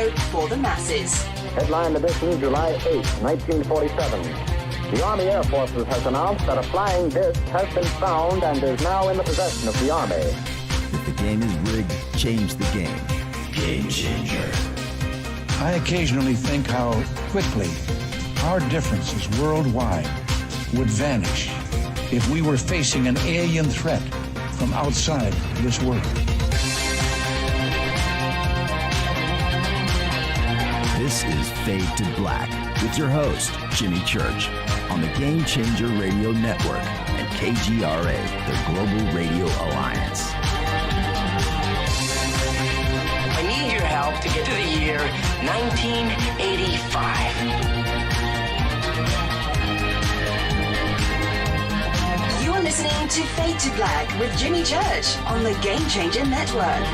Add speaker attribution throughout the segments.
Speaker 1: hope for the masses.
Speaker 2: Headline edition, July 8, 1947. The Army Air Forces has announced that a flying disc has been found and is now in the possession of the Army.
Speaker 3: If the game is rigged, change the game. Game changer.
Speaker 4: I occasionally think how quickly our differences worldwide would vanish if we were facing an alien threat from outside this world.
Speaker 3: This is Fade to Black with your host, Jimmy Church, on the Game Changer Radio Network and KGRA, the Global Radio Alliance.
Speaker 5: I need your help to get to the year 1985.
Speaker 1: You're listening to Fade to Black with Jimmy Church on the Game Changer Network.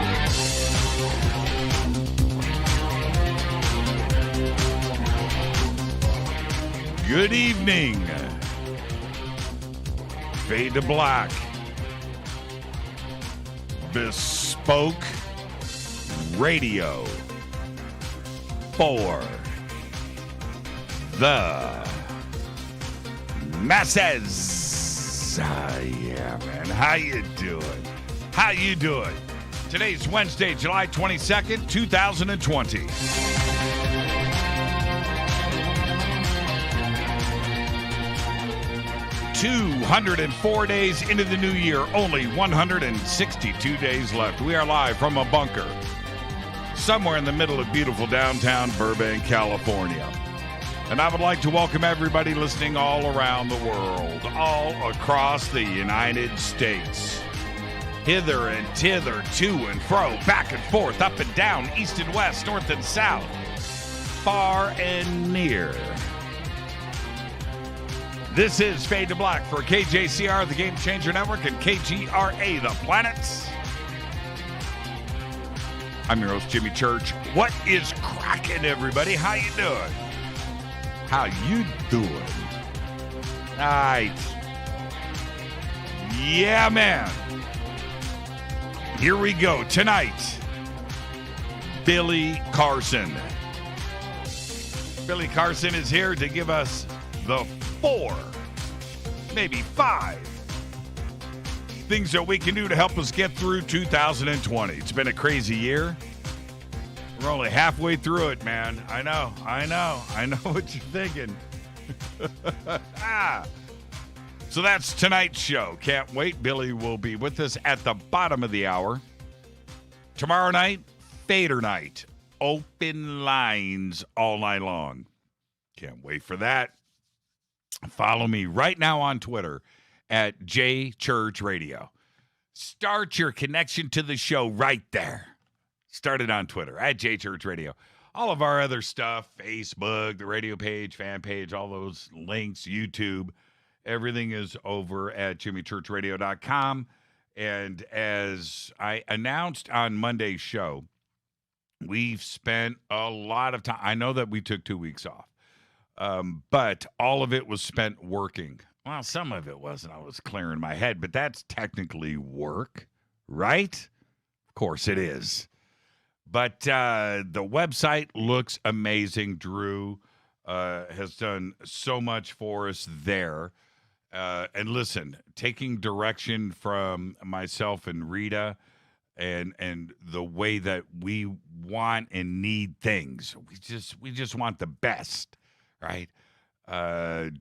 Speaker 6: Good evening. Fade to Black. Bespoke radio for the masses. Yeah, man. How you doing? How you doing? Today's Wednesday, July 22nd, 2020. 204 days into the new year, only 162 days left. We are live from a bunker somewhere in the middle of beautiful downtown Burbank, California. And I would like to welcome everybody listening all around the world, all across the United States. Hither and thither, to and fro, back and forth, up and down, east and west, north and south, far and near. This is Fade to Black for KJCR, the Game Changer Network, and KGRA, the Planets. I'm your host, Jimmy Church. What is cracking, everybody? How you doing? How you doing? All right. Yeah, man. Here we go. Tonight, Billy Carson. Billy Carson is here to give us the 4, maybe 5 things that we can do to help us get through 2020. It's been a crazy year. We're only halfway through it, man. I know what you're thinking. So that's tonight's show. Can't wait. Billy will be with us at the bottom of the hour. Tomorrow night, Fader night. Open lines all night long. Can't wait for that. Follow me right now on Twitter at JChurchRadio. Start your connection to the show right there. Start it on Twitter at JChurchRadio. All of our other stuff, Facebook, the radio page, fan page, all those links, YouTube, everything is over at jimmychurchradio.com. And as I announced on Monday's show, we've spent a lot of time. I know that we took 2 weeks off. But all of it was spent working. Well, some of it wasn't. I was clearing my head, but that's technically work, right? Of course it is. But the website looks amazing. Drew has done so much for us there. And listen, taking direction from myself and Rita and the way that we want and need things. We just want the best. Right?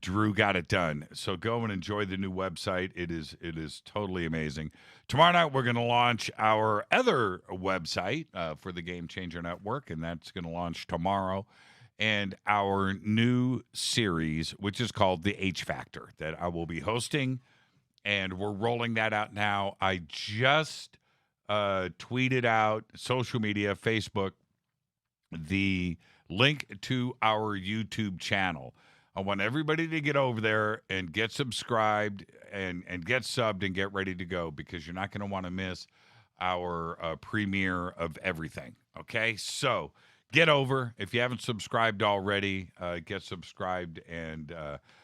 Speaker 6: Drew got it done. So go and enjoy the new website. It is totally amazing. Tomorrow night, we're going to launch our other website for the Game Changer Network, and that's going to launch tomorrow. And our new series, which is called The H Factor, that I will be hosting, and we're rolling that out now. I just tweeted out, social media, Facebook, the link to our YouTube channel. I want everybody to get over there and get subscribed and get subbed and get ready to go, because you're not going to want to miss our premiere of everything. Okay, so get over. If you haven't subscribed already, get subscribed, and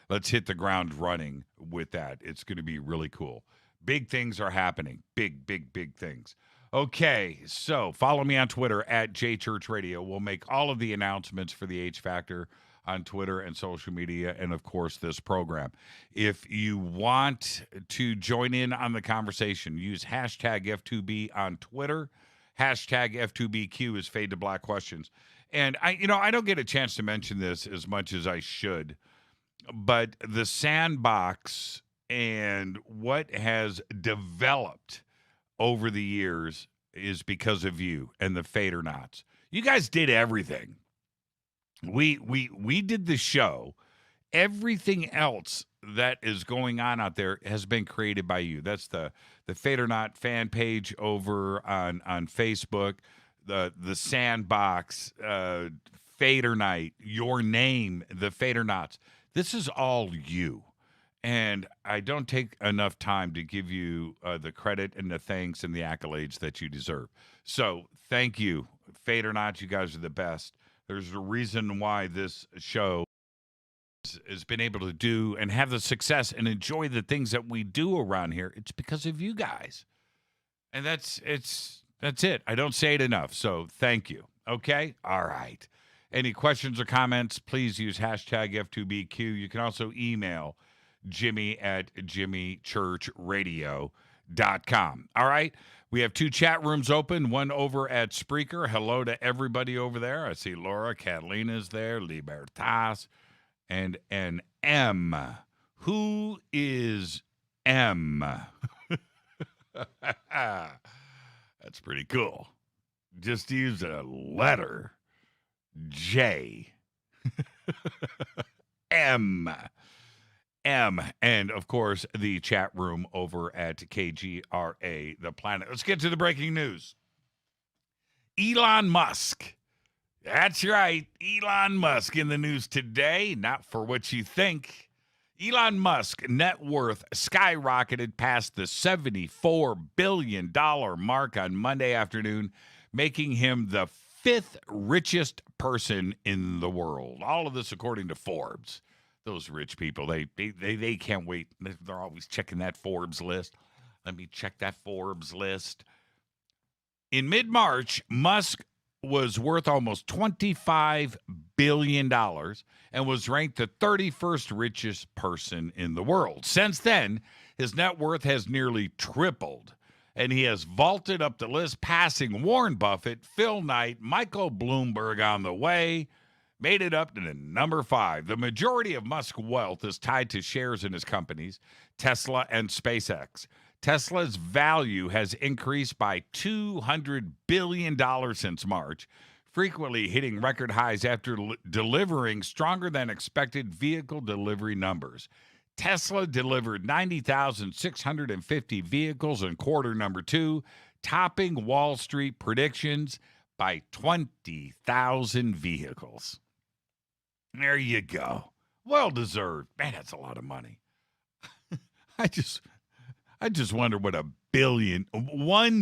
Speaker 6: let's hit the ground running with that. It's going to be really cool. Big things are happening. Big things. Okay, so follow me on Twitter at JChurchRadio. We'll make all of the announcements for the H Factor on Twitter and social media, and of course, this program. If you want to join in on the conversation, use hashtag F2B on Twitter. Hashtag F2BQ is Fade to Black Questions. And I don't get a chance to mention this as much as I should, but the sandbox and what has developed over the years is because of you and the Fadernauts. You guys did everything. We did the show. Everything else that is going on out there has been created by you. That's the Fadernaut fan page over on Facebook, the Sandbox, Fader Night, your name, the Fadernauts. This is all you. And I don't take enough time to give you the credit and the thanks and the accolades that you deserve. So thank you. Fadernauts, you guys are the best. There's a reason why this show has been able to do and have the success and enjoy the things that we do around here. It's because of you guys. And that's it. I don't say it enough. So thank you. Okay? All right. Any questions or comments, please use hashtag F2BQ. You can also email Jimmy at jimmychurchradio.com. All right. We have 2 chat rooms open, one over at Spreaker. Hello to everybody over there. I see Laura, Catalina's there, Libertas, and an M. Who is M? That's pretty cool. Just use a letter. J. M. And, of course, the chat room over at KGRA, The Planet. Let's get to the breaking news. Elon Musk. That's right. Elon Musk in the news today. Not for what you think. Elon Musk net worth skyrocketed past the $74 billion mark on Monday afternoon, making him the 5th richest person in the world. All of this according to Forbes. Those rich people, they can't wait. They're always checking that Forbes list. Let me check that Forbes list. In mid-March, Musk was worth almost $25 billion and was ranked the 31st richest person in the world. Since then, his net worth has nearly tripled, and he has vaulted up the list, passing Warren Buffett, Phil Knight, Michael Bloomberg on the way. Made it up to the number 5. The majority of Musk's wealth is tied to shares in his companies, Tesla and SpaceX. Tesla's value has increased by $200 billion since March, frequently hitting record highs after delivering stronger than expected vehicle delivery numbers. Tesla delivered 90,650 vehicles in quarter number 2, topping Wall Street predictions by 20,000 vehicles. There you go. Well deserved. Man, that's a lot of money. I just wonder what $1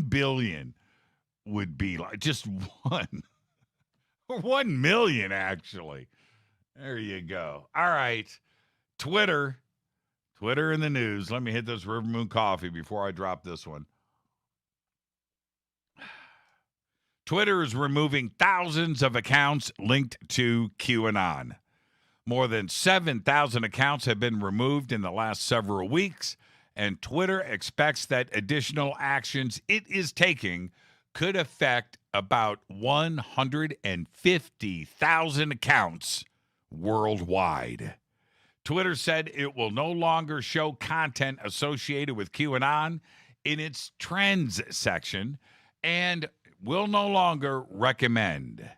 Speaker 6: billion would be like. Just one. Or 1 million, actually. There you go. All right. Twitter in the news. Let me hit this River Moon coffee before I drop this one. Twitter is removing thousands of accounts linked to QAnon. More than 7,000 accounts have been removed in the last several weeks, and Twitter expects that additional actions it is taking could affect about 150,000 accounts worldwide. Twitter said it will no longer show content associated with QAnon in its trends section and will no longer recommend,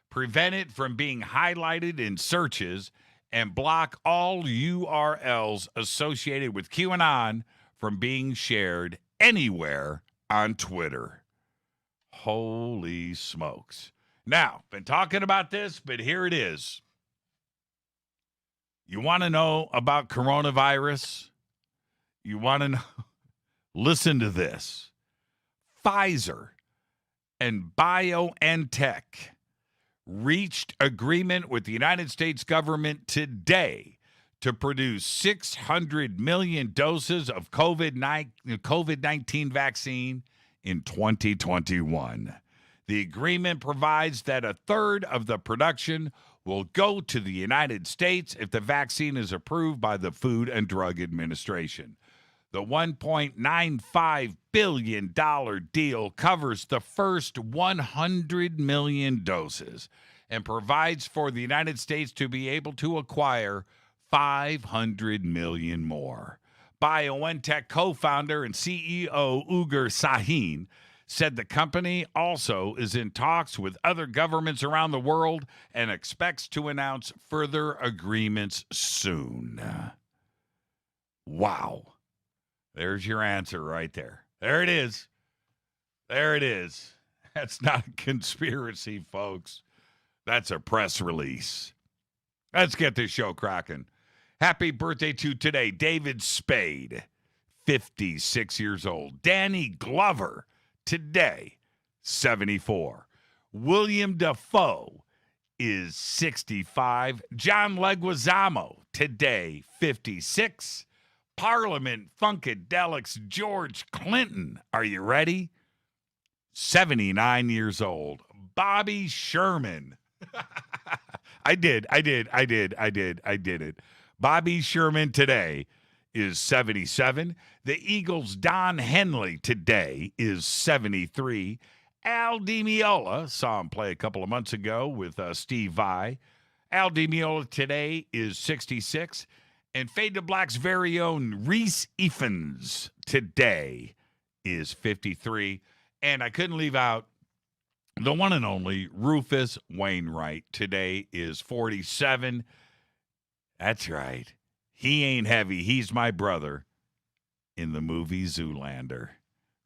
Speaker 6: prevent it from being highlighted in searches, and block all URLs associated with QAnon from being shared anywhere on Twitter. Holy smokes. Now, been talking about this, but here it is. You want to know about coronavirus? You want to know? Listen to this. Pfizer and BioNTech reached agreement with the United States government today to produce 600 million doses of COVID-19 vaccine in 2021. The agreement provides that a third of the production will go to the United States if the vaccine is approved by the Food and Drug Administration. The $1.95 billion deal covers the first 100 million doses and provides for the United States to be able to acquire 500 million more. BioNTech co-founder and CEO Ugur Sahin said the company also is in talks with other governments around the world and expects to announce further agreements soon. Wow. There's your answer right there. There it is. There it is. That's not a conspiracy, folks. That's a press release. Let's get this show cracking. Happy birthday to today, David Spade, 56 years old. Danny Glover, today, 74. William Dafoe is 65. John Leguizamo, today, 56. Parliament Funkadelic's George Clinton, are you ready? 79 years old. Bobby Sherman. I did it. Bobby Sherman today is 77. The Eagles' Don Henley today is 73. Al Di Meola, saw him play a couple of months ago with Steve Vai. Al Di Meola today is 66. And Fade to Black's very own Reese Ifans today is 53. And I couldn't leave out the one and only Rufus Wainwright today is 47. That's right. He ain't heavy. He's my brother in the movie Zoolander.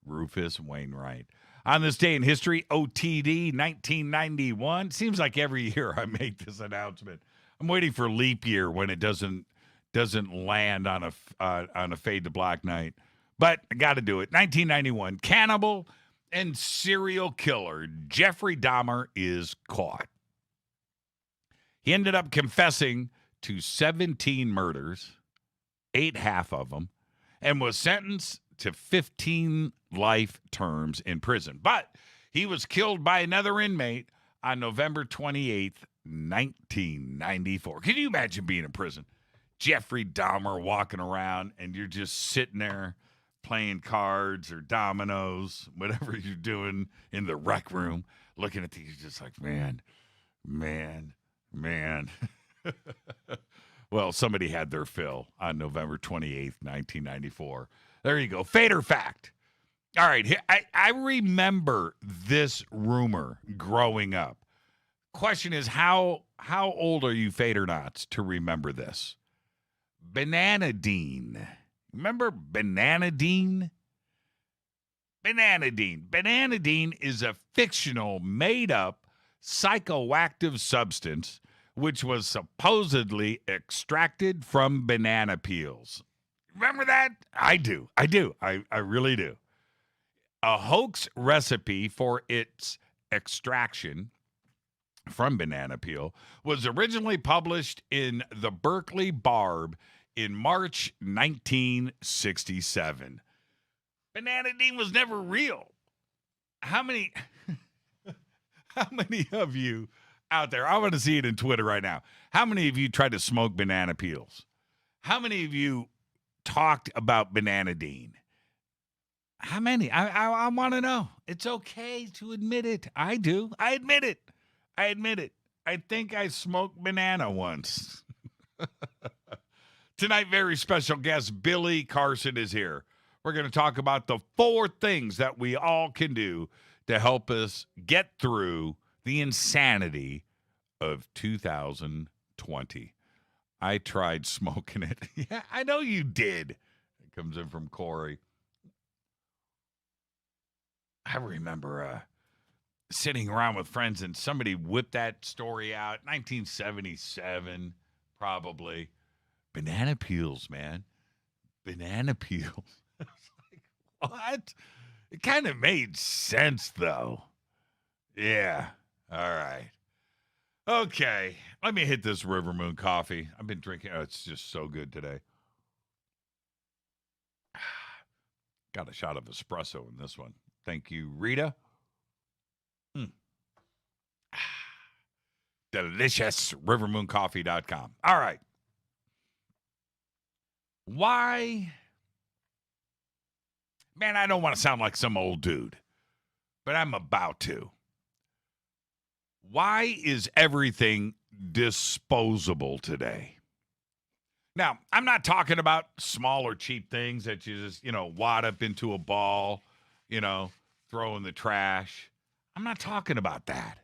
Speaker 6: Rufus Wainwright. On this day in history, OTD 1991. Seems like every year I make this announcement. I'm waiting for leap year when it doesn't land on a Fade to Black night. But I got to do it. 1991. Cannibal and serial killer Jeffrey Dahmer is caught. He ended up confessing to 17 murders, 8 half of them, and was sentenced to 15 life terms in prison. But he was killed by another inmate on November 28th, 1994. Can you imagine being in prison? Jeffrey Dahmer walking around, and you're just sitting there playing cards or dominoes, whatever you're doing in the rec room, looking at these, just like, man. Well, somebody had their fill on November 28th, 1994. There you go. Fader fact. All right. I remember this rumor growing up. Question is, how old are you Fadernauts to remember this? Bananadine. Remember Bananadine? Bananadine is a fictional, made-up, psychoactive substance which was supposedly extracted from banana peels. Remember that? I do. I really do. A hoax recipe for its extraction from banana peel was originally published in the Berkeley Barb in March 1967. Bananadine was never real. How many of you out there, I want to see it in Twitter right now. How many of you tried to smoke banana peels? How many of you talked about Bananadine? How many? I want to know. It's okay to admit it. I do. I admit it. I think I smoked banana once. Tonight, very special guest Billy Carson is here. We're going to talk about the 4 things that we all can do to help us get through the insanity of 2020. I tried smoking it. Yeah, I know you did. It comes in from Corey. I remember sitting around with friends and somebody whipped that story out. 1977, probably. Banana peels, man. Banana peels. Like, what? It kind of made sense, though. Yeah. All right. Okay. Let me hit this River Moon coffee. I've been drinking. Oh, it's just so good today. Got a shot of espresso in this one. Thank you, Rita. Delicious. rivermooncoffee.com. All right. Why? Man, I don't want to sound like some old dude, but I'm about to. Why is everything disposable today? Now, I'm not talking about small or cheap things that you just, wad up into a ball, throw in the trash. I'm not talking about that.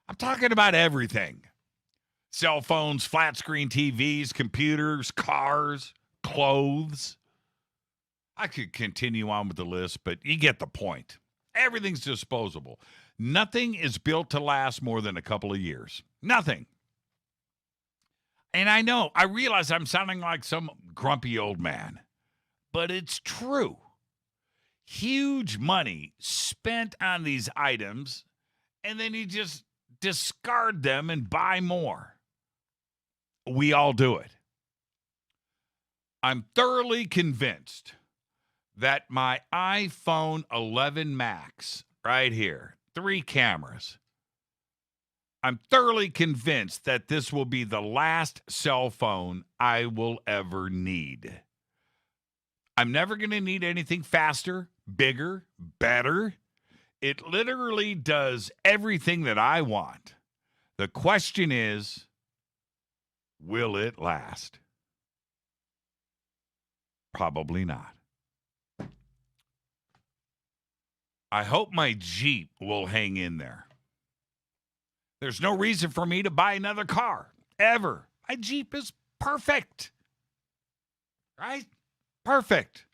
Speaker 6: I'm talking about everything. Cell phones, flat screen TVs, computers, cars, clothes. I could continue on with the list, but you get the point. Everything's disposable. Nothing is built to last more than a couple of years. Nothing. And I realize I'm sounding like some grumpy old man, but it's true. Huge money spent on these items, and then you just discard them and buy more. We all do it. I'm thoroughly convinced that my iPhone 11 Max right here, 3 cameras, I'm thoroughly convinced that this will be the last cell phone I will ever need. I'm never going to need anything faster, bigger, better. It literally does everything that I want. The question is, will it last? Probably not. I hope my Jeep will hang in there. There's no reason for me to buy another car, ever. My Jeep is perfect. Right? Perfect.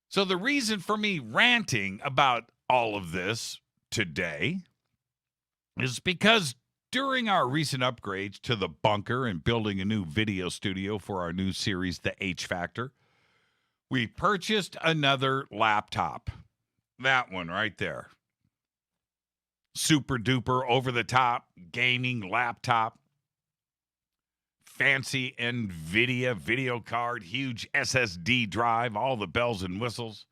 Speaker 6: So the reason for me ranting about all of this today is because during our recent upgrades to the bunker and building a new video studio for our new series, The H Factor, we purchased another laptop. That one right there. Super duper over the top gaming laptop. Fancy NVIDIA video card, huge SSD drive, all the bells and whistles.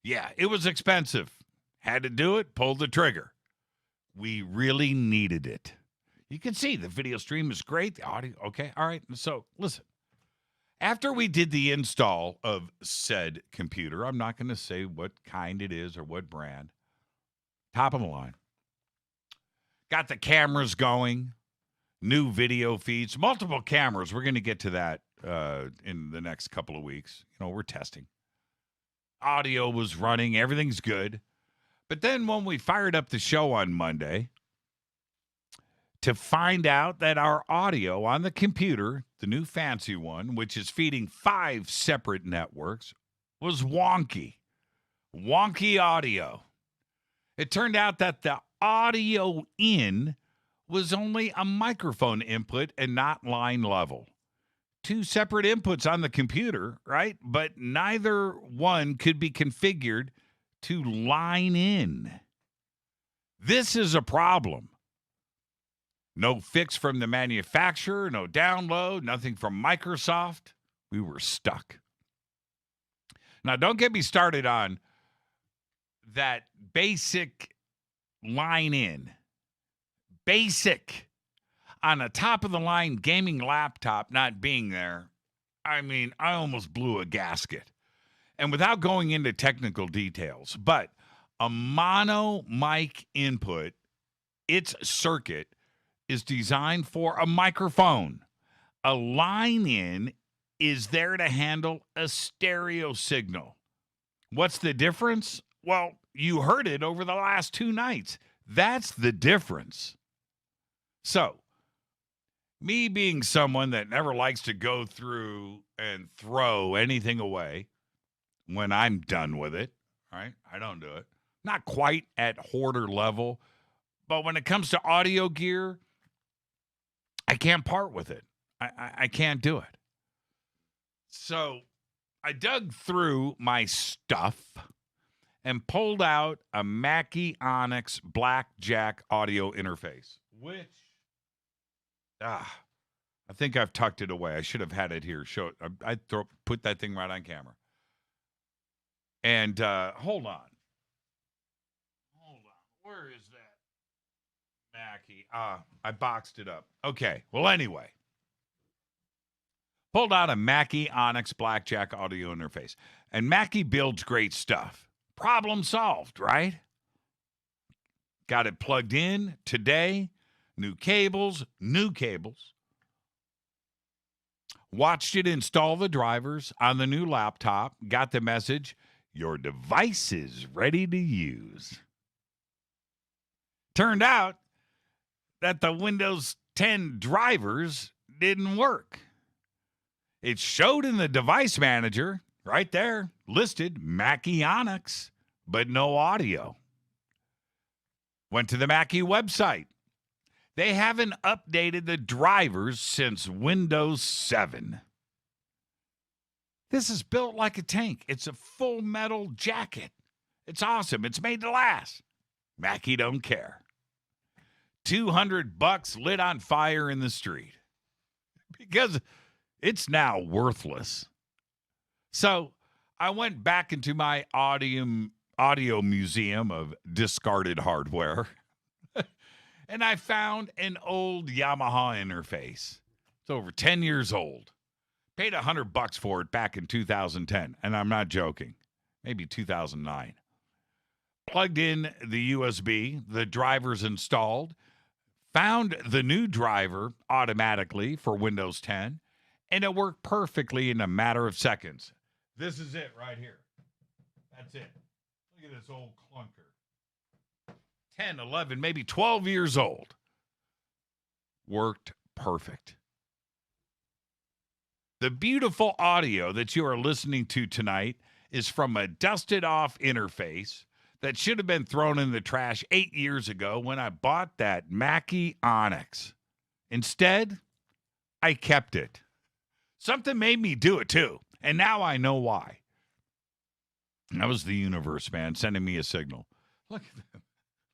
Speaker 6: Yeah, it was expensive. Had to do it, pulled the trigger. We really needed it. You can see the video stream is great. The audio, okay, all right. So listen, after we did the install of said computer, I'm not going to say what kind it is or what brand, top of the line. Got the cameras going, new video feeds, multiple cameras. We're going to get to that in the next couple of weeks. We're testing. Audio was running. Everything's good. But then when we fired up the show on Monday, to find out that our audio on the computer, the new fancy one, which is feeding 5 separate networks, was wonky. Wonky audio. It turned out that the audio in was only a microphone input and not line level. 2 separate inputs on the computer, right? But neither one could be configured to line in. This is a problem. No fix from the manufacturer, no download, nothing from Microsoft. We were stuck. Now, don't get me started on that basic line in. Basic. On a top-of-the-line gaming laptop not being there, I mean, I almost blew a gasket. And without going into technical details, but a mono mic input, its circuit is designed for a microphone. A line in is there to handle a stereo signal. What's the difference? Well, you heard it over the last 2 nights. That's the difference. So, me being someone that never likes to go through and throw anything away when I'm done with it, right? I don't do it. Not quite at hoarder level, but when it comes to audio gear, I can't part with it. I can't do it. So I dug through my stuff and pulled out a Mackie Onyx Blackjack audio interface, which, I think I've tucked it away. I should have had it here. Show it. Put that thing right on camera. And hold on. Where is that Mackie? I boxed it up. Okay. Well, anyway. Pulled out a Mackie Onyx Blackjack audio interface. And Mackie builds great stuff. Problem solved, right? Got it plugged in today. New cables. Watched it install the drivers on the new laptop. Got the message, your device is ready to use. Turned out that the Windows 10 drivers didn't work. It showed in the device manager, right there, listed Mackie Onyx, but no audio. Went to the Mackie website. They haven't updated the drivers since Windows 7. This is built like a tank. It's a full metal jacket. It's awesome. It's made to last. Mackie don't care. $200 lit on fire in the street because it's now worthless. So I went back into my audio museum of discarded hardware. And I found an old Yamaha interface. It's over 10 years old. Paid $100 for it back in 2010. And I'm not joking. Maybe 2009. Plugged in the USB. The driver's installed. Found the new driver automatically for Windows 10. And it worked perfectly in a matter of seconds. This is it right here. That's it. Look at this old clunker. 10, 11, maybe 12 years old. Worked perfect. The beautiful audio that you are listening to tonight is from a dusted off interface that should have been thrown in the trash 8 years ago when I bought that Mackie Onyx. Instead, I kept it. Something made me do it too, and now I know why. That was the universe, man, sending me a signal. Look at that.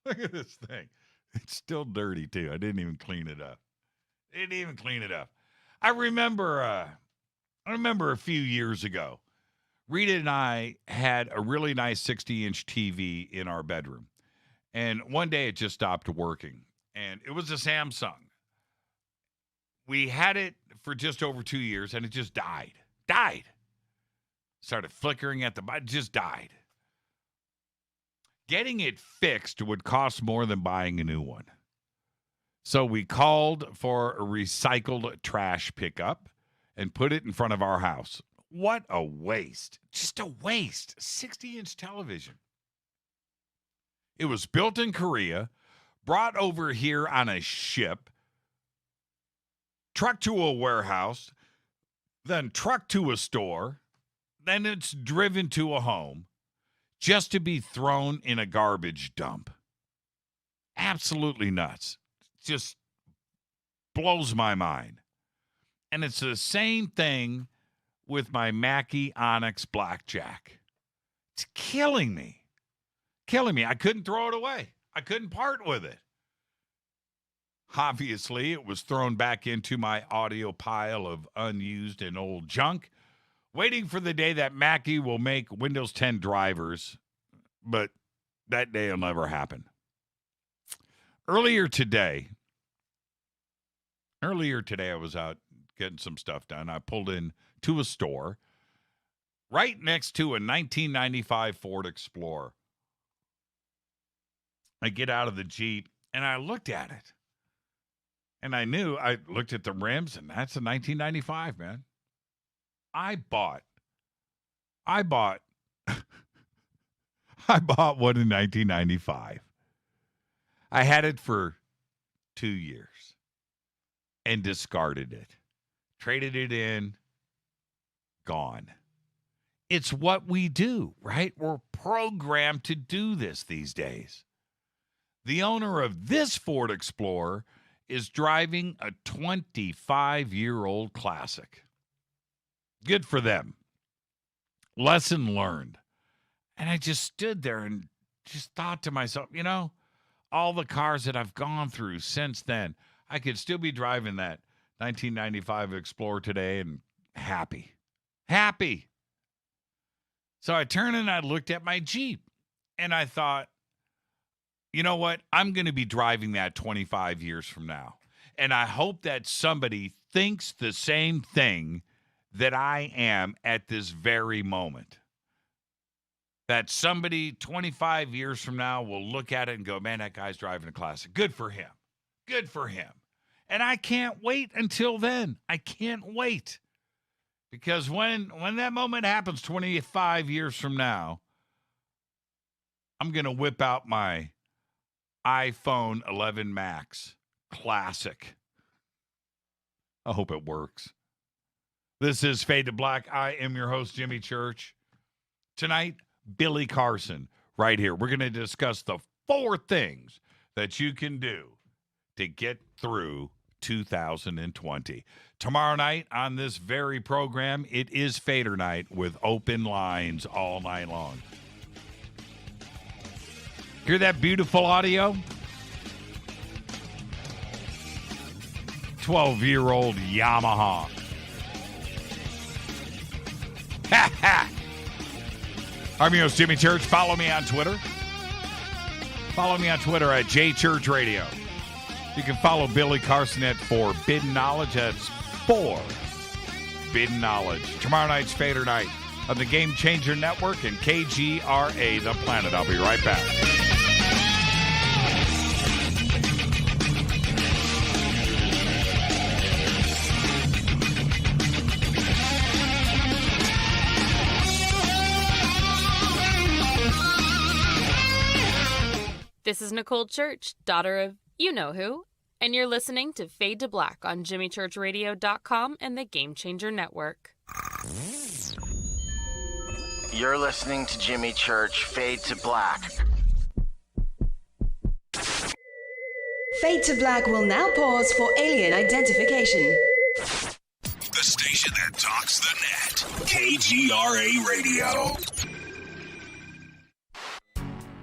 Speaker 6: Look at this thing. It's still dirty, too. I didn't even clean it up. I remember a few years ago, Rita and I had a really nice 60-inch TV in our bedroom. And one day it just stopped working. And it was a Samsung. We had it for just over 2 years, and it just died. Started flickering at the bottom. Just died. Getting it fixed would cost more than buying a new one. So we called for a recycled trash pickup and put it in front of our house. What a waste. Just a waste. 60-inch television. It was built in Korea, brought over here on a ship, trucked to a warehouse, then trucked to a store, then it's driven to a home. Just to be thrown in a garbage dump. Absolutely nuts. Just blows my mind. And it's the same thing with my Mackie Onyx Blackjack. It's killing me. I couldn't throw it away. I couldn't part with it. Obviously, it was thrown back into my audio pile of unused and old junk. Waiting for the day that Mackie will make Windows 10 drivers, but that day will never happen. Earlier today, I was out getting some stuff done. I pulled in to a store right next to a 1995 Ford Explorer. I get out of the Jeep, and I looked at it. And I looked at the rims, and that's a 1995, man. I bought one in 1995. I had it for 2 years and discarded it. Traded it in, gone. It's what we do, right? We're programmed to do this these days. The owner of this Ford Explorer is driving a 25-year-old classic. Good for them. Lesson learned. And I just stood there and just thought to myself, all the cars that I've gone through since then, I could still be driving that 1995 Explorer today and happy. So I turned and I looked at my Jeep, and I thought, you know what? I'm going to be driving that 25 years from now. And I hope that somebody thinks the same thing that I am at this very moment. That somebody 25 years from now will look at it and go, man, that guy's driving a classic. Good for him. Good for him. And I can't wait until then. I can't wait. Because when that moment happens 25 years from now, I'm going to whip out my iPhone 11 Max Classic. I hope it works. This is Fade to Black. I am your host, Jimmy Church. Tonight, Billy Carson, right here. We're going to discuss the 4 things that you can do to get through 2020. Tomorrow night on this very program, it is Fader Night with open lines all night long. Hear that beautiful audio? 12-year-old Yamaha. Ha ha! I'm your host, Jimmy Church. Follow me on Twitter. Follow me on Twitter at JChurchRadio. You can follow Billy Carson at Forbidden Knowledge. That's Forbidden Knowledge. Tomorrow night's Fader Night on the Game Changer Network and KGRA The Planet. I'll be right back.
Speaker 7: This is Nicole Church, daughter of you-know-who, and you're listening to Fade to Black on JimmyChurchRadio.com and the Game Changer Network.
Speaker 5: You're listening to Jimmy Church, Fade to Black.
Speaker 1: Fade to Black will now pause for alien identification.
Speaker 3: The station that talks the net. KGRA Radio.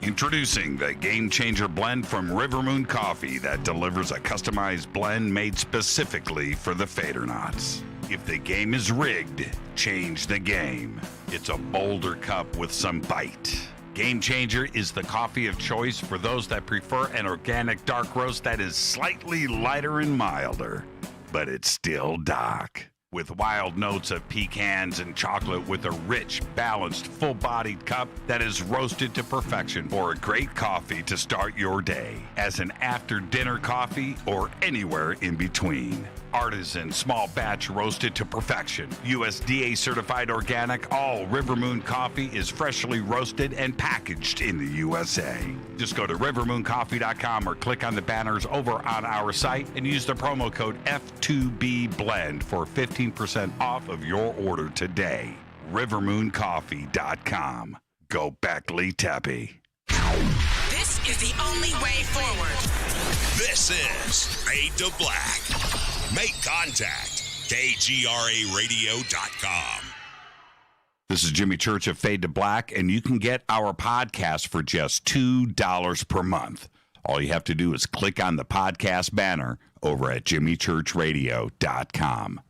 Speaker 3: Introducing the Game Changer blend from River Moon Coffee that delivers a customized blend made specifically for the Fadernauts. If the game is rigged, change the game. It's a bolder cup with some bite. Game Changer is the coffee of choice for those that prefer an organic dark roast that is slightly lighter and milder, but it's still dark. With wild notes of pecans and chocolate with a rich, balanced, full-bodied cup that is roasted to perfection for a great coffee to start your day, as an after-dinner coffee or anywhere in between. Artisan, small batch roasted to perfection. USDA certified organic, all River Moon coffee is freshly roasted and packaged in the USA. Just go to rivermooncoffee.com or click on the banners over on our site and use the promo code F2BBLEND for 15% off of your order today. rivermooncoffee.com. Go Beckley Teppy.
Speaker 8: This is the only way forward.
Speaker 9: This is Fade to Black. Make contact. KGRARadio.com.
Speaker 3: This is Jimmy Church of Fade to Black, and you can get our podcast for just $2 per month. All you have to do is click on the podcast banner over at jimmychurchradio.com.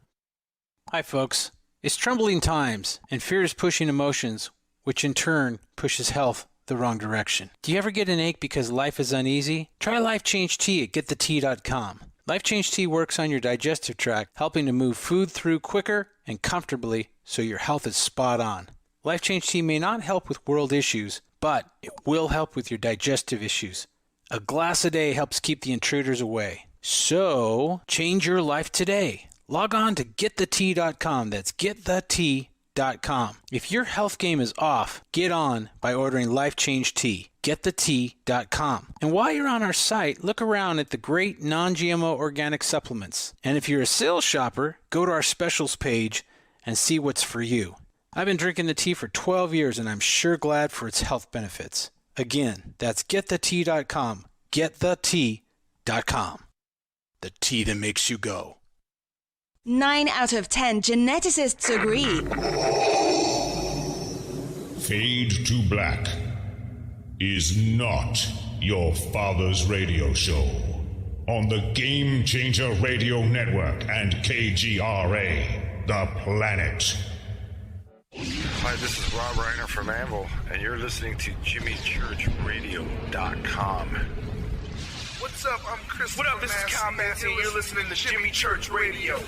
Speaker 10: Hi, folks. It's troubling times, and fear is pushing emotions, which in turn pushes health the wrong direction. Do you ever get an ache because life is uneasy? Try Life Change Tea at GetTheTea.com. Life Change Tea works on your digestive tract, helping to move food through quicker and comfortably so your health is spot on. Life Change Tea may not help with world issues, but it will help with your digestive issues. A glass a day helps keep the intruders away. So, change your life today. Log on to GetTheTea.com. That's GetTheTea.com. If your health game is off, get on by ordering Life Change Tea. GetTheTea.com. And while you're on our site, look around at the great non-GMO organic supplements. And if you're a sales shopper, go to our specials page and see what's for you. I've been drinking the tea for 12 years, and I'm sure glad for its health benefits. Again, that's GetTheTea.com. GetTheTea.com. The tea that makes you go.
Speaker 1: 9 out of 10 geneticists agree.
Speaker 9: Fade to Black is not your father's radio show on the Game Changer Radio Network and KGRA, The Planet.
Speaker 11: Hi, this is Rob Reiner from Anvil, and you're listening to JimmyChurchRadio.com.
Speaker 12: What's up? I'm Chris. What up? This is Compendium. You're listening to Jimmy Church Radio.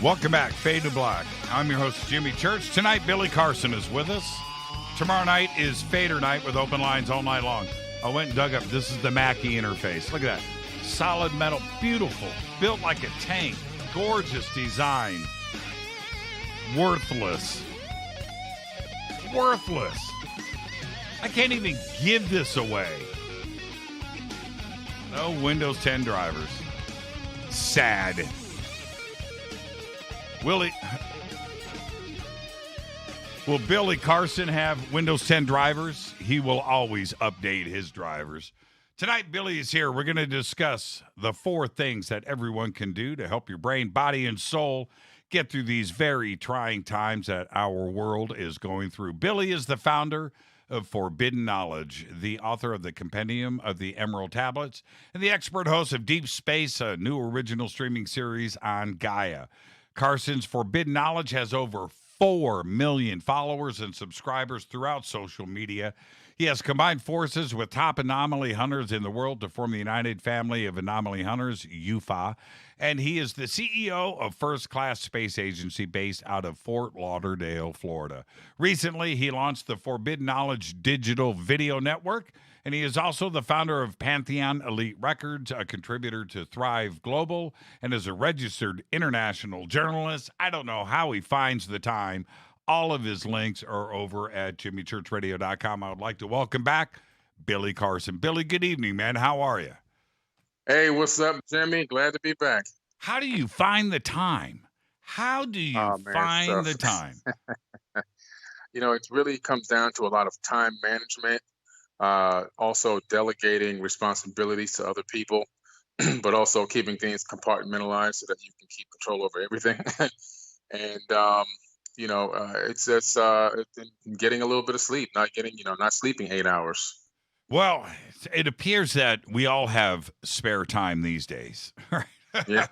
Speaker 6: Welcome back, Fade to Black. I'm your host, Jimmy Church. Tonight, Billy Carson is with us. Tomorrow night is Fader night with open lines all night long. I went and dug up, this is the Mackie interface. Look at that. Solid metal, beautiful, built like a tank, gorgeous design. Worthless. Worthless. I can't even give this away. No Windows 10 drivers. Sad. Will Billy Carson have Windows 10 drivers? He will always update his drivers. Tonight, Billy is here. We're going to discuss the 4 things that everyone can do to help your brain, body, and soul get through these very trying times that our world is going through. Billy is the founder of Forbidden Knowledge, the author of the Compendium of the Emerald Tablets, and the expert host of Deep Space, a new original streaming series on Gaia. Carson's Forbidden Knowledge has over 4 million followers and subscribers throughout social media. He has combined forces with top anomaly hunters in the world to form the United Family of Anomaly Hunters, UFAH, and he is the CEO of First Class Space Agency based out of Fort Lauderdale, Florida. Recently, he launched the Forbidden Knowledge Digital Video Network, and he is also the founder of Pantheon Elite Records, a contributor to Thrive Global, and is a registered international journalist. I don't know how he finds the time. All of his links are over at JimmyChurchRadio.com. I would like to welcome back Billy Carson. Billy, good evening, man. How are you?
Speaker 13: Hey, what's up, Jimmy? Glad to be back.
Speaker 6: How do you find the time? How do you find the time?
Speaker 13: You know, it really comes down to a lot of time management, also delegating responsibilities to other people, but also keeping things compartmentalized so that you can keep control over everything. And, you know, it's just getting a little bit of sleep, not sleeping 8 hours.
Speaker 6: Well, it appears that we all have spare time these days.
Speaker 13: Yeah,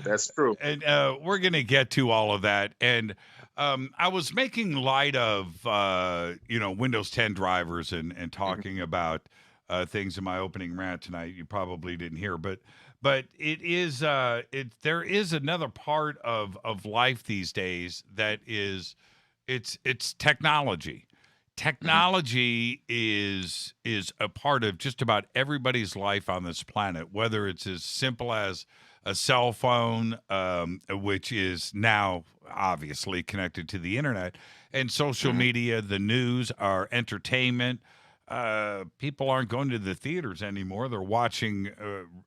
Speaker 13: that's true.
Speaker 6: And we're going to get to all of that. And I was making light of, Windows 10 drivers and talking about things in my opening rant tonight. You probably didn't hear, but it is there is another part of life these days that is it's technology. Technology is a part of just about everybody's life on this planet, whether it's as simple as a cell phone, which is now obviously connected to the internet, and social media, the news, our entertainment. People aren't going to the theaters anymore. They're watching,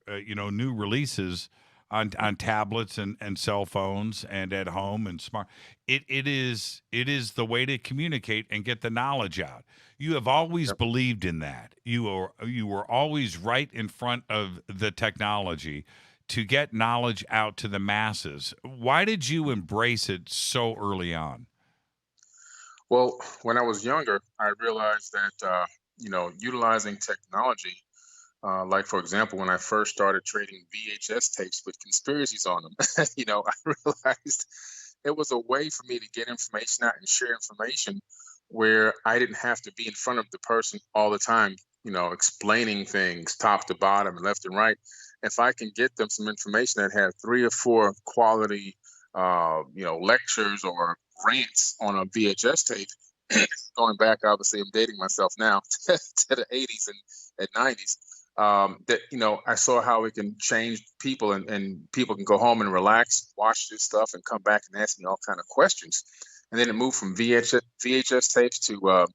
Speaker 6: new releases on tablets and cell phones and at home and smart. It is the way to communicate and get the knowledge out. You have always believed in that. You were always right in front of the technology to get knowledge out to the masses. Why did you embrace it so early on?
Speaker 13: Well, when I was younger, I realized that utilizing technology. Like, for example, when I first started trading VHS tapes with conspiracies on them, I realized it was a way for me to get information out and share information where I didn't have to be in front of the person all the time, explaining things top to bottom and left and right. If I can get them some information that had 3 or 4 quality, lectures or rants on a VHS tape, going back, obviously, I'm dating myself now to the 80s and 90s. I saw how it can change people and people can go home and relax, watch this stuff and come back and ask me all kind of questions. And then it moved from VHS tapes to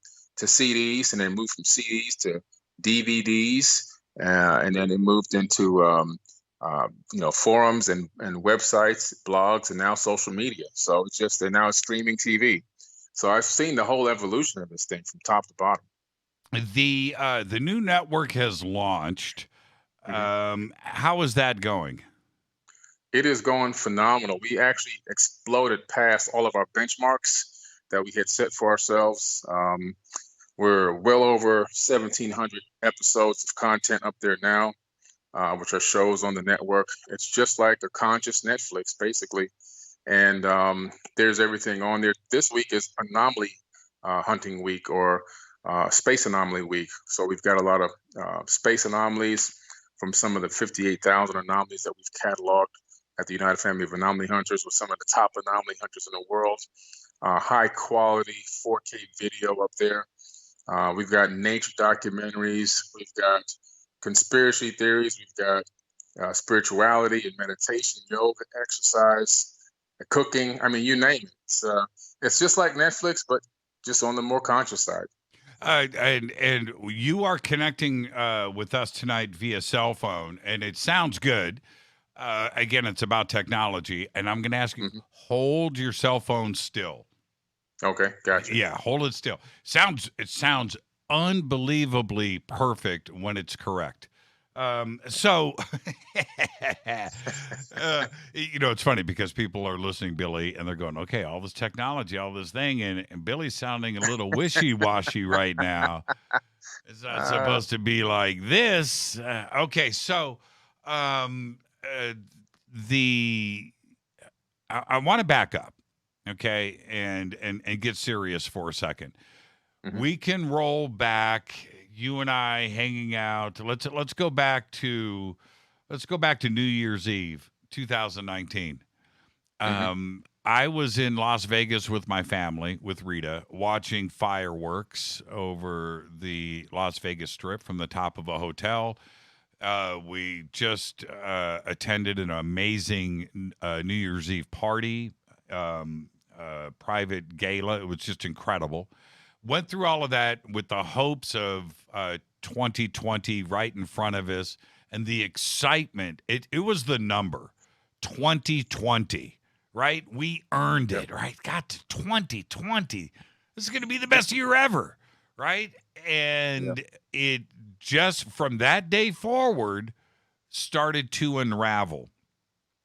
Speaker 13: CDs, and then moved from CDs to DVDs. And then it moved into, forums and websites, blogs, and now social media. So it's just, and now it's streaming TV. So I've seen the whole evolution of this thing from top to bottom.
Speaker 6: The new network has launched. How is that going?
Speaker 13: It is going phenomenal. We actually exploded past all of our benchmarks that we had set for ourselves. We're well over 1,700 episodes of content up there now, which are shows on the network. It's just like a conscious Netflix, basically. And there's everything on there. This week is Anomaly Hunting Week, or Space Anomaly Week. So we've got a lot of space anomalies from some of the 58,000 anomalies that we've cataloged at the United Family of Anomaly Hunters, with some of the top anomaly hunters in the world. High quality 4K video up there. We've got nature documentaries. We've got conspiracy theories. We've got spirituality and meditation, yoga, exercise, cooking. I mean, you name it. It's just like Netflix, but just on the more conscious side.
Speaker 6: And you are connecting with us tonight via cell phone, and it sounds good. Again, it's about technology, and I'm going to ask you, hold your cell phone still.
Speaker 13: Okay, gotcha.
Speaker 6: Yeah, hold it still. It sounds unbelievably perfect when it's correct. So, it's funny because people are listening, Billy, and they're going, okay, all this technology, all this thing, and Billy's sounding a little wishy-washy right now. It's not supposed to be like this. Okay, so I want to back up, okay, and get serious for a second. We can roll back, you and I hanging out. Let's go back to New Year's Eve, 2019. I was in Las Vegas with my family, with Rita, watching fireworks over the Las Vegas Strip from the top of a hotel. We just attended an amazing New Year's Eve party, private gala. It was just incredible. Went through all of that with the hopes of 2020 right in front of us, and the excitement. It was the number 2020, right? We earned it, right? Got to 2020. This is going to be the best year ever, right? And it just from that day forward started to unravel.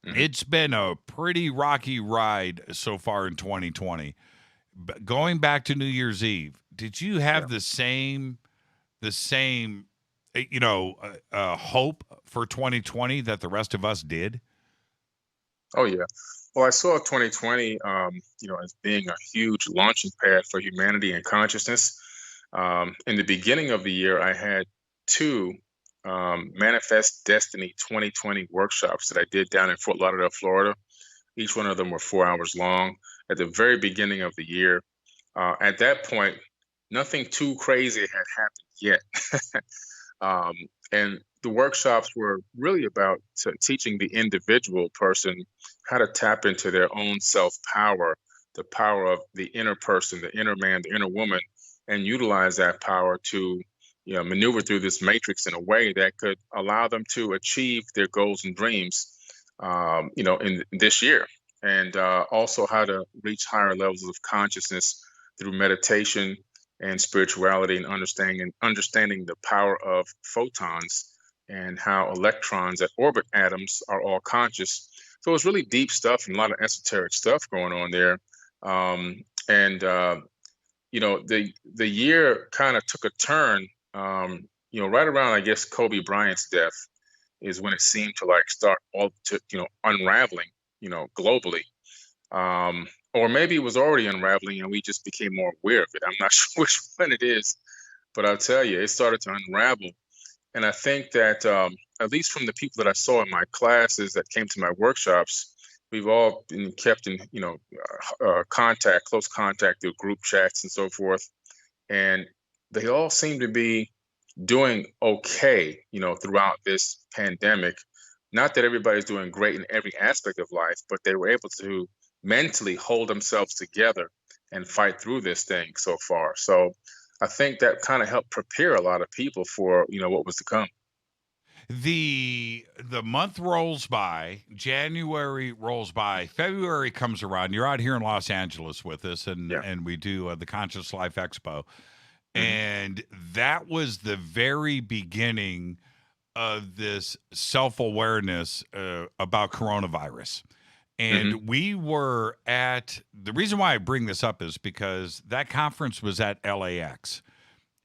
Speaker 6: It's been a pretty rocky ride so far in 2020. But going back to New Year's Eve, did you have the same hope for 2020 that the rest of us did?
Speaker 13: Oh yeah. Well, I saw 2020, as being a huge launching pad for humanity and consciousness. In the beginning of the year, I had 2 Manifest Destiny 2020 workshops that I did down in Fort Lauderdale, Florida. Each one of them were 4 hours long at the very beginning of the year. At that point, nothing too crazy had happened yet. And the workshops were really about teaching the individual person how to tap into their own self-power, the power of the inner person, the inner man, the inner woman, and utilize that power to maneuver through this matrix in a way that could allow them to achieve their goals and dreams, in this year. And also how to reach higher levels of consciousness through meditation and spirituality, and understanding the power of photons and how electrons that orbit atoms are all conscious. So it's really deep stuff and a lot of esoteric stuff going on there. The year kind of took a turn, right around, I guess, Kobe Bryant's death is when it seemed to start all to, unraveling, globally. Or maybe it was already unraveling and we just became more aware of it. I'm not sure which one it is, but I'll tell you, it started to unravel. And I think that, at least from the people that I saw in my classes that came to my workshops, we've all been kept in, close contact through group chats and so forth. And they all seem to be doing okay, throughout this pandemic. Not that everybody's doing great in every aspect of life, but they were able to mentally hold themselves together and fight through this thing so far. So I think that kind of helped prepare a lot of people for, what was to come.
Speaker 6: The month rolls by, January rolls by, February comes around. You're out here in Los Angeles with us, and we do the Conscious Life Expo. And that was the very beginning of this self-awareness about coronavirus. And we were at, the reason why I bring this up is because that conference was at LAX.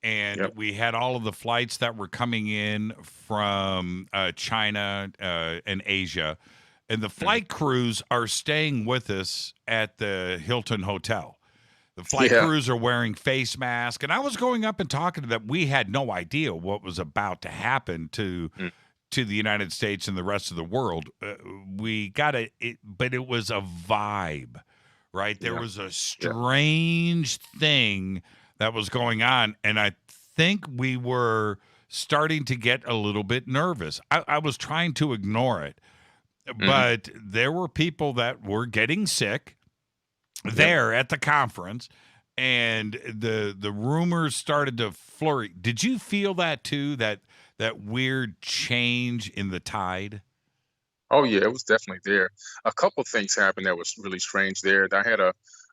Speaker 6: And we had all of the flights that were coming in from China and Asia. And the flight crews are staying with us at the Hilton Hotel. The flight crews are wearing face masks. And I was going up and talking to them. We had no idea what was about to happen to the United States and the rest of the world. We got it, but it was a vibe, right? There was a strange thing that was going on, and I think we were starting to get a little bit nervous. I was trying to ignore it, but there were people that were getting sick there at the conference, and the rumors started to flurry. Did you feel that too, that weird change in the tide?
Speaker 13: Oh yeah, it was definitely there. A couple things happened that was really strange there. I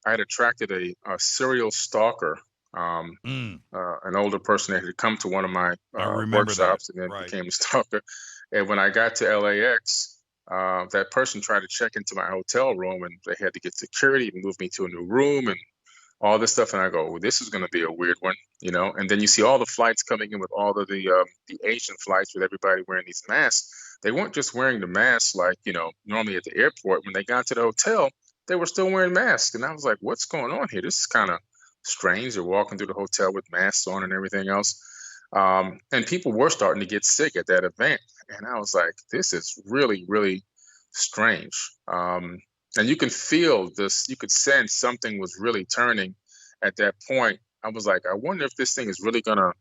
Speaker 13: had attracted a serial stalker, an older person that had come to one of my workshops and then became a stalker. And when I got to LAX, that person tried to check into my hotel room, and they had to get security and move me to a new room and all this stuff. And I go, well, this is going to be a weird one, you know? And then you see all the flights coming in with all of the Asian flights with everybody wearing these masks. They weren't just wearing the masks like, you know, normally at the airport. When they got to the hotel, they were still wearing masks. And I was like, what's going on here? This is kind of strange. They're walking through the hotel with masks on and everything else. And people were starting to get sick at that event. And I was like, this is really, really strange. And you can feel this, you could sense something was really turning at that point. I was like, I wonder if this thing is really going to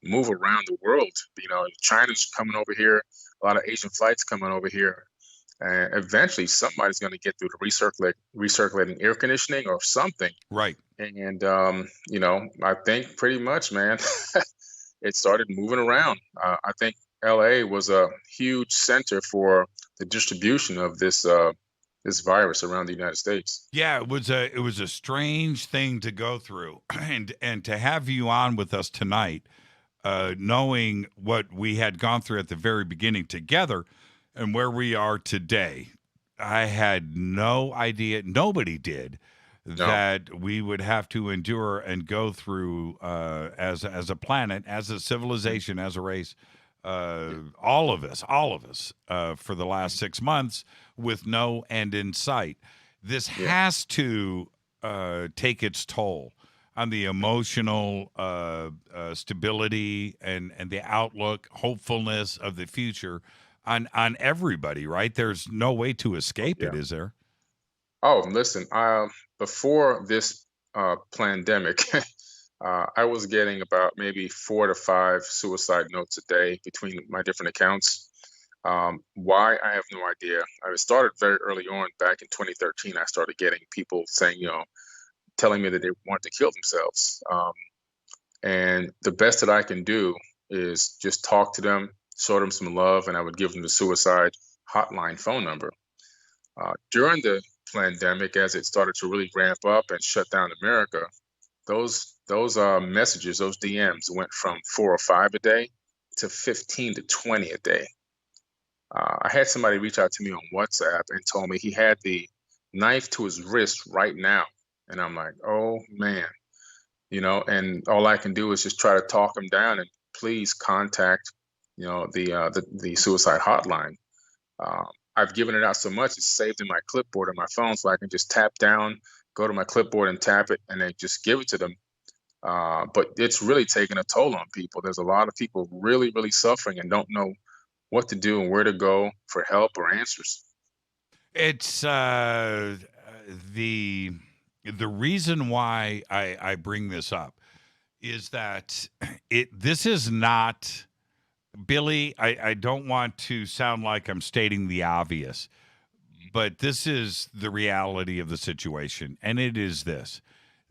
Speaker 13: move around the world. You know, China's coming over here, a lot of Asian flights coming over here. And eventually somebody's going to get through the recirculating air conditioning or something.
Speaker 6: Right.
Speaker 13: And, you know, I think pretty much, man, it started moving around. I think LA was a huge center for the distribution of this virus around the United States.
Speaker 6: Yeah, it was a strange thing to go through, and to have you on with us tonight, knowing what we had gone through at the very beginning together, and where we are today. I had no idea. Nobody did. That we would have to endure and go through as a planet, as a civilization, as a race. All of us, for the last 6 months with no end in sight. This has to take its toll on the emotional stability and the outlook, hopefulness of the future on everybody, right? There's no way to escape it, is there?
Speaker 13: Oh, listen, before this pandemic, I was getting about maybe 4 to 5 suicide notes a day between my different accounts. Why? I have no idea. I started very early on back in 2013. I started getting people saying, you know, telling me that they wanted to kill themselves. And the best that I can do is just talk to them, show them some love, and I would give them the suicide hotline phone number. During the pandemic, as it started to really ramp up and shut down America, those messages, those DMs went from 4 or 5 a day to 15 to 20 a day. I had somebody reach out to me on WhatsApp and told me he had the knife to his wrist right now. And I'm like, oh man, you know, and all I can do is just try to talk him down and please contact, you know, the suicide hotline. I've given it out so much, it's saved in my clipboard on my phone, so I can just tap down, go to my clipboard and tap it, and then just give it to them. But it's really taken a toll on people. There's a lot of people really, really suffering and don't know what to do and where to go for help or answers.
Speaker 6: It's the reason why I bring this up is that this is not, Billy, I don't want to sound like I'm stating the obvious, but this is the reality of the situation, and it is this.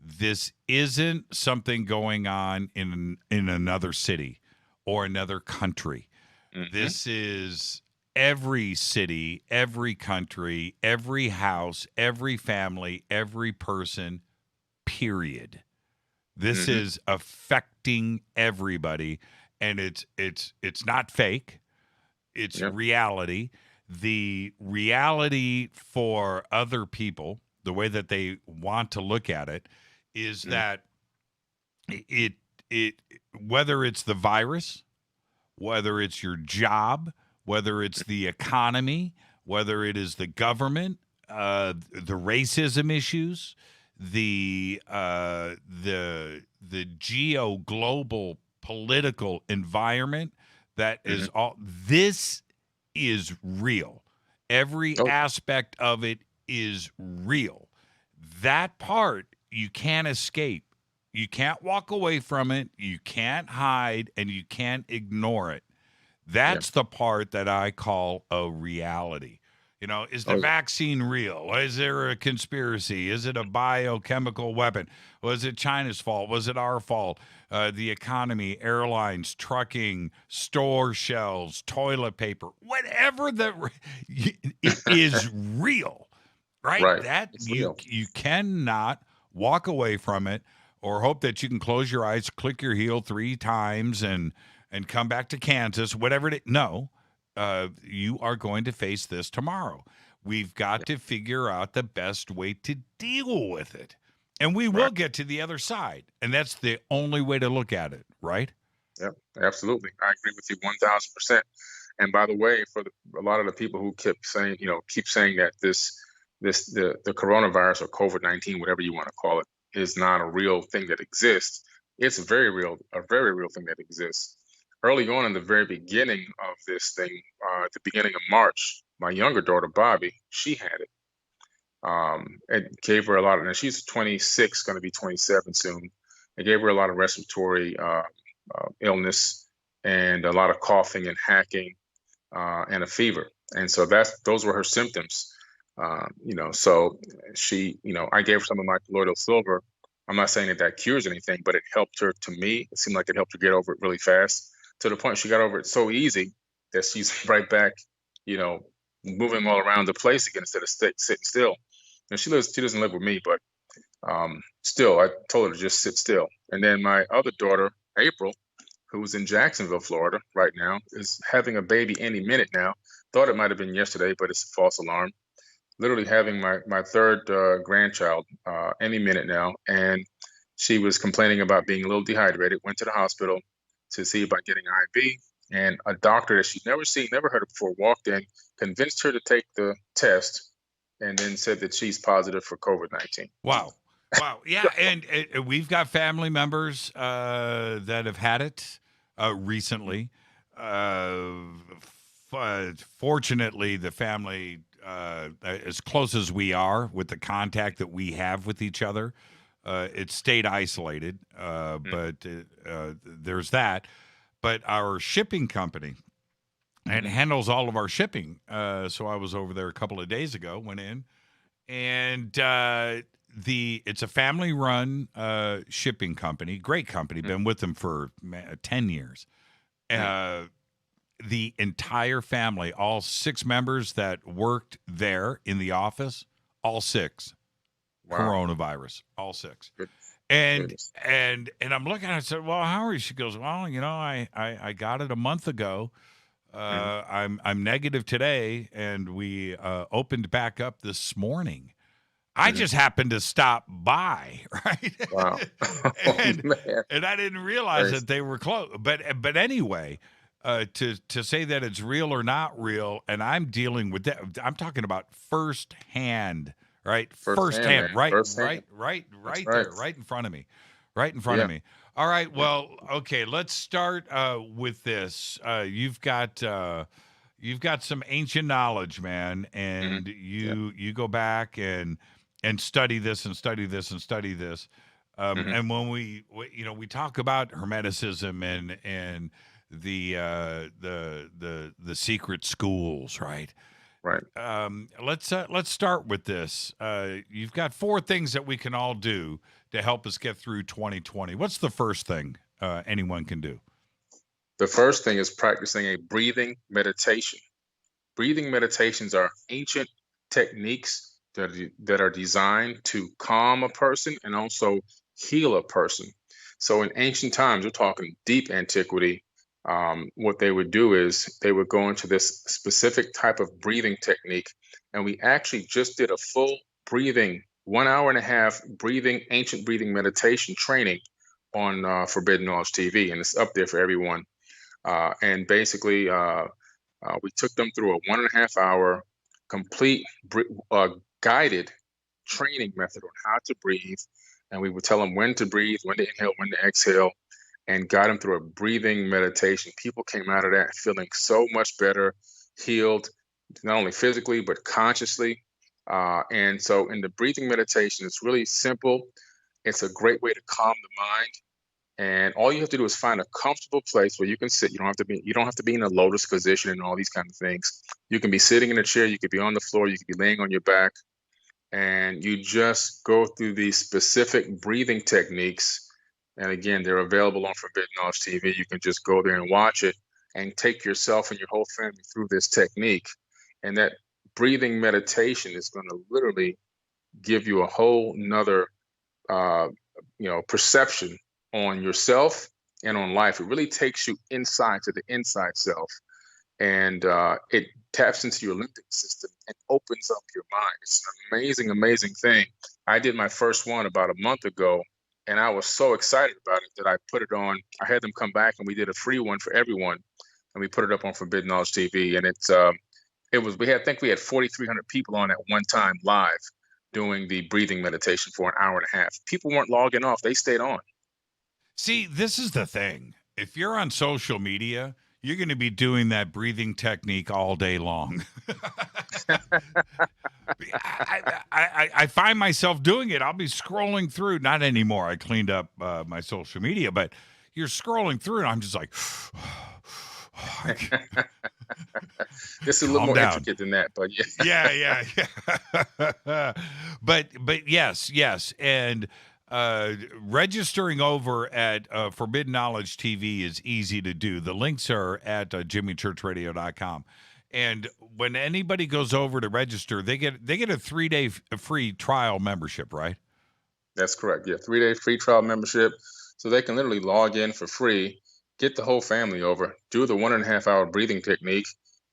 Speaker 6: This isn't something going on in another city or another country. Mm-hmm. This is every city, every country, every house, every family, every person, period. This is affecting everybody, and it's not fake. It's reality. The reality for other people, the way that they want to look at it, is that it whether it's the virus, whether it's your job, whether it's the economy, whether it is the government, the racism issues, the geo-global political environment that is all, this is real. Every aspect of it is real. That part you can't escape. You can't walk away from it. You can't hide, and you can't ignore it. That's the part that I call a reality. You know, is the vaccine real? Is there a conspiracy? Is it a biochemical weapon? Was it China's fault? Was it our fault? The economy, airlines, trucking, store shelves, toilet paper, whatever it is real, right? That you cannot walk away from it or hope that you can close your eyes, click your heel 3 times, and come back to Kansas, whatever it is. No. You are going to face this tomorrow. We've got to figure out the best way to deal with it. And we will get to the other side. And that's the only way to look at it, right?
Speaker 13: Yep, absolutely. I agree with you 1,000%. And by the way, for a lot of the people who keep saying that the coronavirus or COVID-19, whatever you want to call it, is not a real thing that exists. It's a very real thing that exists. Early on in the very beginning of this thing, at the beginning of March, my younger daughter, Bobby, she had it. It gave her a lot of, and she's 26, going to be 27 soon. It gave her a lot of respiratory illness and a lot of coughing and hacking and a fever. And so those were her symptoms. So she, I gave her some of my colloidal silver. I'm not saying that cures anything, but it helped her. To me, it seemed like it helped her get over it really fast. To the point she got over it so easy that she's right back, moving all around the place again instead of sitting still. And she doesn't live with me, but still, I told her to just sit still. And then my other daughter, April, who's in Jacksonville, Florida right now, is having a baby any minute now. Thought it might have been yesterday, but it's a false alarm. Literally having my third grandchild any minute now. And she was complaining about being a little dehydrated, went to the hospital to see about getting IV, and a doctor that she'd never seen, never heard of before, walked in, convinced her to take the test, and then said that she's positive for COVID-19.
Speaker 6: Wow. Yeah, and we've got family members that have had it recently. Fortunately, the family, as close as we are with the contact that we have with each other, it stayed isolated, but there's that. But our shipping company, it handles all of our shipping. So I was over there a couple of days ago, went in, and it's a family-run shipping company, great company, been with them for 10 years. The entire family, all 6 members that worked there in the office, all 6. Wow. Coronavirus, all 6. And I'm looking at it, I said, well, how are you? She goes, well, I got it a month ago. I'm negative today, and we opened back up this morning. I just happened to stop by, right?
Speaker 13: Wow.
Speaker 6: and I didn't realize that they were close. But anyway, to say that it's real or not real, and I'm dealing with that. I'm talking about firsthand. Right, firsthand, right there, right in front of me, me. All right, well, okay, let's start with this. You've got some ancient knowledge, man, and you go back and study this and study this and study this. And when we talk about Hermeticism and the secret schools, right?
Speaker 13: Right.
Speaker 6: Let's start with this. You've got 4 things that we can all do to help us get through 2020. What's the first thing anyone can do?
Speaker 13: The first thing is practicing a breathing meditation. Breathing meditations are ancient techniques that are designed to calm a person and also heal a person. So in ancient times, we're talking deep antiquity, what they would do is they would go into this specific type of breathing technique. And we actually just did a full breathing, 1 hour and a half breathing, ancient breathing meditation training on Forbidden Knowledge TV. And it's up there for everyone. And basically, we took them through a 1.5 hour complete guided training method on how to breathe. And we would tell them when to breathe, when to inhale, when to exhale, and guide them through a breathing meditation. People came out of that feeling so much better, healed, not only physically, but consciously. And so in the breathing meditation, it's really simple. It's a great way to calm the mind. And all you have to do is find a comfortable place where you can sit. You don't have to be in a lotus position and all these kind of things. You can be sitting in a chair, you could be on the floor, you could be laying on your back, and you just go through these specific breathing techniques. And again, they're available on Forbidden Knowledge TV. You can just go there and watch it and take yourself and your whole family through this technique. And that breathing meditation is going to literally give you a whole nother, perception on yourself and on life. It really takes you inside to the inside self, and it taps into your limbic system and opens up your mind. It's an amazing, amazing thing. I did my first one about a month ago, and I was so excited about it that I put it on. I had them come back, and we did a free one for everyone, and we put it up on Forbidden Knowledge TV. And I think we had 4,300 people on at one time live doing the breathing meditation for an hour and a half. People weren't logging off; they stayed on.
Speaker 6: See, this is the thing. If you're on social media, you're going to be doing that breathing technique all day long. I find myself doing it. I'll be scrolling through. Not anymore. I cleaned up my social media, but you're scrolling through, and I'm just like,
Speaker 13: It's a little more intricate than that, but yeah.
Speaker 6: yeah. But yes, and registering over at Forbidden Knowledge TV is easy to do. The links are at jimmychurchradio.com. And when anybody goes over to register, they get a 3-day free trial membership, right?
Speaker 13: That's correct. Yeah, 3-day free trial membership. So they can literally log in for free, get the whole family over, do the 1.5 hour breathing technique.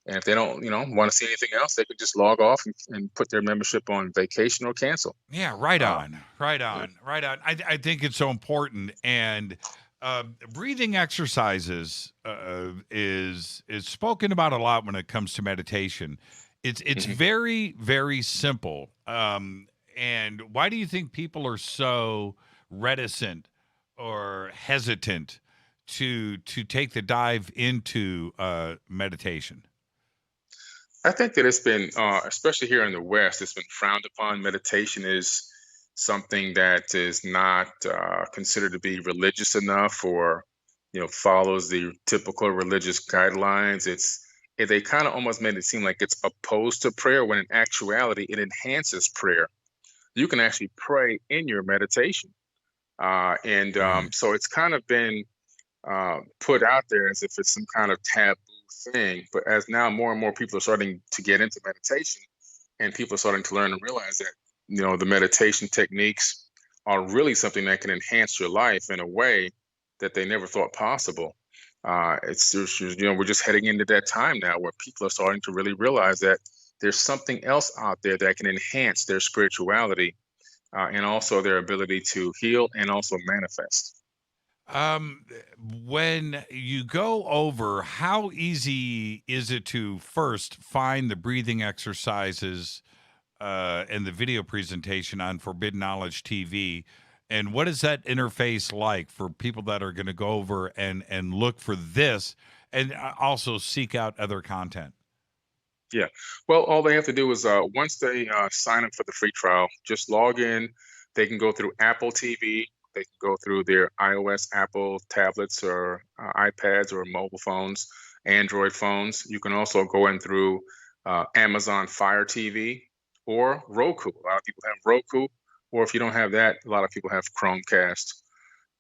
Speaker 13: And if they don't, want to see anything else, they could just log off and put their membership on vacation or cancel.
Speaker 6: Yeah, right on. I think it's so important. And breathing exercises is spoken about a lot when it comes to meditation. It's very, very simple. And why do you think people are so reticent or hesitant to take the dive into meditation?
Speaker 13: I think that it's been, especially here in the West, it's been frowned upon. Meditation is something that is not considered to be religious enough, or follows the typical religious guidelines. They kind of almost made it seem like it's opposed to prayer, when in actuality it enhances prayer. You can actually pray in your meditation, so it's kind of been put out there as if it's some kind of taboo thing. But as now more and more people are starting to get into meditation, and people are starting to learn and realize that the meditation techniques are really something that can enhance your life in a way that they never thought possible. It's we're just heading into that time now where people are starting to really realize that there's something else out there that can enhance their spirituality, and also their ability to heal and also manifest.
Speaker 6: When you go over, how easy is it to first find the breathing exercises and the video presentation on Forbidden Knowledge TV? And what is that interface like for people that are going to go over and look for this and also seek out other content?
Speaker 13: Yeah. Well, all they have to do is once they sign up for the free trial, just log in. They can go through Apple TV. They can go through their iOS, Apple tablets or iPads or mobile phones, Android phones. You can also go in through Amazon Fire TV or Roku. A lot of people have Roku, or if you don't have that, a lot of people have Chromecast.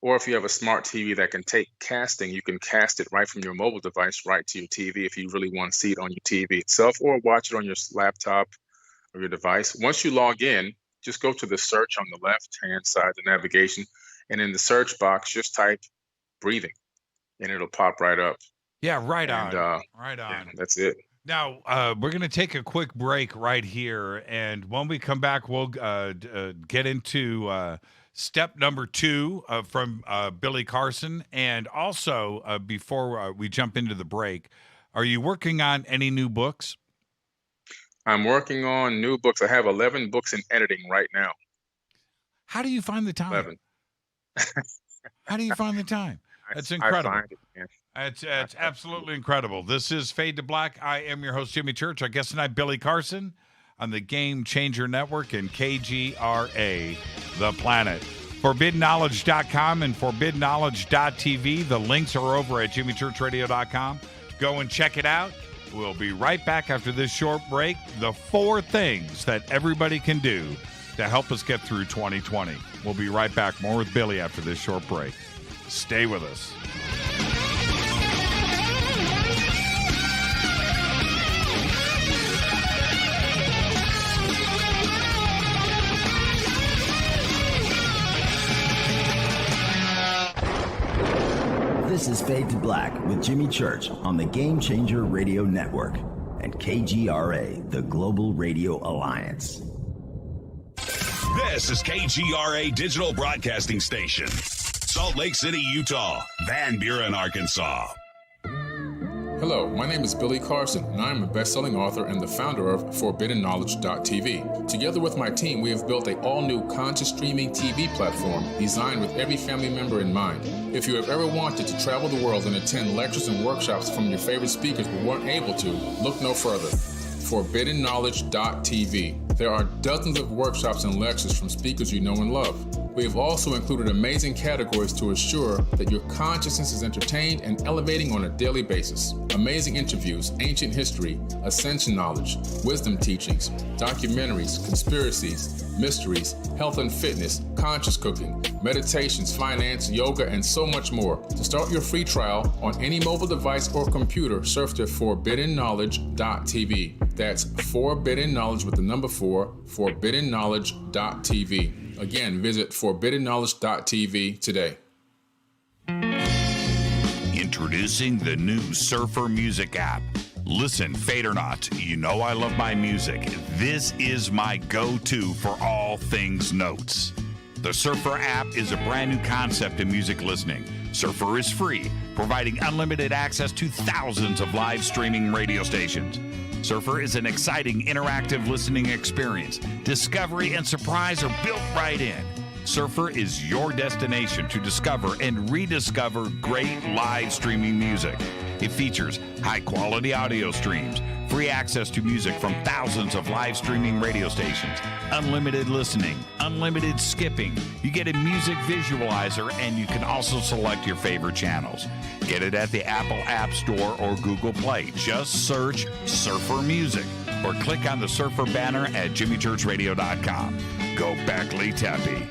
Speaker 13: Or if you have a smart TV that can take casting, you can cast it right from your mobile device right to your TV if you really want to see it on your TV itself, or watch it on your laptop or your device. Once you log in, just go to the search on the left-hand side, the navigation, and in the search box, just type breathing, and it'll pop right up.
Speaker 6: Yeah, right on.
Speaker 13: Right on. Yeah, that's it.
Speaker 6: Now, we're going to take a quick break right here, and when we come back, we'll get into step number 2 from Billy Carson. And also, before we jump into the break, are you working on any new books?
Speaker 13: I'm working on new books. I have 11 books in editing right now.
Speaker 6: How do you find the time?
Speaker 13: 11.
Speaker 6: How do you find the time? That's incredible.
Speaker 13: I find it, man.
Speaker 6: It's absolutely incredible. This is Fade to Black. I am your host, Jimmy Church. Our guest tonight, Billy Carson, on the Game Changer Network and KGRA, The Planet. ForbiddenKnowledge.com and ForbiddenKnowledge.tv. The links are over at JimmyChurchRadio.com. Go and check it out. We'll be right back after this short break. The 4 things that everybody can do to help us get through 2020. We'll be right back. More with Billy after this short break. Stay with us.
Speaker 14: This is Fade to Black with Jimmy Church on the Game Changer Radio Network and KGRA, the Global Radio Alliance.
Speaker 15: This is KGRA Digital Broadcasting Station, Salt Lake City, Utah, Van Buren, Arkansas.
Speaker 16: Hello, my name is Billy Carson, and I am a best-selling author and the founder of ForbiddenKnowledge.tv. Together with my team, we have built an all-new conscious streaming TV platform designed with every family member in mind. If you have ever wanted to travel the world and attend lectures and workshops from your favorite speakers but weren't able to, look no further. ForbiddenKnowledge.tv. There are dozens of workshops and lectures from speakers you know and love. We have also included amazing categories to assure that your consciousness is entertained and elevating on a daily basis. Amazing interviews, ancient history, ascension knowledge, wisdom teachings, documentaries, conspiracies, mysteries, health and fitness, conscious cooking, meditations, finance, yoga, and so much more. To start your free trial on any mobile device or computer, surf to ForbiddenKnowledge.tv. That's Forbidden Knowledge with the number 4, ForbiddenKnowledge.tv. Again, visit ForbiddenKnowledge.tv today.
Speaker 3: Introducing the new Surfer Music app. Listen, Fadernauts, you know I love my music. This is my go-to for all things notes. The Surfer app is a brand new concept in music listening. Surfer is free, providing unlimited access to thousands of live streaming radio stations. Surfer is an exciting, interactive listening experience. Discovery and surprise are built right in. Surfer is your destination to discover and rediscover great live streaming music. It features high-quality audio streams, free access to music from thousands of live streaming radio stations, unlimited listening, unlimited skipping. You get a music visualizer, and you can also select your favorite channels. Get it at the Apple App Store or Google Play. Just search Surfer Music or click on the Surfer banner at JimmyChurchRadio.com. Go Beckley Teppy.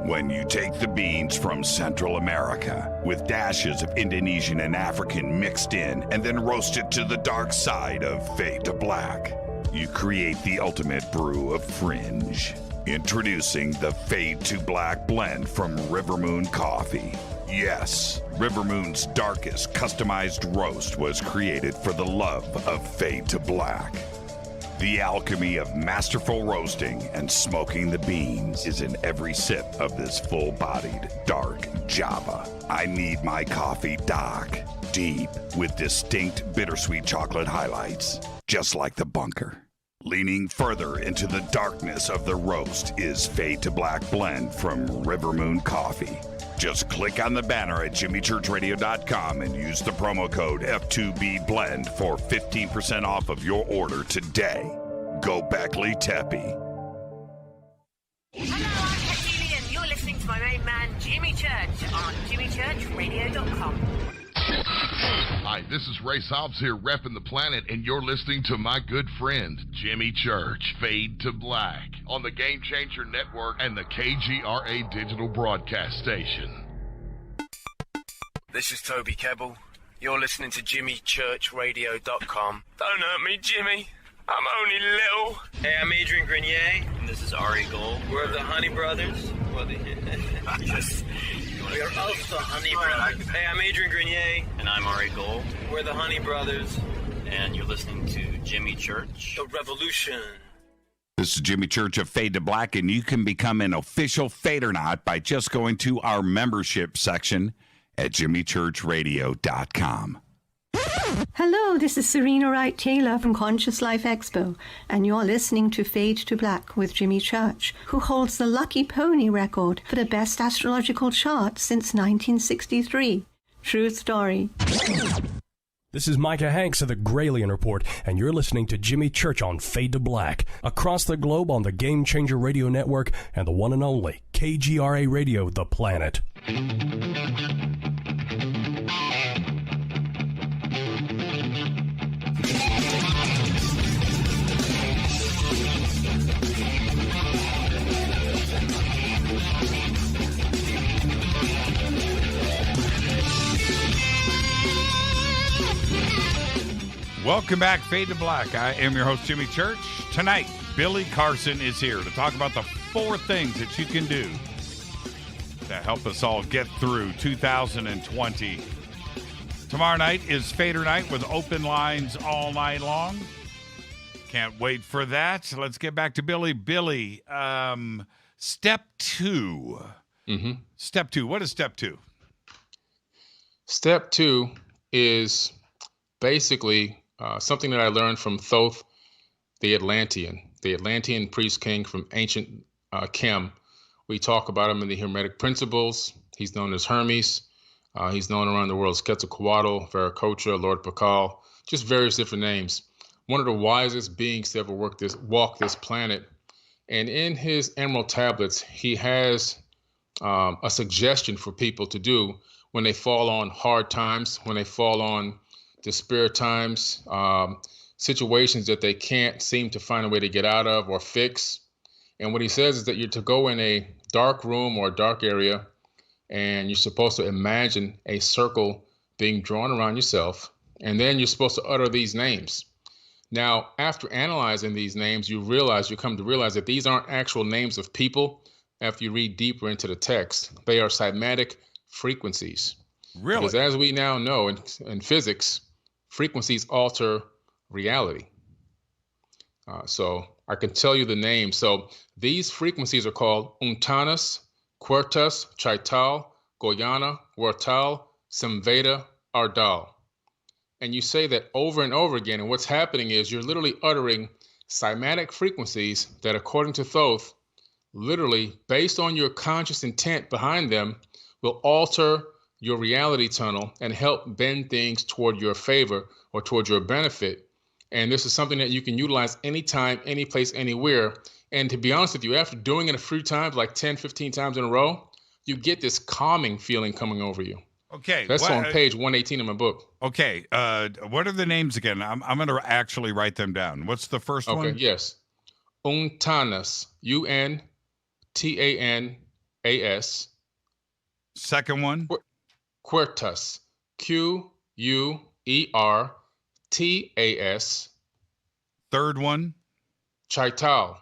Speaker 3: When you take the beans from Central America with dashes of Indonesian and African mixed in and then roasted to the dark side of Fade to Black, you create the ultimate brew of fringe. Introducing the Fade to Black blend from River Moon Coffee. Yes, River Moon's darkest customized roast was created for the love of Fade to Black. The alchemy of masterful roasting and smoking the beans is in every sip of this full-bodied, dark Java. I need my coffee dark, deep, with distinct bittersweet chocolate highlights, just like the bunker. Leaning further into the darkness of the roast is Fade to Black blend from River Moon Coffee. Just click on the banner at JimmyChurchRadio.com and use the promo code F2BBLEND for 15% off of your order today. Go Beckley Teppy.
Speaker 8: Hello, I'm Katie, and you're listening to my main man, Jimmy Church, on JimmyChurchRadio.com.
Speaker 17: Hi, this is Ray Hobbs here, repping the planet, and you're listening to my good friend, Jimmy Church, Fade to Black, on the Game Changer Network and the KGRA Digital Broadcast Station.
Speaker 18: This is Toby Kebbell. You're listening to JimmyChurchRadio.com. Don't hurt me, Jimmy. I'm only little.
Speaker 19: Hey, I'm Adrian Grenier.
Speaker 18: And this is Ari Gold.
Speaker 19: We're the Honey Brothers.
Speaker 18: Yes. You want We are of the Honey Brothers. Hey, I'm Adrian Grenier. And I'm Ari Gold. We're the Honey Brothers. And you're listening to Jimmy Church. The Revolution.
Speaker 3: This is Jimmy Church of Fade to Black, and you can become an official Fadernaut by just going to our membership section at jimmychurchradio.com.
Speaker 19: Hello, this is Serena Wright Taylor from Conscious Life Expo, and you're listening to Fade to Black with Jimmy Church, who holds the Lucky Pony record for the best astrological chart since 1963. True story.
Speaker 20: This is Micah Hanks of the Gralien Report, and you're listening to Jimmy Church on Fade to Black, across the globe on the Game Changer Radio Network and the one and only KGRA Radio, The Planet.
Speaker 6: Welcome back, Fade to Black. I am your host, Jimmy Church. Tonight, Billy Carson is here to talk about the 4 things that you can do to help us all get through 2020. Tomorrow night is Fader night with open lines all night long. Can't wait for that. Let's get back to Billy. Billy, step 2.
Speaker 16: Mm-hmm.
Speaker 6: Step 2. What is step 2?
Speaker 16: Step 2 is basically something that I learned from Thoth, the Atlantean priest king from ancient Chem. We talk about him in the Hermetic Principles. He's known as Hermes. He's known around the world as Quetzalcoatl, Viracocha, Lord Pakal, just various different names. One of the wisest beings to ever walk this planet. And in his Emerald Tablets, he has a suggestion for people to do when they fall on hard times, when they fall on despair times, situations that they can't seem to find a way to get out of or fix. And what he says is that you're to go in a dark room or a dark area, and you're supposed to imagine a circle being drawn around yourself, and then you're supposed to utter these names. Now, after analyzing these names, you come to realize that these aren't actual names of people. After you read deeper into the text, they are cymatic frequencies.
Speaker 6: Really?
Speaker 16: Because as we now know in physics, frequencies alter reality. So I can tell you the names. So these frequencies are called Untanas, Quertas, Chaital, Goyana, Wartal, Samveda, Ardal. And you say that over and over again, and what's happening is you're literally uttering cymatic frequencies that, according to Thoth, literally, based on your conscious intent behind them, will alter your reality tunnel and help bend things toward your favor or toward your benefit. And this is something that you can utilize anytime, any place, anywhere. And to be honest with you, after doing it a few times, like 10, 15 times in a row, you get this calming feeling coming over you.
Speaker 6: Okay.
Speaker 16: That's on page 118 of my book.
Speaker 6: Okay. What are the names again? I'm going to actually write them down. What's the first one?
Speaker 16: Okay, yes. Untanas, Untanas.
Speaker 6: Second one?
Speaker 16: Quertas, Quertas.
Speaker 6: Third one?
Speaker 16: Chaital,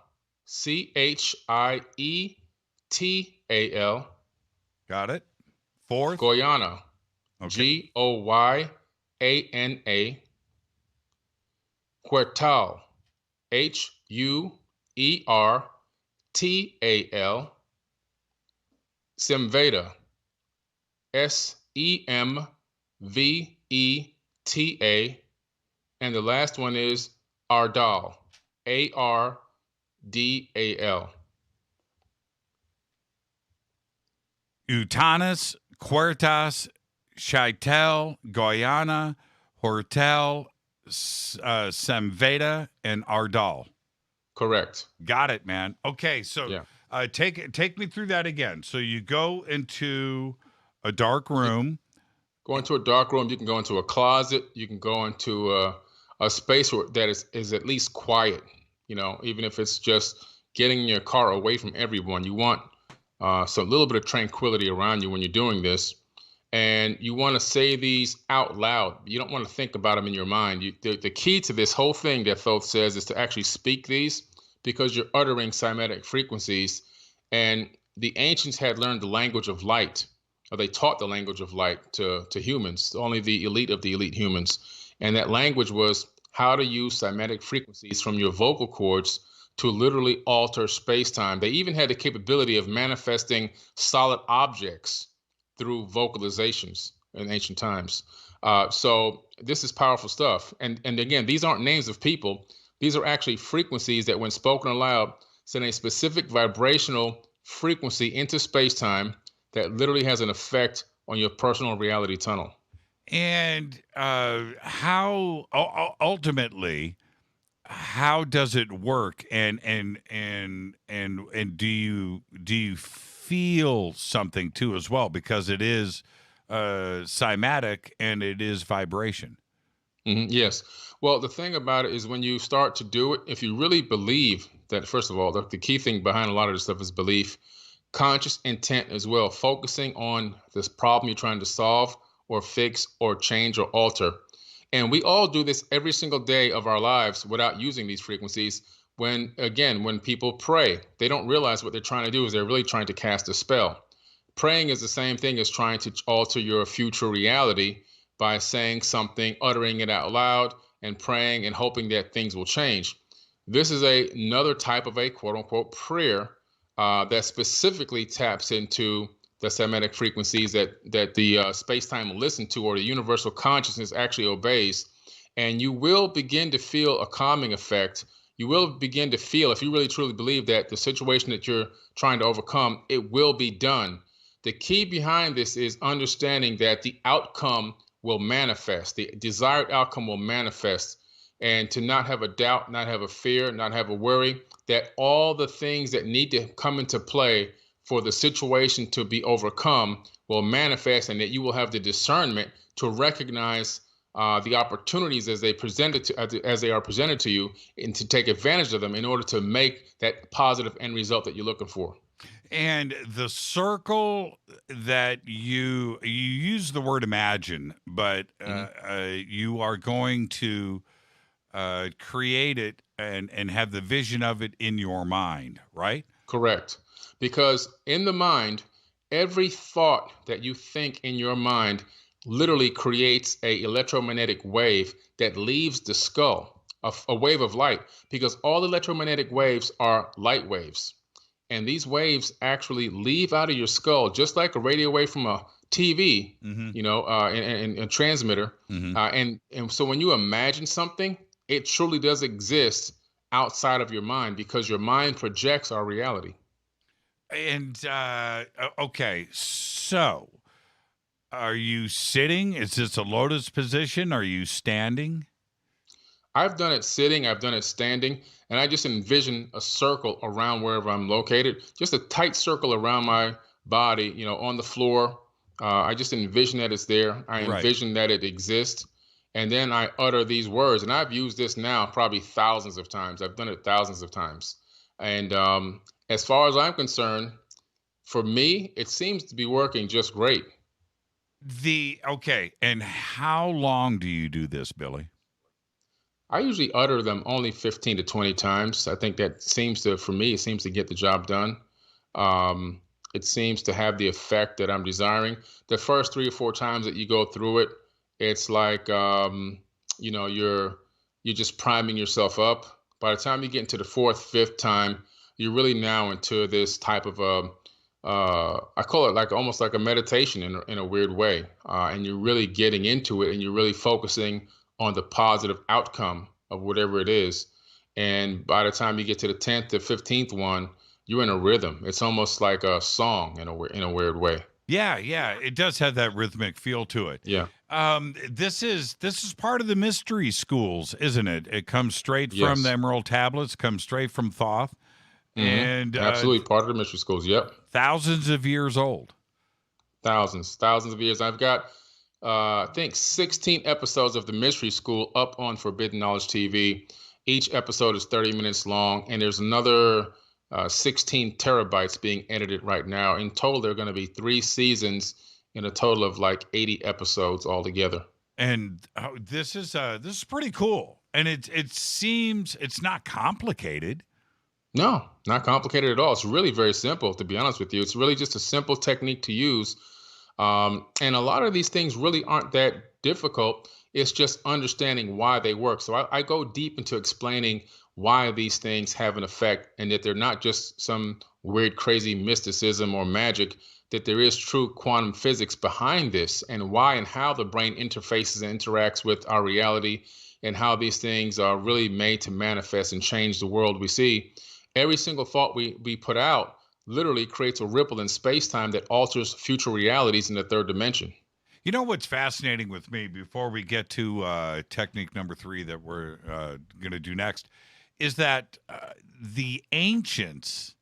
Speaker 16: Chietal.
Speaker 6: Got it. Fourth?
Speaker 16: Goyana,
Speaker 6: okay.
Speaker 16: Goyana. Quertal, Huertal. Semveda, Semveta. And the last one is Ardal, Ardal.
Speaker 6: Utanas, Quertas, Chaital, Goyana, Hortel, Semveda, and Ardal.
Speaker 16: Correct.
Speaker 6: Got it, man. Okay, so take me through that again. So you go into a dark room.
Speaker 16: Go into a dark room. You can go into a closet. You can go into a space that is at least quiet. You know, even if it's just getting your car away from everyone. You want some little bit of tranquility around you when you're doing this. And you want to say these out loud. You don't want to think about them in your mind. The key to this whole thing that Thoth says is to actually speak these, because you're uttering cymatic frequencies. And the ancients had learned the language of light. or they taught the language of light to humans, only the elite of the elite humans. And that language was how to use cymatic frequencies from your vocal cords to literally alter space-time. They even had the capability of manifesting solid objects through vocalizations in ancient times. So this is powerful stuff. And again, these aren't names of people. These are actually frequencies that when spoken aloud, send a specific vibrational frequency into space-time that literally has an effect on your personal reality tunnel.
Speaker 6: And how ultimately, how does it work? And do you feel something too as well? Because it is cymatic and it is vibration.
Speaker 16: Mm-hmm, yes. Well, the thing about it is when you start to do it, if you really believe that, first of all, the key thing behind a lot of this stuff is belief, conscious intent as well, focusing on this problem you're trying to solve or fix or change or alter. And we all do this every single day of our lives without using these frequencies. When people pray, they don't realize what they're trying to do is they're really trying to cast a spell. Praying is the same thing as trying to alter your future reality by saying something, uttering it out loud, and praying and hoping that things will change. This is another type of a quote-unquote prayer that specifically taps into the cymatic frequencies that the space-time will listen to, or the universal consciousness actually obeys. And you will begin to feel a calming effect. You will begin to feel, if you really truly believe that the situation that you're trying to overcome, it will be done. The key behind this is understanding that the outcome will manifest. The desired outcome will manifest. And to not have a doubt, not have a fear, not have a worry, that all the things that need to come into play for the situation to be overcome will manifest, and that you will have the discernment to recognize the opportunities as they are presented to you, and to take advantage of them in order to make that positive end result that you're looking for.
Speaker 6: And the circle that you use the word imagine, but you are going to create it and have the vision of it in your mind, right?
Speaker 16: Correct. Because in the mind, every thought that you think in your mind literally creates an electromagnetic wave that leaves the skull, a wave of light, because all electromagnetic waves are light waves. And these waves actually leave out of your skull, just like a radio wave from a TV, and a transmitter. And so when you imagine something, it truly does exist outside of your mind, because your mind projects our reality.
Speaker 6: And, okay, so are you sitting? Is this a lotus position? Are you standing?
Speaker 16: I've done it sitting, I've done it standing, and I just envision a circle around wherever I'm located, just a tight circle around my body, on the floor. I just envision that it's there. I envision that it exists. And then I utter these words, and I've used this now probably thousands of times. I've done it thousands of times. And as far as I'm concerned, for me, it seems to be working just great.
Speaker 6: Okay, and how long do you do this, Billy?
Speaker 16: I usually utter them only 15 to 20 times. I think that seems to get the job done. It seems to have the effect that I'm desiring. The first 3 or 4 times that you go through it, it's like, you're just priming yourself up. By the time you get into the 4th, 5th time, you're really now into this type of I call it almost like a meditation in a weird way. And you're really getting into it, and you're really focusing on the positive outcome of whatever it is. And by the time you get to the 10th to 15th one, you're in a rhythm. It's almost like a song in a weird way.
Speaker 6: Yeah, it does have that rhythmic feel to it.
Speaker 16: Yeah.
Speaker 6: This is part of the mystery schools, isn't it? It comes straight from the Emerald Tablets, comes straight from Thoth.
Speaker 16: Mm-hmm.
Speaker 6: And
Speaker 16: absolutely part of the mystery schools. Yep.
Speaker 6: Thousands of years old.
Speaker 16: Thousands of years. I've got, I think 16 episodes of the mystery school up on Forbidden Knowledge TV. Each episode is 30 minutes long, and there's another 16 terabytes being edited right now. In total, there are going to be 3 seasons in a total of 80 episodes altogether.
Speaker 6: And this is pretty cool. And it seems it's not complicated.
Speaker 16: No, not complicated at all. It's really very simple, to be honest with you. It's really just a simple technique to use. And a lot of these things really aren't that difficult. It's just understanding why they work. So I go deep into explaining why these things have an effect, and that they're not just some weird, crazy mysticism or magic, that there is true quantum physics behind this, and why and how the brain interfaces and interacts with our reality, and how these things are really made to manifest and change the world we see. Every single thought we put out literally creates a ripple in space-time that alters future realities in the third dimension.
Speaker 6: You know what's fascinating with me, before we get to technique number 3 that we're going to do next, is that the ancients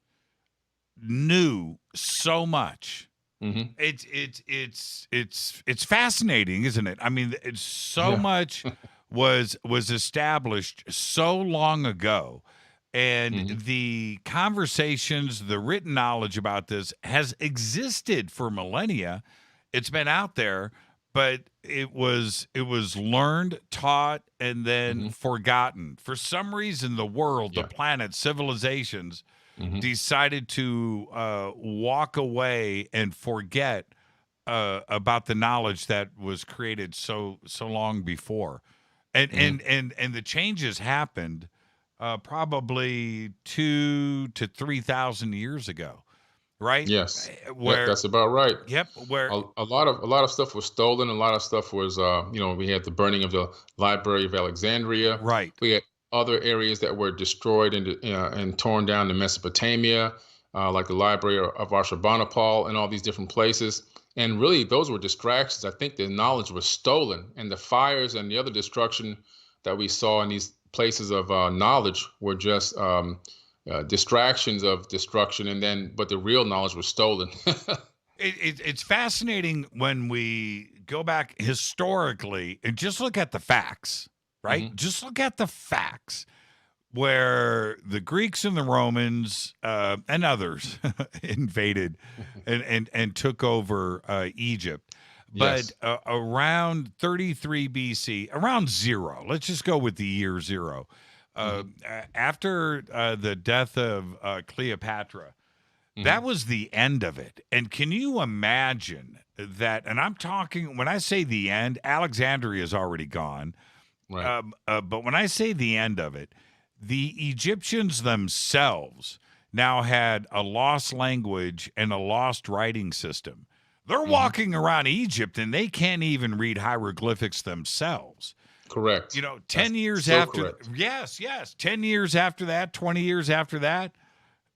Speaker 6: knew so much.
Speaker 16: Mm-hmm.
Speaker 6: It's fascinating, isn't it? I mean, it's so much was established so long ago, and the conversations, the written knowledge about this has existed for millennia. It's been out there, but it was learned, taught, and then forgotten. For some reason, the world, the planet, civilizations decided to walk away and forget about the knowledge that was created so long before. And the changes happened probably 2,000 to 3,000 years ago. Right?
Speaker 16: Yes. That's about right.
Speaker 6: Yep. Where
Speaker 16: a lot of stuff was stolen. A lot of stuff was, we had the burning of the Library of Alexandria.
Speaker 6: Right.
Speaker 16: We had other areas that were destroyed and torn down in Mesopotamia, like the Library of Ashurbanipal and all these different places. And really, those were distractions. I think the knowledge was stolen, and the fires and the other destruction that we saw in these places of knowledge were just distractions of destruction, but the real knowledge was stolen.
Speaker 6: It's fascinating when we go back historically and just look at the facts, right? Just look at the facts, where the Greeks and the Romans and others invaded and took over Egypt. But around 33 BC, around 0, let's just go with the year 0. After the death of Cleopatra, that was the end of it. And can you imagine that? And I'm talking, when I say the end, Alexandria is already gone.
Speaker 16: Right.
Speaker 6: But when I say the end of it, the Egyptians themselves now had a lost language and a lost writing system. They're walking around Egypt and they can't even read hieroglyphics themselves.
Speaker 16: Correct.
Speaker 6: 10 years
Speaker 16: so
Speaker 6: after,
Speaker 16: correct.
Speaker 6: yes, 10 years after that, 20 years after that,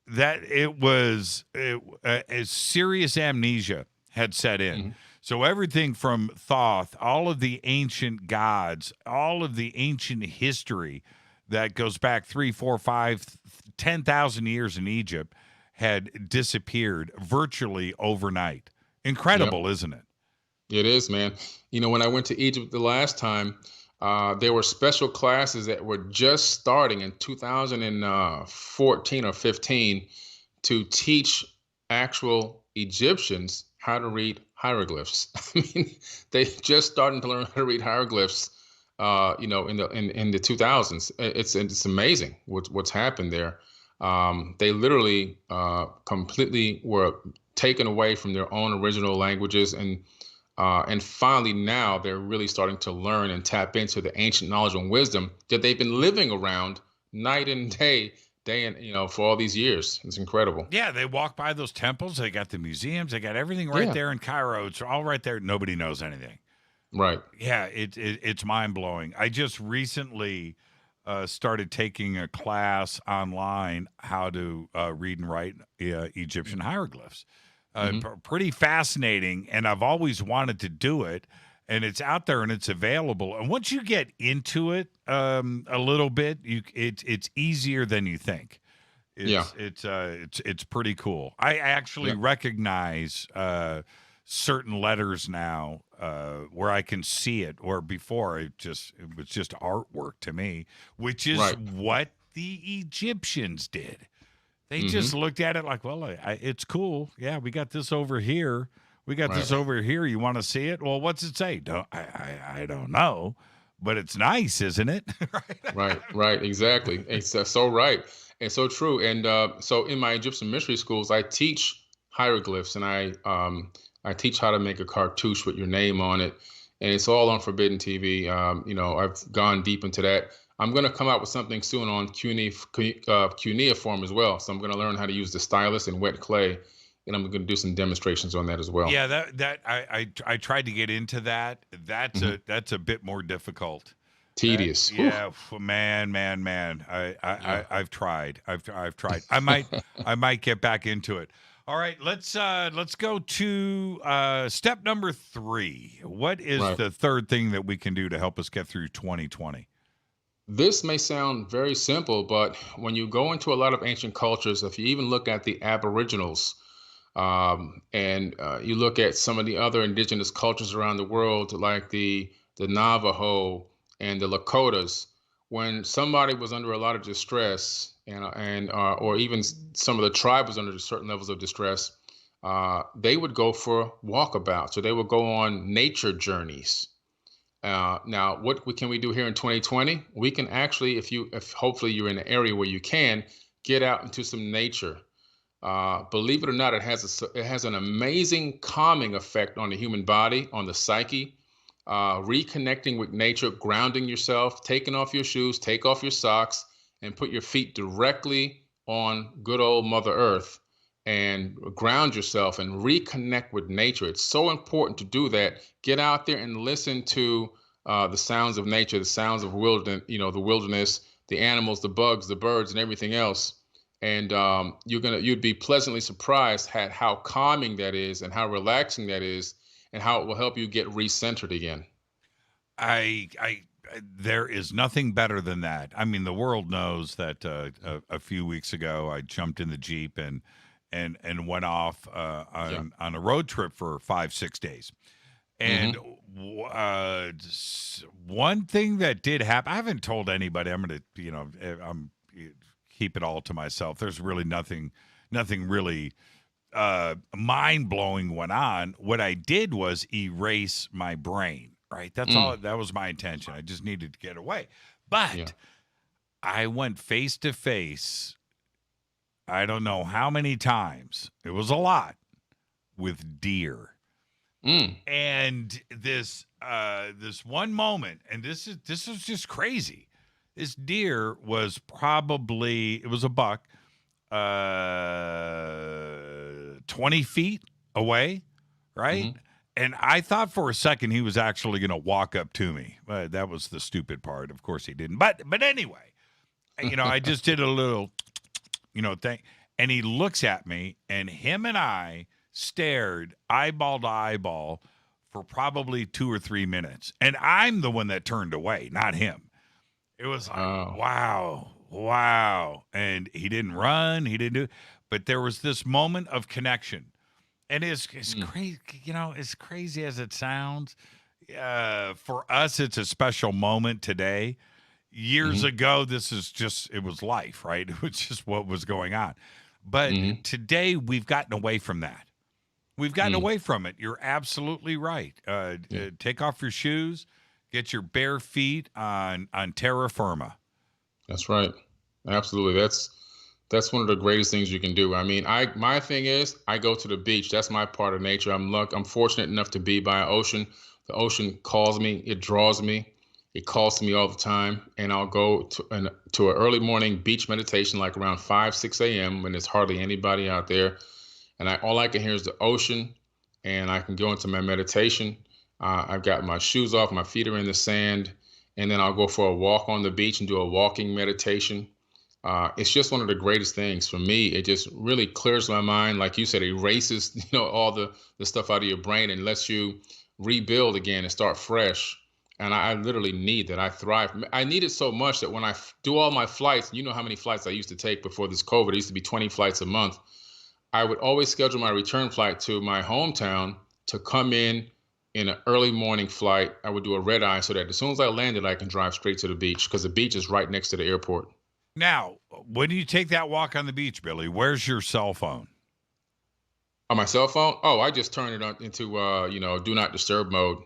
Speaker 6: it was a serious amnesia had set in. So everything from Thoth, all of the ancient gods, all of the ancient history that goes back 3, 4, 5, 10,000 years in Egypt had disappeared virtually overnight. Incredible, isn't it?
Speaker 16: It is, man. When I went to Egypt the last time, there were special classes that were just starting in 2014 or 15 to teach actual Egyptians how to read hieroglyphs. I mean, they just started to learn how to read hieroglyphs, in the 2000s. It's amazing what's happened there. They literally completely were taken away from their own original languages, and finally now they're really starting to learn and tap into the ancient knowledge and wisdom that they've been living around night and day and for all these years. It's incredible.
Speaker 6: Yeah, they walk by those temples. They got the museums. They got everything right there in Cairo. It's all right there. Nobody knows anything.
Speaker 16: Right.
Speaker 6: Yeah, it's mind blowing. I just recently started taking a class online how to read and write Egyptian hieroglyphs. Pretty fascinating, and I've always wanted to do it, and it's out there and it's available. And once you get into it a little bit, it's easier than you think. It's pretty cool. I actually recognize certain letters now where I can see it, or before it was just artwork to me, which is what the Egyptians did. They just looked at it like, well, it's cool. Yeah, we got this over here. We got this over here. You want to see it? Well, what's it say? I don't know, but it's nice, isn't it?
Speaker 16: Right. Exactly. It's so right and so true. And so in my Egyptian mystery schools, I teach hieroglyphs, and I
Speaker 13: I teach how to make a cartouche with your name on it, and it's all on Forbidden TV. I've gone deep into that. I'm going to come out with something soon on cuneiform as well. So I'm going to learn how to use the stylus and wet clay, and I'm going to do some demonstrations on that as well.
Speaker 6: Yeah, I tried to get into that. That's a bit more difficult.
Speaker 13: Tedious.
Speaker 6: Yeah, man. I've tried. I've tried. I might get back into it. All right, let's go to step number 3. What is the third thing that we can do to help us get through 2020?
Speaker 13: This may sound very simple, but when you go into a lot of ancient cultures, if you even look at the Aboriginals, and you look at some of the other indigenous cultures around the world, like the Navajo and the Lakotas, when somebody was under a lot of distress, or even some of the tribe was under certain levels of distress, they would go for walkabouts, so they would go on nature journeys. Now, what can we do here in 2020? We can actually, if hopefully you're in an area where you can, get out into some nature. Believe it or not, it has an amazing calming effect on the human body, on the psyche. Reconnecting with nature, grounding yourself, taking off your shoes, take off your socks, and put your feet directly on good old Mother Earth and ground yourself and reconnect with nature. It's so important to do that. Get out there and listen to the sounds of nature, the sounds of the wilderness, the animals, the bugs, the birds, and everything else. And you'd be pleasantly surprised at how calming that is and how relaxing that is and how it will help you get recentered again.
Speaker 6: There is nothing better than that. I mean, the world knows that a few weeks ago I jumped in the Jeep and went off on a road trip for 5-6 days. And one thing that did happen, I haven't told anybody. I'm going to, keep it all to myself. There's really nothing really mind-blowing went on. What I did was erase my brain, right? That's all. That was my intention. I just needed to get away. But I went face to face, I don't know how many times, it was a lot, with deer. And this one moment, and this is just crazy. This deer was it was a buck, 20 feet away, right? And I thought for a second he was actually going to walk up to me. That was the stupid part. Of course he didn't. But anyway, I just did a little, thing. And he looks at me, and him and I stared eyeball to eyeball for probably 2 or 3 minutes. And I'm the one that turned away, not him. It was like, wow. And he didn't run. He didn't do, but there was this moment of connection. And it's crazy, as crazy as it sounds, for us, it's a special moment today. Years ago, it was life, right? It was just what was going on. But today, we've gotten away from that. We've gotten away from it. You're absolutely right. Take off your shoes, get your bare feet on terra firma.
Speaker 13: That's right. Absolutely. That's one of the greatest things you can do. I mean, my thing is I go to the beach. That's my part of nature. I'm fortunate enough to be by an ocean. The ocean calls me. It draws me. It calls to me all the time. And I'll go to an early morning beach meditation, like around 5-6 a.m. when there's hardly anybody out there. And all I can hear is the ocean, and I can go into my meditation. I've got my shoes off, my feet are in the sand, and then I'll go for a walk on the beach and do a walking meditation. It's just one of the greatest things for me. It just really clears my mind. Like you said, it erases, all the stuff out of your brain and lets you rebuild again and start fresh. And I literally need that. I thrive. I need it so much that when I do all my flights, you know how many flights I used to take before this COVID. It used to be 20 flights a month. I would always schedule my return flight to my hometown to come in an early morning flight. I would do a red eye so that as soon as I landed, I can drive straight to the beach because the beach is right next to the airport.
Speaker 6: Now, when you take that walk on the beach, Billy, where's your cell phone?
Speaker 13: On my cell phone? Oh, I just turn it on into do not disturb mode.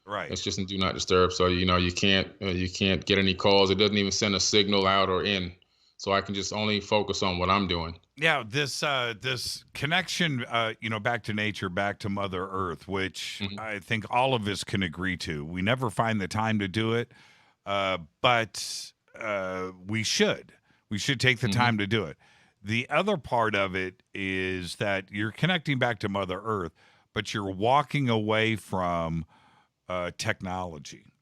Speaker 6: Right.
Speaker 13: It's just in do not disturb, so you can't get any calls. It doesn't even send a signal out or in. so I can just only focus on what I'm doing.
Speaker 6: Yeah, this connection, back to nature, back to Mother Earth, which I think all of us can agree to. We never find the time to do it, but we should. We should take the time to do it. The other part of it is that you're connecting back to Mother Earth, but you're walking away from technology,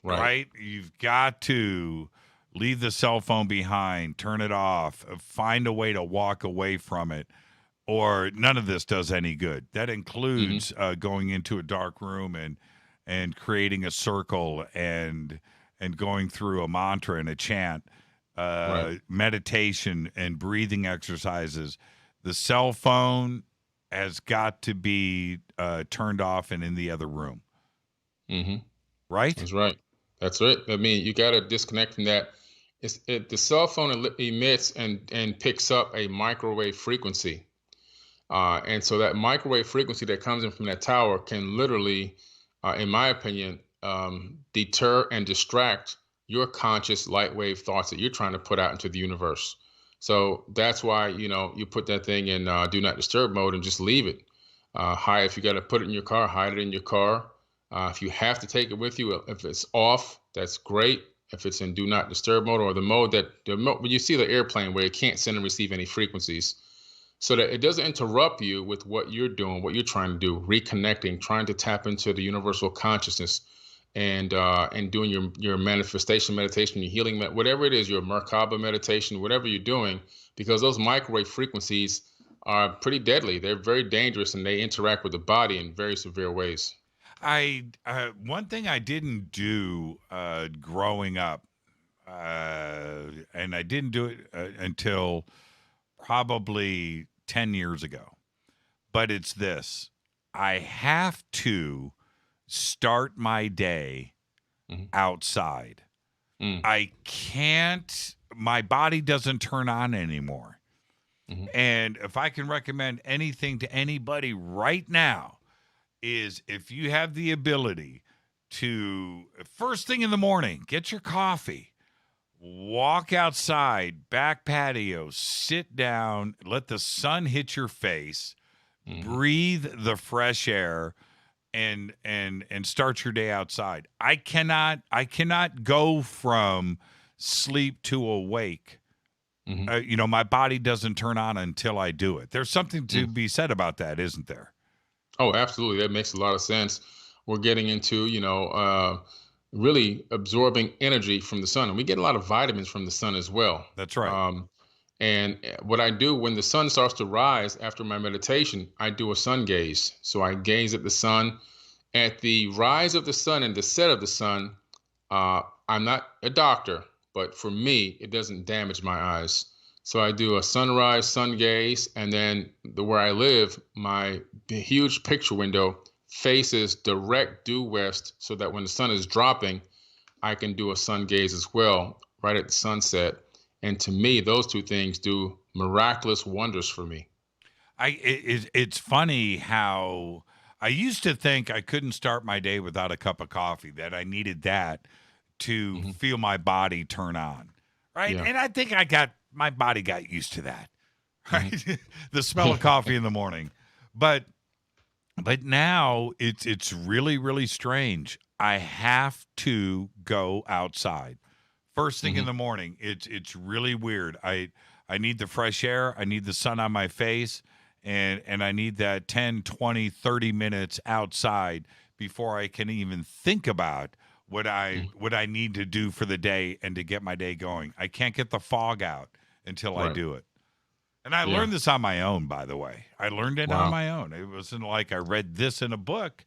Speaker 6: right? You've got to leave the cell phone behind, turn it off, find a way to walk away from it, or none of this does any good. That includes going into a dark room and creating a circle and going through a mantra and a chant, meditation and breathing exercises. The cell phone has got to be turned off and in the other room. Right?
Speaker 13: That's right. That's it. I mean, you got to disconnect from that. The cell phone emits and picks up a microwave frequency. And so that microwave frequency that comes in from that tower can literally, in my opinion, deter and distract your conscious light wave thoughts that you're trying to put out into the universe. So that's why, you put that thing in do not disturb mode and just leave it. If you got to put it in your car, hide it in your car. If you have to take it with you, if it's off, that's great. If it's in do not disturb mode, or the mode when you see the airplane where it can't send and receive any frequencies, so that it doesn't interrupt you with what you're doing, what you're trying to do, reconnecting, trying to tap into the universal consciousness, and doing your manifestation meditation, your healing, whatever it is, your Merkaba meditation, whatever you're doing, because those microwave frequencies are pretty deadly. They're very dangerous, and they interact with the body in very severe ways.
Speaker 6: One thing I didn't do growing up, and I didn't do it until probably 10 years ago, but it's this: I have to start my day outside. I can't, my body doesn't turn on anymore. And if I can recommend anything to anybody right now, is if you have the ability to, first thing in the morning, get your coffee, walk outside, back patio, sit down, let the sun hit your face, breathe the fresh air, and start your day outside. I cannot go from sleep to awake. My body doesn't turn on until I do it. There's something to be said about that, isn't there?
Speaker 13: Oh, absolutely. That makes a lot of sense. We're getting into, really absorbing energy from the sun. And we get a lot of vitamins from the sun as well.
Speaker 6: That's right.
Speaker 13: And what I do when the sun starts to rise after my meditation, I do a sun gaze. So I gaze at the sun. At the rise of the sun and the set of the sun, I'm not a doctor, but for me, it doesn't damage my eyes. So I do a sunrise, sun gaze, and then where I live, my huge picture window faces direct due west, so that when the sun is dropping, I can do a sun gaze as well, right at the sunset. And to me, those two things do miraculous wonders for me.
Speaker 6: It's funny how I used to think I couldn't start my day without a cup of coffee, that I needed that to feel my body turn on, right?
Speaker 13: Yeah.
Speaker 6: And I think my body got used to that, right? The smell of coffee in the morning. But now it's really, really strange. I have to go outside first thing in the morning. It's really weird. I need the fresh air. I need the sun on my face, and I need that 10, 20, 30 minutes outside before I can even think about what I need to do for the day and to get my day going. I can't get the fog out until I do it. And I learned this on my own, by the way. I learned it on my own. It wasn't like I read this in a book.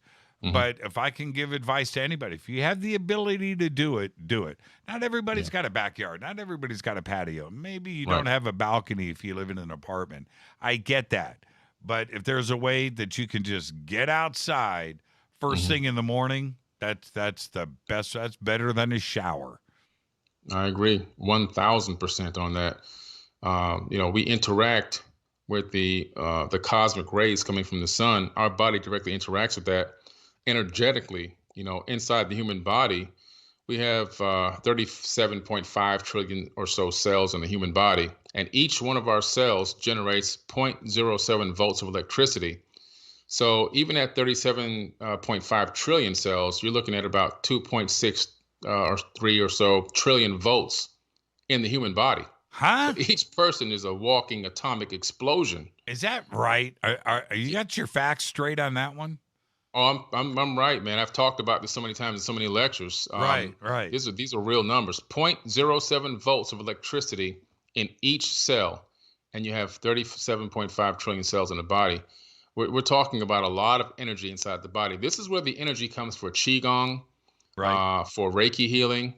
Speaker 6: But if I can give advice to anybody, if you have the ability to do it, do it. Not everybody's got a backyard. Not everybody's got a patio. Maybe you don't have a balcony if you live in an apartment. I get that. But if there's a way that you can just get outside first thing in the morning, that's the best. That's better than a shower.
Speaker 13: I agree 1,000% on that. We interact with the cosmic rays coming from the sun. Our body directly interacts with that energetically. Inside the human body,
Speaker 16: we have 37.5 trillion or so cells in the human body, and each one of our cells generates 0.07 volts of electricity. So even at 37.5 trillion cells, you're looking at about 2.6 or 3 or so trillion volts in the human body.
Speaker 6: Huh?
Speaker 16: So each person is a walking atomic explosion.
Speaker 6: Is that right? Are you got your facts straight on that one?
Speaker 16: Oh, I'm right, man. I've talked about this so many times in so many lectures.
Speaker 6: Right.
Speaker 16: These are real numbers. 0.07 volts of electricity in each cell, and you have 37.5 trillion cells in the body. We're talking about a lot of energy inside the body. This is where the energy comes for Qigong, for Reiki healing.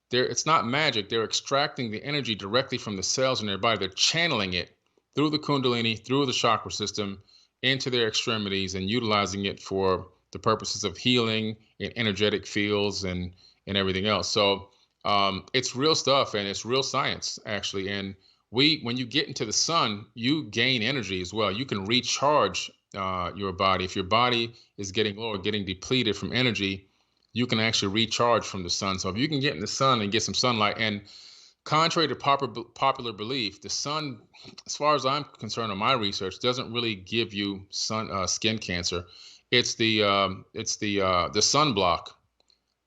Speaker 16: It's not magic. They're extracting the energy directly from the cells in their body. They're channeling it through the Kundalini, through the chakra system, into their extremities, and utilizing it for the purposes of healing in energetic fields and everything else. So it's real stuff, and it's real science, actually. And when you get into the sun, you gain energy as well. You can recharge your body. If your body is getting low or getting depleted from energy, you can actually recharge from the sun. So if you can get in the sun and get some sunlight, and contrary to popular belief, the sun, as far as I'm concerned on my research, doesn't really give you skin cancer. It's the sunblock.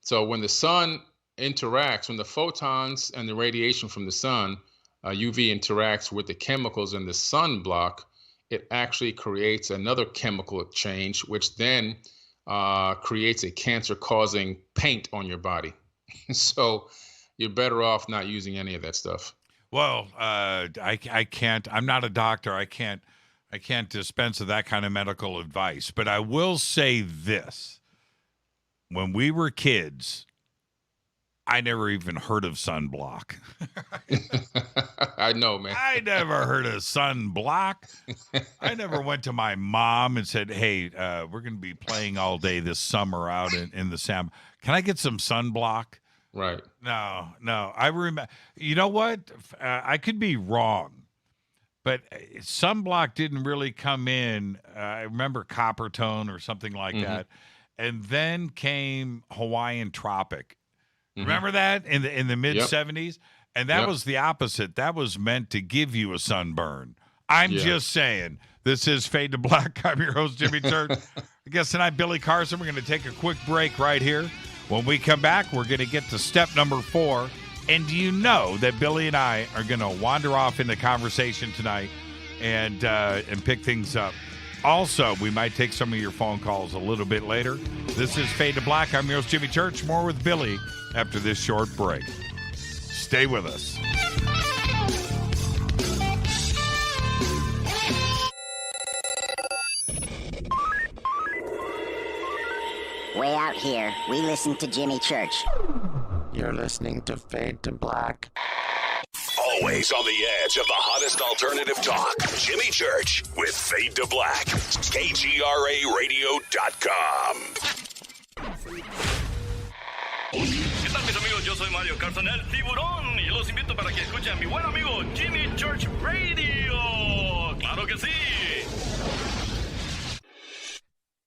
Speaker 16: So when the sun interacts, when the photons and the radiation from the sun, UV interacts with the chemicals in the sunblock, it actually creates another chemical exchange, which then creates a cancer-causing paint on your body. So you're better off not using any of that stuff.
Speaker 6: Well, I can't. I'm not a doctor. I can't dispense of that kind of medical advice. But I will say this: when we were kids, I never even heard of sunblock.
Speaker 16: I know, man.
Speaker 6: I never heard of sunblock. I never went to my mom and said, hey, we're going to be playing all day this summer out in the Sam. Can I get some sunblock?
Speaker 16: Right.
Speaker 6: No. I remember. You know what? I could be wrong, but sunblock didn't really come in. I remember Coppertone or something like that. And then came Hawaiian Tropic. Remember that in the mid 70s? And that was the opposite. That was meant to give you a sunburn. I'm just saying. This is Fade to Black. I'm your host, Jimmy Church. I guess tonight, Billy Carson. We're going to take a quick break right here. When we come back, we're going to get to step number 4. And do you know that Billy and I are going to wander off into conversation tonight and pick things up? Also, we might take some of your phone calls a little bit later. This is Fade to Black. I'm your host, Jimmy Church. More with Billy after this short break. Stay with us.
Speaker 21: Way out here, we listen to Jimmy Church.
Speaker 5: You're listening to Fade to Black.
Speaker 15: Always on the edge of the hottest alternative talk. Jimmy Church with Fade to Black. KGRARadio.com.
Speaker 22: ¿Qué tal, mis amigos? Yo soy Mario Carson, el tiburón, y los invito para que escuchen a mi buen amigo Jimmy Church Radio. ¡Claro que sí!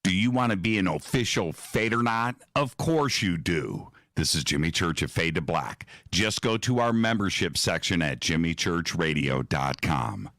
Speaker 3: Do you want to be an official Fadernaut? Of course you do. This is Jimmy Church of Fade to Black. Just go to our membership section at jimmychurchradio.com.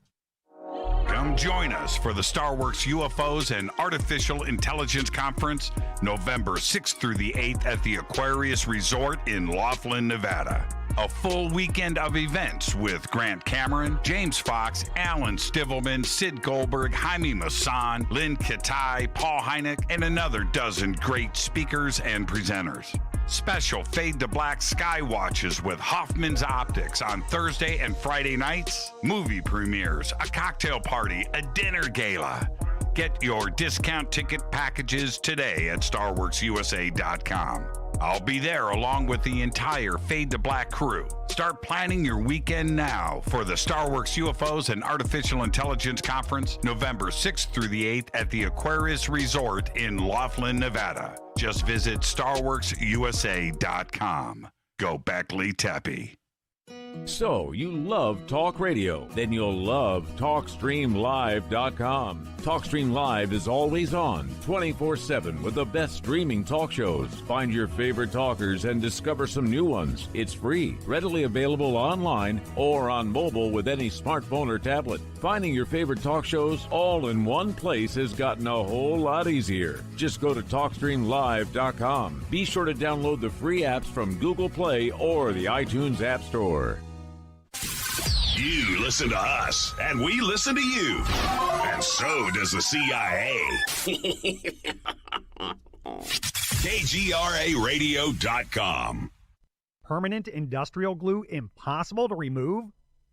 Speaker 3: Come join us for the StarWorks UFOs and Artificial Intelligence Conference, November 6th through the 8th at the Aquarius Resort in Laughlin, Nevada. A full weekend of events with Grant Cameron, James Fox, Alan Stivelman, Sid Goldberg, Jaime Maussan, Lynn Katai, Paul Hynek, and another dozen great speakers and presenters. Special Fade to Black Sky Watches with Hoffman's Optics on Thursday and Friday nights, movie premieres, a cocktail party, a dinner gala. Get your discount ticket packages today at StarWorksUSA.com. I'll be there along with the entire Fade to Black crew. Start planning your weekend now for the StarWorks UFOs and Artificial Intelligence Conference, November 6th through the 8th at the Aquarius Resort in Laughlin, Nevada. Just visit StarWorksUSA.com. Go Beckley Teppy.
Speaker 2: So, you love talk radio? Then you'll love TalkStreamLive.com. TalkStream Live is always on, 24/7 with the best streaming talk shows. Find your favorite talkers and discover some new ones. It's free, readily available online or on mobile with any smartphone or tablet. Finding your favorite talk shows all in one place has gotten a whole lot easier. Just go to TalkStreamLive.com. Be sure to download the free apps from Google Play or the iTunes App Store.
Speaker 15: You listen to us, and we listen to you. And so does the CIA. KGRARadio.com.
Speaker 4: Permanent industrial glue impossible to remove?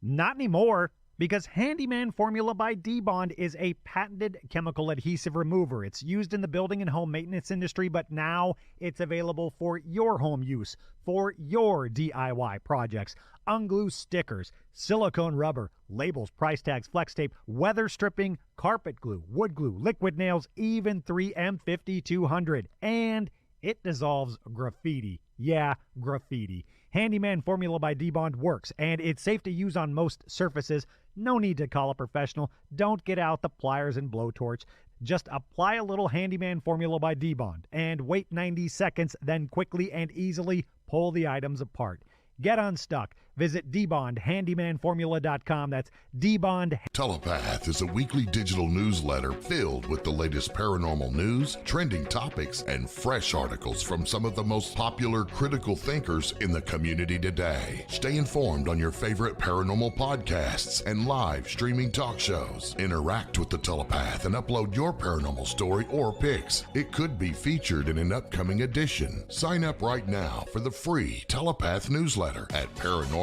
Speaker 4: Not anymore, because Handyman Formula by D-Bond is a patented chemical adhesive remover. It's used in the building and home maintenance industry, but now it's available for your home use, for your DIY projects. Unglue stickers, silicone rubber, labels, price tags, flex tape, weather stripping, carpet glue, wood glue, liquid nails, even 3M 5200. And it dissolves graffiti. Yeah, graffiti. Handyman Formula by D-Bond works, and it's safe to use on most surfaces. No need to call a professional. Don't get out the pliers and blowtorch. Just apply a little Handyman Formula by D-Bond and wait 90 seconds, then quickly and easily pull the items apart. Get unstuck. Visit dbondhandymanformula.com. That's dbond.
Speaker 23: Telepath is a weekly digital newsletter filled with the latest paranormal news, trending topics, and fresh articles from some of the most popular critical thinkers in the community today. Stay informed on your favorite paranormal podcasts and live streaming talk shows. Interact with the Telepath and upload your paranormal story or pics. It could be featured in an upcoming edition. Sign up right now for the free Telepath newsletter at paranormal.radio.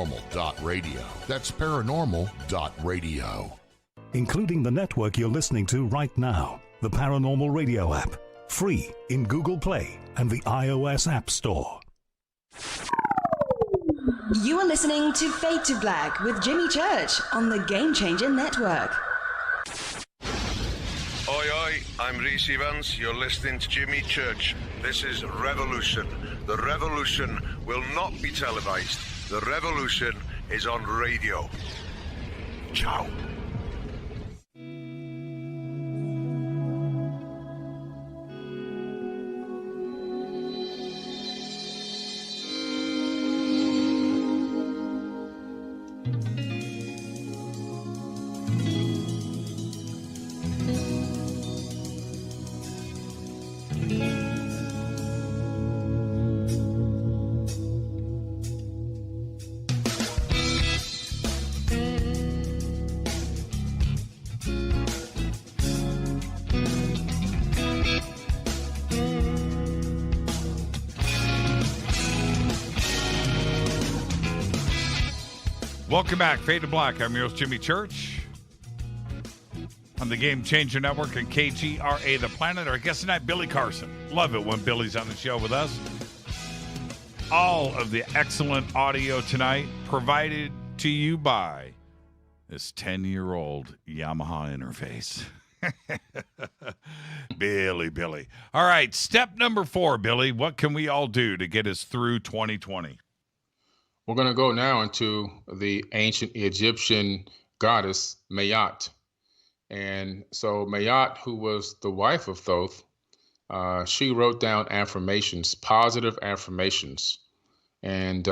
Speaker 23: That's paranormal.radio.
Speaker 24: Including the network you're listening to right now, the Paranormal Radio app, free in Google Play and the iOS App Store.
Speaker 1: You are listening to Fade to Black with Jimmy Church on the Game Changer Network.
Speaker 25: Oi, oi, I'm Reese Evans. You're listening to Jimmy Church. This is Revolution. The revolution will not be televised. The revolution is on radio. Ciao.
Speaker 6: Welcome back, Fade to Black. I'm your host, Jimmy Church. On the Game Changer Network and KGRA The Planet. Our guest tonight, Billy Carson. Love it when Billy's on the show with us. All of the excellent audio tonight provided to you by this 10-year-old Yamaha interface. Billy. All right, step number 4, Billy. What can we all do to get us through 2020?
Speaker 16: We're going to go now into the ancient Egyptian goddess Mayat. And so Mayat, who was the wife of Thoth, she wrote down affirmations, positive affirmations. And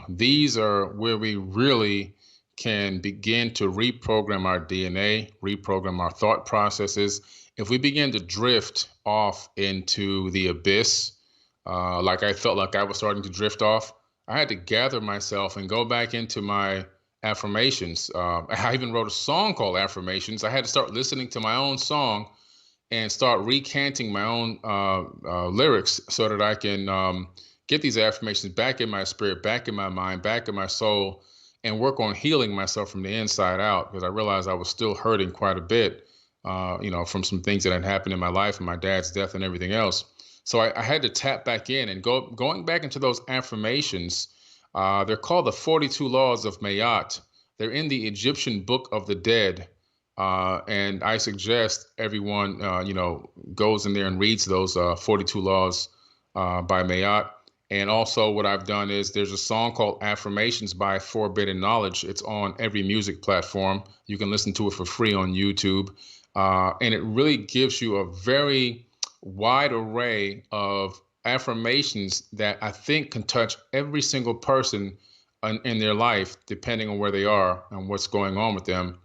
Speaker 16: these are where we really can begin to reprogram our DNA, reprogram our thought processes. If we begin to drift off into the abyss, like I felt like I was starting to drift off, I had to gather myself and go back into my affirmations. I even wrote a song called Affirmations. I had to start listening to my own song and start recanting my own lyrics so that I can get these affirmations back in my spirit, back in my mind, back in my soul, and work on healing myself from the inside out, because I realized I was still hurting quite a bit, from some things that had happened in my life and my dad's death and everything else. So I had to tap back in and going back into those affirmations. They're called the 42 Laws of Mayat. They're in the Egyptian Book of the Dead. And I suggest everyone, goes in there and reads those 42 laws by Mayat.
Speaker 13: And also what I've done is there's a song called Affirmations by Forbidden Knowledge. It's on every music platform. You can listen to it for free on YouTube. And it really gives you a very wide array of affirmations that I think can touch every single person in their life, depending on where they are and what's going on with them.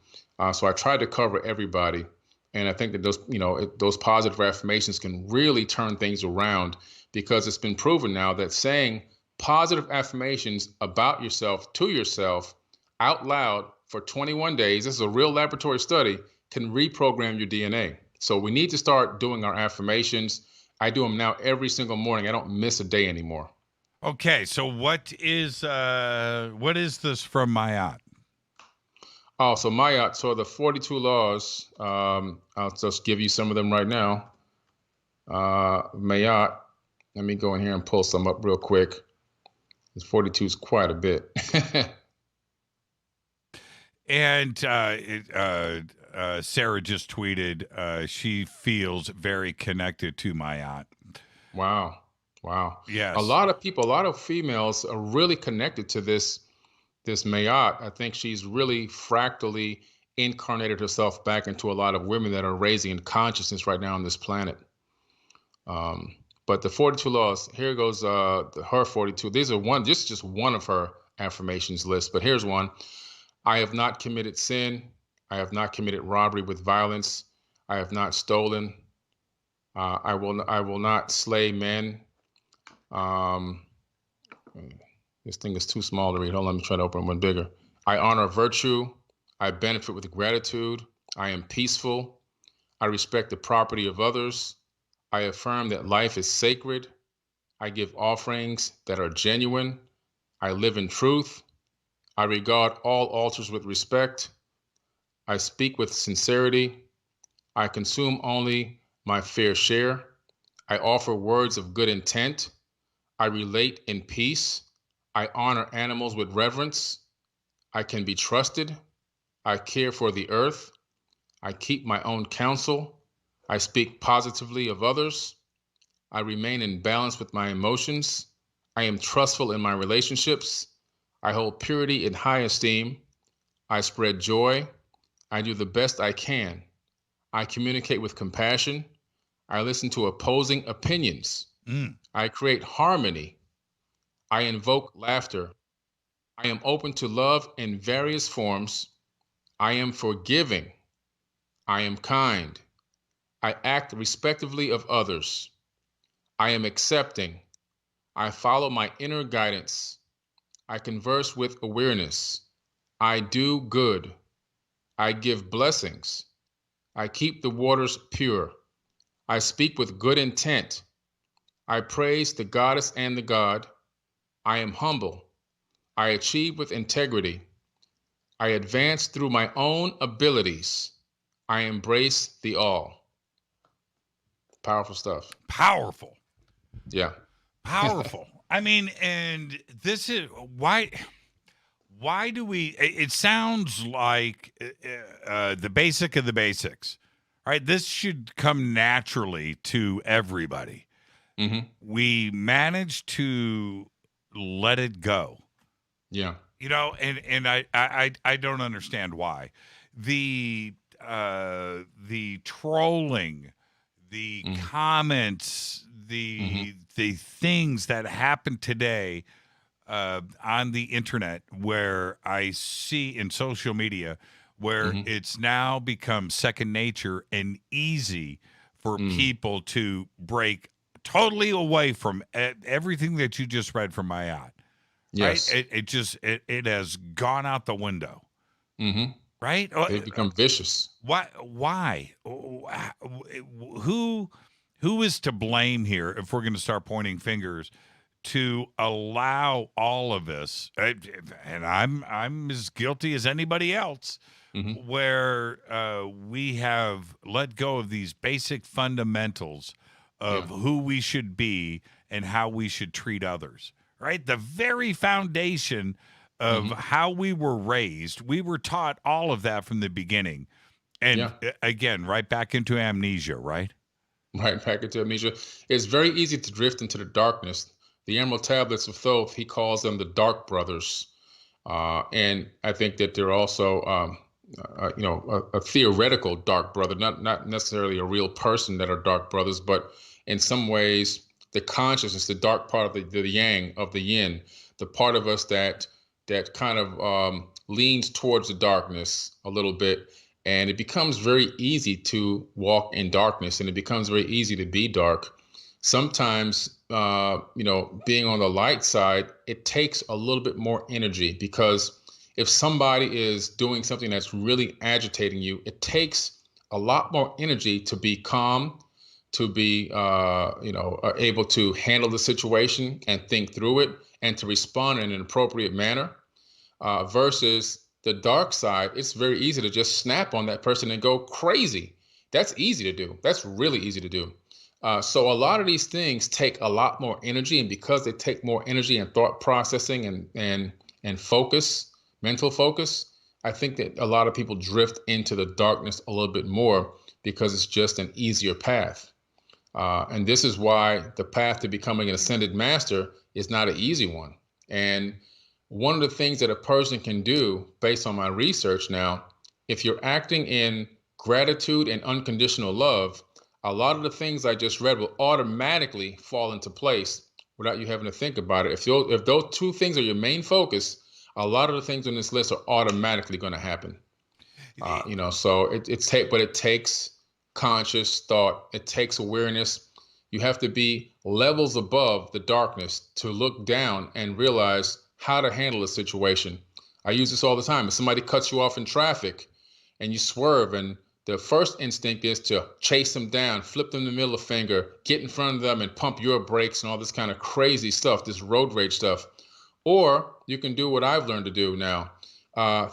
Speaker 13: So I tried to cover everybody. And I think that those positive affirmations can really turn things around, because it's been proven now that saying positive affirmations about yourself to yourself out loud for 21 days, this is a real laboratory study, can reprogram your DNA. So we need to start doing our affirmations. I do them now every single morning. I don't miss a day anymore.
Speaker 6: Okay, so what is this from Mayat?
Speaker 13: Oh, so Mayat, so the 42 laws, I'll just give you some of them right now. Mayat, let me go in here and pull some up real quick. 42 is quite a bit.
Speaker 6: And Sarah just tweeted she feels very connected to Mayat.
Speaker 13: Wow.
Speaker 6: Yes.
Speaker 13: A lot of people, a lot of females are really connected to this Mayat. I think she's really fractally incarnated herself back into a lot of women that are raising in consciousness right now on this planet. But the 42 laws, here goes her 42. These are this is just one of her affirmations list, but here's one. I have not committed sin. I have not committed robbery with violence. I have not stolen. I will not slay men. This thing is too small to read. Hold on, let me try to open one bigger. I honor virtue. I benefit with gratitude. I am peaceful. I respect the property of others. I affirm that life is sacred. I give offerings that are genuine. I live in truth. I regard all altars with respect. I speak with sincerity. I consume only my fair share. I offer words of good intent. I relate in peace. I honor animals with reverence. I can be trusted. I care for the earth. I keep my own counsel. I speak positively of others. I remain in balance with my emotions. I am trustful in my relationships. I hold purity in high esteem. I spread joy. I do the best I can. I communicate with compassion. I listen to opposing opinions. I create harmony. I invoke laughter. I am open to love in various forms. I am forgiving. I am kind. I act respectfully of others. I am accepting. I follow my inner guidance. I converse with awareness. I do good. I give blessings. I keep the waters pure. I speak with good intent. I praise the goddess and the god. I am humble. I achieve with integrity. I advance through my own abilities. I embrace the all. Powerful stuff.
Speaker 6: Powerful.
Speaker 13: Yeah.
Speaker 6: Powerful. I mean, and this is why do we, it sounds like the basic of the basics, right? This should come naturally to everybody.
Speaker 13: Mm-hmm.
Speaker 6: We managed to let it go.
Speaker 13: Yeah.
Speaker 6: You know, and I don't understand why. The trolling, the comments, the things that happen today on the internet, where I see in social media, where it's now become second nature and easy for people to break totally away from everything that you just read from Mayat.
Speaker 13: Yes.
Speaker 6: Right? It has gone out the window.
Speaker 13: Mm-hmm.
Speaker 6: Right?
Speaker 13: They've become vicious.
Speaker 6: Why? Who is to blame here if we're going to start pointing fingers to allow all of this? And I'm as guilty as anybody else, where we have let go of these basic fundamentals of who we should be and how we should treat others. Right? The very foundation of how we were raised, we were taught all of that from the beginning. And again, right back into amnesia, right?
Speaker 13: Right back into amnesia. It's very easy to drift into the darkness.
Speaker 16: the Emerald Tablets of Thoth, he calls them the Dark Brothers. And I think that they're also, a theoretical dark brother, not necessarily a real person that are dark brothers, but in some ways, the consciousness, the dark part of the yang, of the yin, the part of us that kind of leans towards the darkness a little bit. And it becomes very easy to walk in darkness, and it becomes very easy to be dark. Sometimes, being on the light side, it takes a little bit more energy, because if somebody is doing something that's really agitating you, it takes a lot more energy to be calm, to be, able to handle the situation and think through it and to respond in an appropriate manner, versus the dark side. It's very easy to just snap on that person and go crazy. That's easy to do. That's really easy to do. So a lot of these things take a lot more energy, and because they take more energy and thought processing and focus, mental focus, I think that a lot of people drift into the darkness a little bit more because it's just an easier path. And this is why the path to becoming an ascended master is not an easy one. And one of the things that a person can do, based on my research now, if you're acting in gratitude and unconditional love, a lot of the things I just read will automatically fall into place without you having to think about it. If those two things are your main focus, a lot of the things on this list are automatically going to happen. So it takes conscious thought. It takes awareness. You have to be levels above the darkness to look down and realize how to handle a situation. I use this all the time. If somebody cuts you off in traffic and you swerve, and the first instinct is to chase them down, flip them the middle finger, get in front of them and pump your brakes and all this kind of crazy stuff, this road rage stuff. Or you can do what I've learned to do now.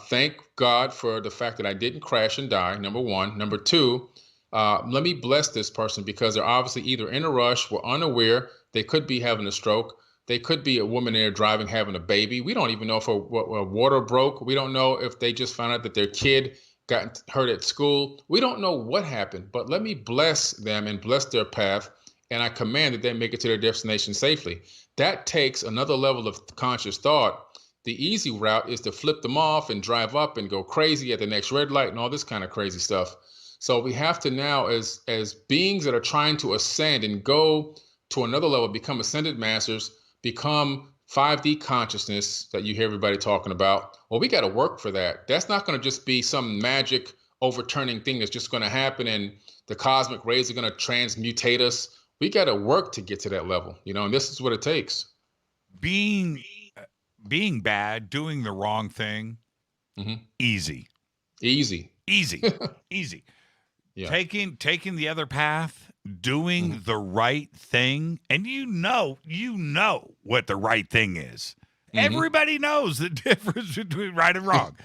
Speaker 16: Thank God for the fact that I didn't crash and die, number one. Number two, let me bless this person, because they're obviously either in a rush, were unaware, they could be having a stroke. They could be a woman there driving, having a baby. We don't even know if a water broke. We don't know if they just found out that their kid got hurt at school. We don't know what happened, but let me bless them and bless their path. And I command that they make it to their destination safely. That takes another level of conscious thought. The easy route is to flip them off and drive up and go crazy at the next red light and all this kind of crazy stuff. So we have to now, as beings that are trying to ascend and go to another level, become ascended masters, become 5D consciousness that you hear everybody talking about. Well, we got to work for that. That's not going to just be some magic overturning thing that's just going to happen and the cosmic rays are going to transmutate us. We got to work to get to that level, and this is what it takes.
Speaker 6: Being bad, doing the wrong thing, easy. Yeah. Taking the other path, doing the right thing, and you know what the right thing is. Everybody knows the difference between right and wrong.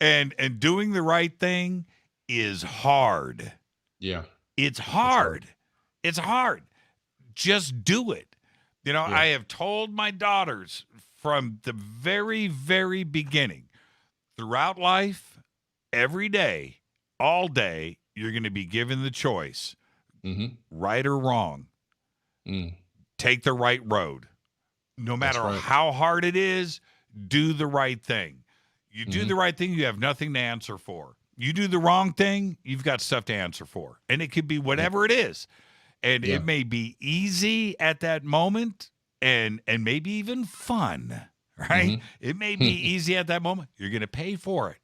Speaker 6: and doing the right thing is hard.
Speaker 16: Yeah.
Speaker 6: It's hard. It's hard. Just do it. I have told my daughters from the very, very beginning, throughout life, every day, all day, you're going to be given the choice, right or wrong. Take the right road. No matter how hard it is, do the right thing. You do the right thing, you have nothing to answer for. You do the wrong thing, you've got stuff to answer for. And it could be whatever it is. And it may be easy at that moment and maybe even fun, right? It may be easy at that moment. You're going to pay for it.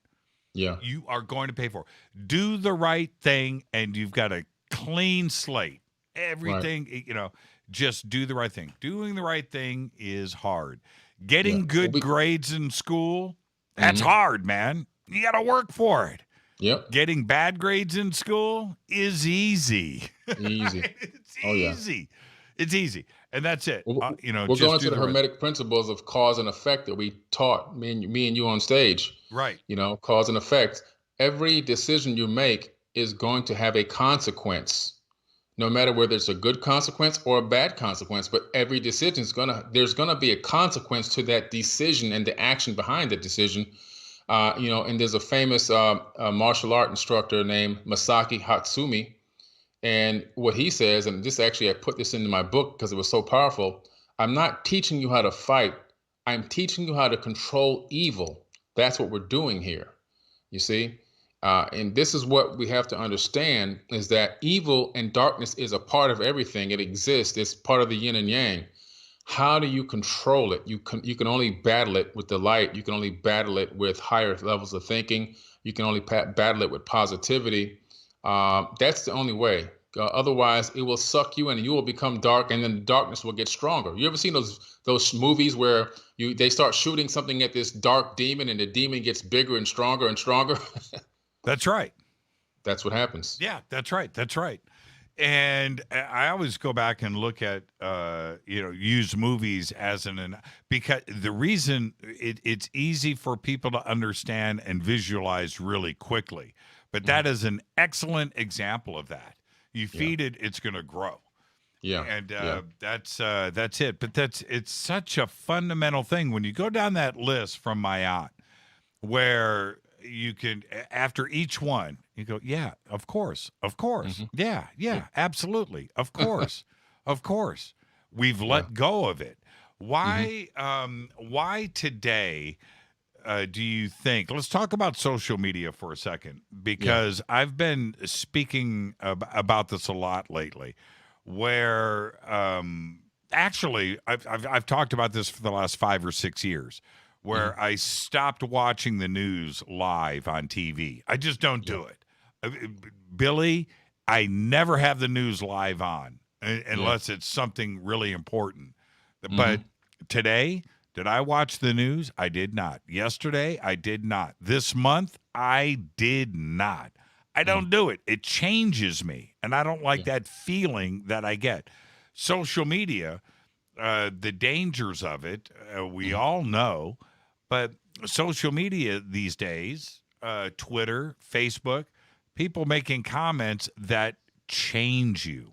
Speaker 16: Yeah.
Speaker 6: You are going to pay for it. Do the right thing, and you've got a clean slate. Everything, just do the right thing. Doing the right thing is hard. Getting good grades in school, that's hard, man. You got to work for it.
Speaker 16: Yep.
Speaker 6: Getting bad grades in school is easy. It's easy. It's easy. And that's it.
Speaker 16: We're going to the Hermetic principles of cause and effect that we taught me and you on stage.
Speaker 6: Right.
Speaker 16: Cause and effect. Every decision you make is going to have a consequence, no matter whether it's a good consequence or a bad consequence. But every decision there's going to be a consequence to that decision and the action behind that decision. And there's a famous martial art instructor named Masaki Hatsumi. And what he says, and this actually, I put this into my book because it was so powerful. I'm not teaching you how to fight. I'm teaching you how to control evil. That's what we're doing here. You see? And this is what we have to understand, is that evil and darkness is a part of everything. It exists. It's part of the yin and yang. How do you control it? You can only battle it with the light. You can only battle it with higher levels of thinking. You can only battle it with positivity. That's the only way. Otherwise, it will suck you in and you will become dark, and then the darkness will get stronger. You ever seen those movies where they start shooting something at this dark demon and the demon gets bigger and stronger and stronger?
Speaker 6: That's right.
Speaker 16: That's what happens.
Speaker 6: Yeah, that's right. That's right. And I always go back and look at, use movies as because the reason it's easy for people to understand and visualize really quickly. But that is an excellent example of that. You feed it, it's going to grow.
Speaker 16: Yeah.
Speaker 6: And that's it. But it's such a fundamental thing. When you go down that list from my aunt, where you can, after each one, you go, yeah, of course. Mm-hmm. Yeah, absolutely. Of course. Of course. We've let go of it. Why today do you think, let's talk about social media for a second, because I've been speaking about this a lot lately, where actually I've talked about this for the last 5 or 6 years, where I stopped watching the news live on TV. I just don't do it. Billy, I never have the news live on unless it's something really important. But today, did I watch the news? I did not. Yesterday, I did not. This month, I did not. I don't do it. It changes me, and I don't like that feeling that I get. Social media, the dangers of it, we all know, but social media these days, Twitter, Facebook, people making comments that change you,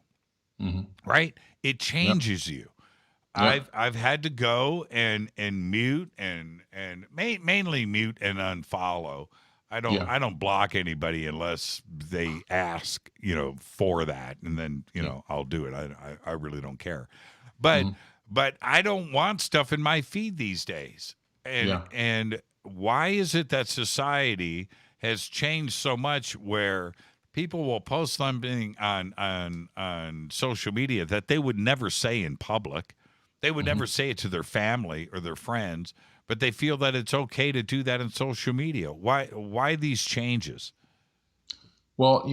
Speaker 6: right? It changes you. I've had to go and mute and mainly mute and unfollow. I don't block anybody unless they ask, for that, and then I'll do it. I really don't care, but I don't want stuff in my feed these days. And why is it that society has changed so much where people will post something on social media that they would never say in public? They would never say it to their family or their friends, but they feel that it's okay to do that in social media. Why these changes?
Speaker 16: Well,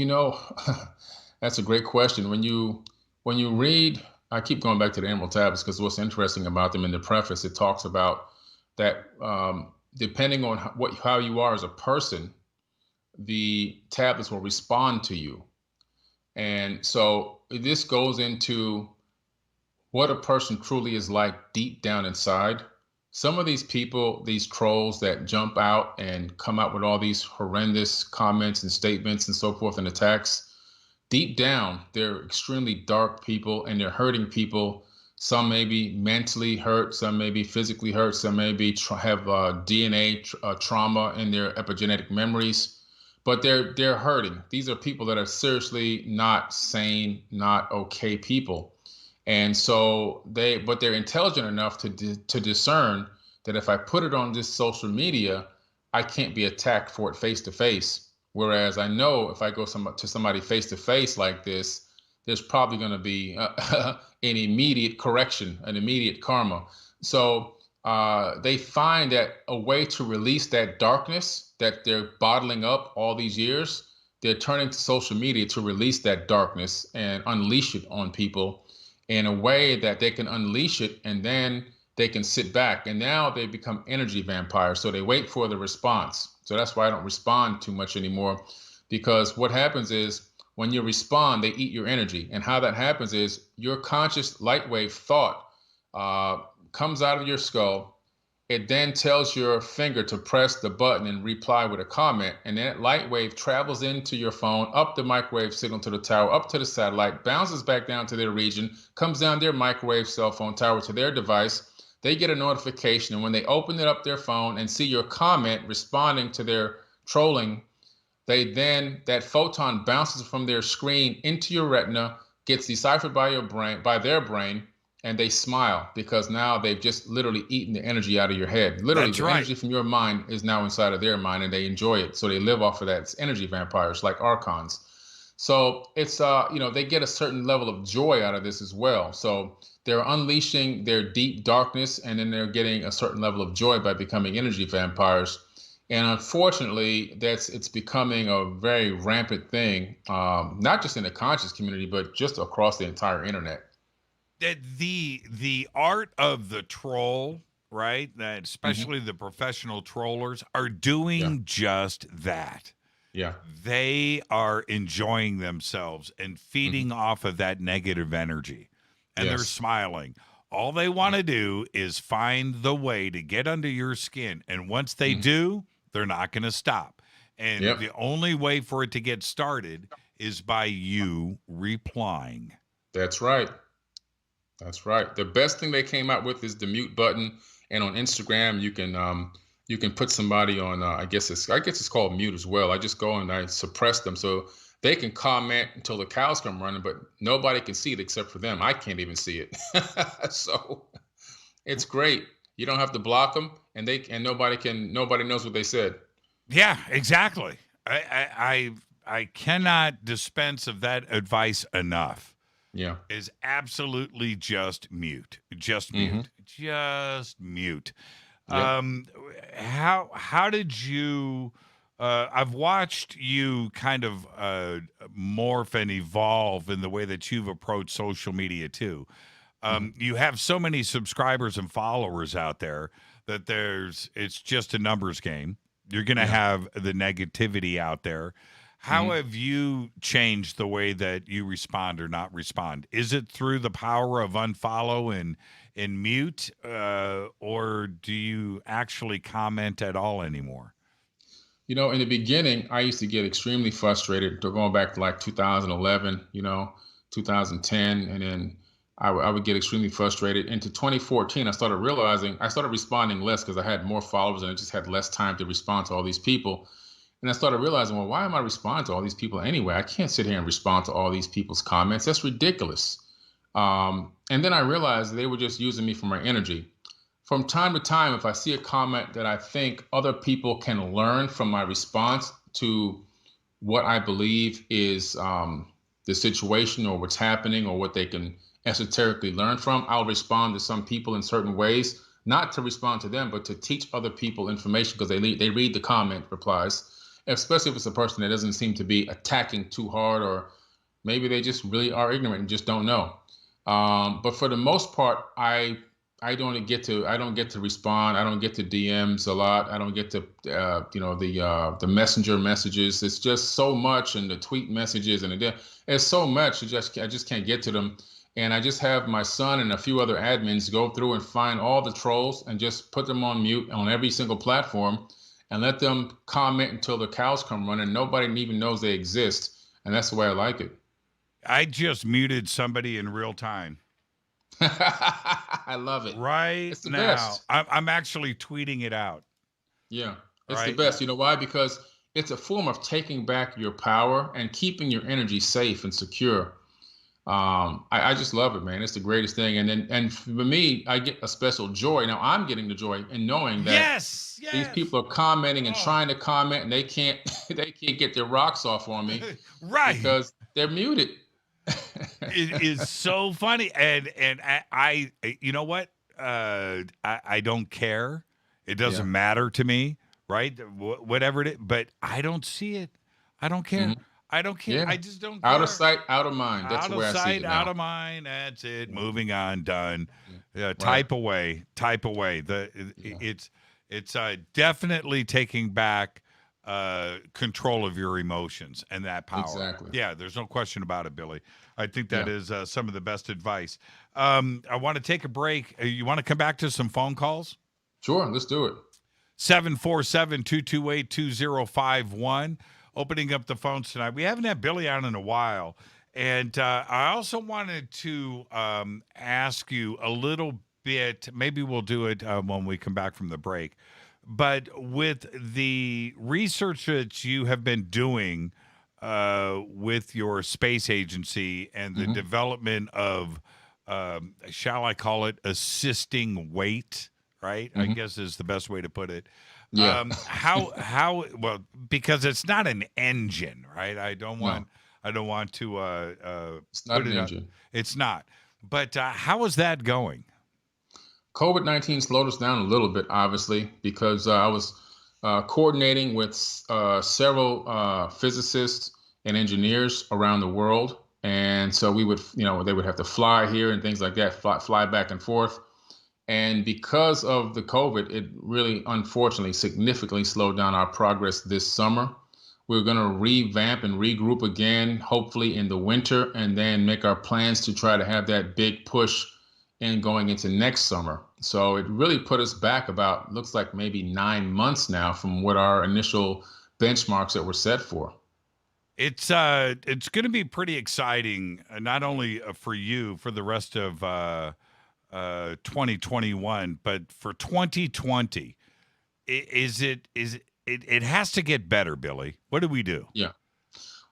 Speaker 16: that's a great question. When you read, I keep going back to the Emerald Tablets because what's interesting about them in the preface, it talks about that depending on how you are as a person, the tablets will respond to you. And so this goes into what a person truly is like deep down inside. Some of these people, these trolls that jump out and come out with all these horrendous comments and statements and so forth and attacks, deep down, they're extremely dark people and they're hurting people. Some may be mentally hurt, some may be physically hurt, some may be have DNA trauma in their epigenetic memories, but they're hurting. These are people that are seriously not sane, not okay people. And so but they're intelligent enough to discern that if I put it on this social media, I can't be attacked for it face to face. Whereas I know if I go to somebody face to face like this, there's probably going to be an immediate correction, an immediate karma. So they find that a way to release that darkness that they're bottling up all these years, they're turning to social media to release that darkness and unleash it on people in a way that they can unleash it, and then they can sit back. And now they become energy vampires. So they wait for the response. So that's why I don't respond too much anymore, because what happens is when you respond, they eat your energy. And how that happens is your conscious light wave thought comes out of your skull. It then tells your finger to press the button and reply with a comment. And that light wave travels into your phone, up the microwave signal to the tower, up to the satellite, bounces back down to their region, comes down their microwave cell phone tower to their device. They get a notification. And when they open it up their phone and see your comment responding to their trolling, that photon bounces from their screen into your retina, gets deciphered by their brain, and they smile because now they've just literally eaten the energy out of your head. Literally,
Speaker 6: That's
Speaker 16: the
Speaker 6: right.
Speaker 16: energy from your mind is now inside of their mind, and they enjoy it. So they live off of that. It's energy vampires, like archons. So it's they get a certain level of joy out of this as well. So they're unleashing their deep darkness, and then they're getting a certain level of joy by becoming energy vampires. And unfortunately, it's becoming a very rampant thing, not just in the conscious community, but just across the entire internet.
Speaker 6: The art of the troll, right? That especially the professional trollers are doing just that.
Speaker 16: Yeah.
Speaker 6: They are enjoying themselves and feeding off of that negative energy. And they're smiling. All they want to do is find the way to get under your skin. And once they do, they're not going to stop. And the only way for it to get started is by you replying.
Speaker 16: That's right. That's right. The best thing they came out with is the mute button. And on Instagram, you can put somebody on, I guess it's called mute as well. I just go and I suppress them so they can comment until the cows come running, but nobody can see it except for them. I can't even see it. So it's great. You don't have to block them, and nobody knows what they said.
Speaker 6: Yeah, exactly. I cannot dispense of that advice enough.
Speaker 16: Yeah.
Speaker 6: Is absolutely just mute. Just mute. Just mute.
Speaker 16: Yep.
Speaker 6: How did you I've watched you kind of morph and evolve in the way that you've approached social media too. You have so many subscribers and followers out there that it's just a numbers game. You're going to have the negativity out there. How have you changed the way that you respond or not respond? Is it through the power of unfollow and mute, or do you actually comment at all anymore?
Speaker 16: In the beginning, I used to get extremely frustrated, going back to like 2011, 2010, and then I would get extremely frustrated. Into 2014, I started responding less because I had more followers and I just had less time to respond to all these people. And I started realizing, well, why am I responding to all these people anyway? I can't sit here and respond to all these people's comments. That's ridiculous. And then I realized they were just using me for my energy. From time to time, if I see a comment that I think other people can learn from my response to what I believe is the situation or what's happening or what they can esoterically learn from, I'll respond to some people in certain ways, not to respond to them, but to teach other people information because they read the comment replies, especially if it's a person that doesn't seem to be attacking too hard, or maybe they just really are ignorant and just don't know. But for the most part, I don't get to respond. I don't get to DMs a lot. I don't get to the messenger messages. It's just so much, and the tweet messages, and it's so much. I just can't get to them. And I just have my son and a few other admins go through and find all the trolls and just put them on mute on every single platform and let them comment until the cows come running. Nobody even knows they exist. And that's the way I like it.
Speaker 6: I just muted somebody in real time.
Speaker 16: I love it.
Speaker 6: Right
Speaker 16: it's the
Speaker 6: now,
Speaker 16: best.
Speaker 6: I'm actually tweeting it out.
Speaker 16: Yeah, it's the best. You know why? Because it's a form of taking back your power and keeping your energy safe and secure. I just love it, man. It's the greatest thing. And for me, I get a special joy. Now I'm getting the joy in knowing that these people are commenting and trying to comment, and they can't get their rocks off on me,
Speaker 6: right?
Speaker 16: Because they're muted.
Speaker 6: It is so funny, and I you know what? I don't care. It doesn't matter to me, right? Whatever it is, but I don't see it. I don't care.
Speaker 16: Mm-hmm.
Speaker 6: I don't care.
Speaker 16: Yeah.
Speaker 6: I just don't care.
Speaker 16: Out of sight, out of mind. That's the way I see it now.
Speaker 6: Out of sight, out of mind. That's it. Moving on. Done. Type away. Type away. It's definitely taking back control of your emotions and that power.
Speaker 16: Exactly.
Speaker 6: Yeah, there's no question about it, Billy. I think that is some of the best advice. I want to take a break. You want to come back to some phone calls?
Speaker 16: Sure, let's do it.
Speaker 6: 747-228-2051. Opening up the phones tonight. We haven't had Billy on in a while. And I also wanted to ask you a little bit, maybe we'll do it when we come back from the break, but with the research that you have been doing with your space agency and the development of shall I call it, assisting weight, right? I guess is the best way to put it.
Speaker 16: Yeah.
Speaker 6: Well, because it's not an engine, right? I don't want to
Speaker 16: it's not an engine.
Speaker 6: It's not. But how is that going?
Speaker 16: COVID-19 slowed us down a little bit, obviously, because I was coordinating with several physicists and engineers around the world. And so we would, they would have to fly here and things like that, fly back and forth. And because of the COVID, it really, unfortunately, significantly slowed down our progress this summer. We're going to revamp and regroup again, hopefully in the winter, and then make our plans to try to have that big push in going into next summer. So it really put us back about, looks like maybe 9 months now from what our initial benchmarks that were set for.
Speaker 6: It's going to be pretty exciting, not only for you for the rest of 2021, but for 2020. It has to get better, Billy. What do we do?
Speaker 16: Yeah.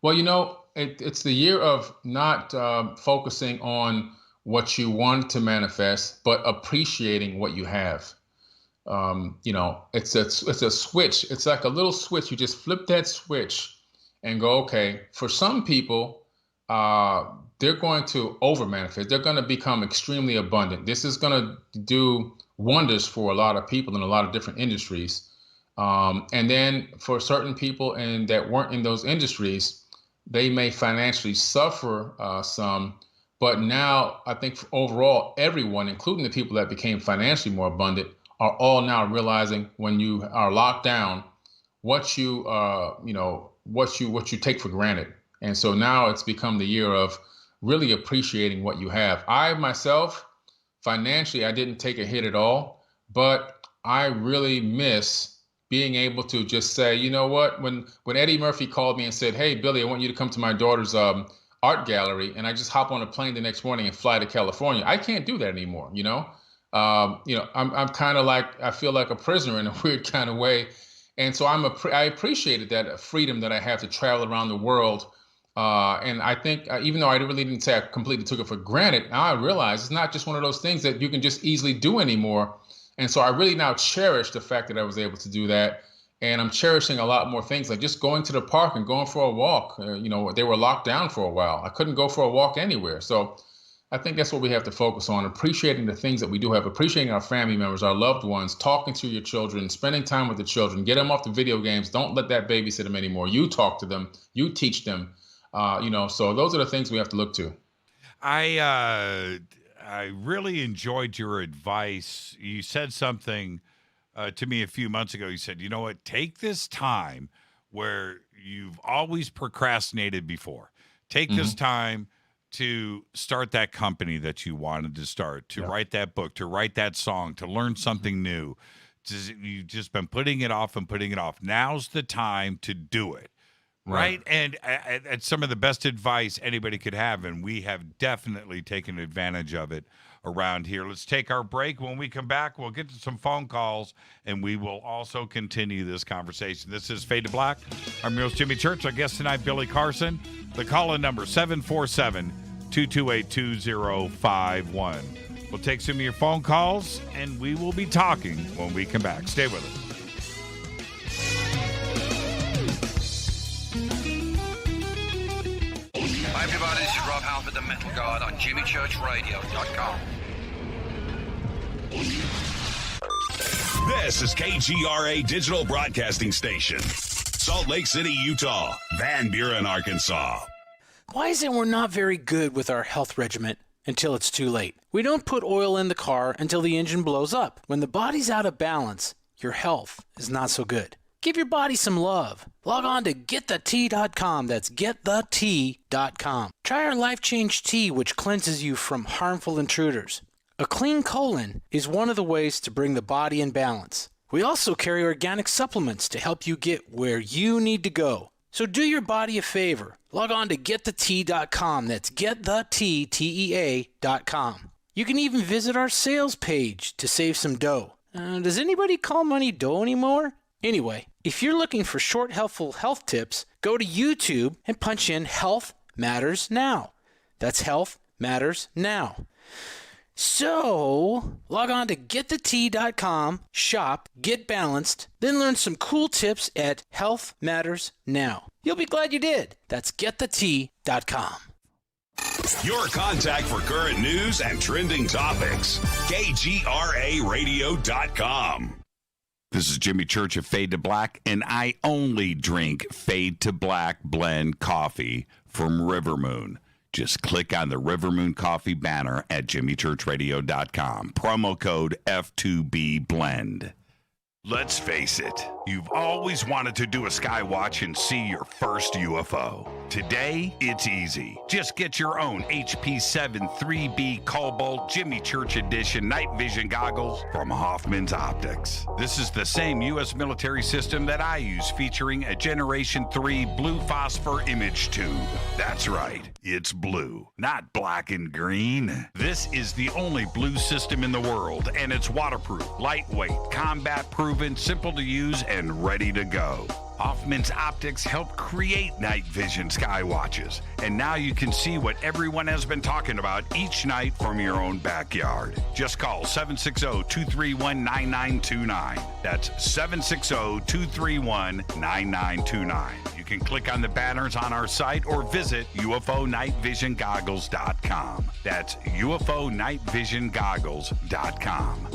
Speaker 16: Well, it's the year of not focusing on what you want to manifest, but appreciating what you have. It's a switch. It's like a little switch. You just flip that switch and go, okay, for some people, they're going to over manifest. They're going to become extremely abundant. This is going to do wonders for a lot of people in a lot of different industries. And then for certain people that weren't in those industries, they may financially suffer some. But now I think overall, everyone, including the people that became financially more abundant, are all now realizing when you are locked down, what you take for granted. And so now it's become the year of really appreciating what you have. I myself, financially, I didn't take a hit at all, but I really miss being able to just say, you know what, when Eddie Murphy called me and said, hey, Billy, I want you to come to my daughter's art gallery, and I just hop on a plane the next morning and fly to California. I can't do that anymore. I'm kind of like, I feel like a prisoner in a weird kind of way. And so I appreciated that freedom that I have to travel around the world. And I think even though I really didn't say I completely took it for granted, now I realize it's not just one of those things that you can just easily do anymore. And so I really now cherish the fact that I was able to do that. And I'm cherishing a lot more things, like just going to the park and going for a walk. They were locked down for a while. I couldn't go for a walk anywhere. So I think that's what we have to focus on, appreciating the things that we do have, appreciating our family members, our loved ones, talking to your children, spending time with the children, get them off the video games. Don't let that babysit them anymore. You talk to them, you teach them, so those are the things we have to look to.
Speaker 6: I really enjoyed your advice. You said something to me a few months ago. You said, you know what, take this time where you've always procrastinated before. Take this time to start that company that you wanted to start, to write that book, to write that song, to learn something new. You've just been putting it off and putting it off. Now's the time to do it, right? And it's some of the best advice anybody could have, and we have definitely taken advantage of it around here. Let's take our break. When we come back, we'll get to some phone calls, and we will also continue this conversation. This is Fade to Black. I'm your host, Jimmy Church. Our guest tonight, Billy Carson. The call-in number, 747-228-2051. We'll take some of your phone calls, and we will be talking when we come back. Stay with us.
Speaker 7: Hi, everybody. This is Rob Halford, the Metal God, on JimmyChurchRadio.com.
Speaker 15: This is KGRA Digital Broadcasting Station. Salt Lake City, Utah. Van Buren, Arkansas.
Speaker 9: Why is it we're not very good with our health regimen until it's too late? We don't put oil in the car until the engine blows up. When the body's out of balance, your health is not so good. Give your body some love. Log on to GetTheT.com. That's GetTheT.com. Try our Life Change Tea, which cleanses you from harmful intruders. A clean colon is one of the ways to bring the body in balance. We also carry organic supplements to help you get where you need to go. So do your body a favor. Log on to GetTheT.com. That's GetTheT.com. You can even visit our sales page to save some dough. Does anybody call money dough anymore? Anyway, if you're looking for short, helpful health tips, go to YouTube and punch in Health Matters Now. That's Health Matters Now. So, log on to getthetea.com, shop, get balanced, then learn some cool tips at Health Matters Now. You'll be glad you did. That's getthetea.com.
Speaker 15: Your contact for current news and trending topics. KGRAradio.com.
Speaker 3: This is Jimmy Church of Fade to Black, and I only drink Fade to Black blend coffee from River Moon. Just click on the River Moon Coffee banner at jimmychurchradio.com. Promo code F2B Blend. Let's face it, you've always wanted to do a sky watch and see your first UFO. Today, it's easy. Just get your own HP7 3B Cobalt Jimmy Church Edition night vision goggles from Hoffman's Optics. This is the same U.S. military system that I use, featuring a Generation 3 blue phosphor image tube. That's right, it's blue, not black and green. This is the only blue system in the world, and it's waterproof, lightweight, combat-proof, simple to use, and ready to go. Hoffman's Optics helped create night vision sky watches, and now you can see what everyone has been talking about each night from your own backyard. Just call 760-231-9929. That's 760-231-9929. You can click on the banners on our site or visit UFOnightvisiongoggles.com. That's UFOnightvisiongoggles.com.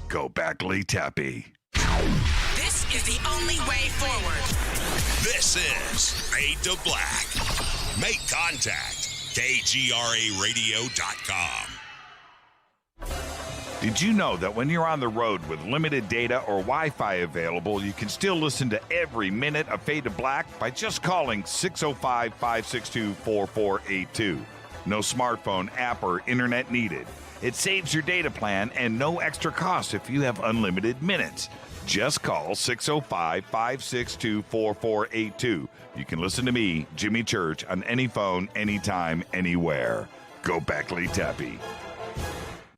Speaker 3: Go back, Lee Tepe.
Speaker 8: This is the only way forward.
Speaker 15: This is Fade to Black. Make contact. KGRAradio.com.
Speaker 3: Did you know that when you're on the road with limited data or Wi-Fi available, you can still listen to every minute of Fade to Black by just calling 605-562-4482. No smartphone, app, or internet needed. It saves your data plan and no extra cost if you have unlimited minutes. Just call 605-562-4482. You can listen to me, Jimmy Church, on any phone, anytime, anywhere. Go back, Lee Tepe.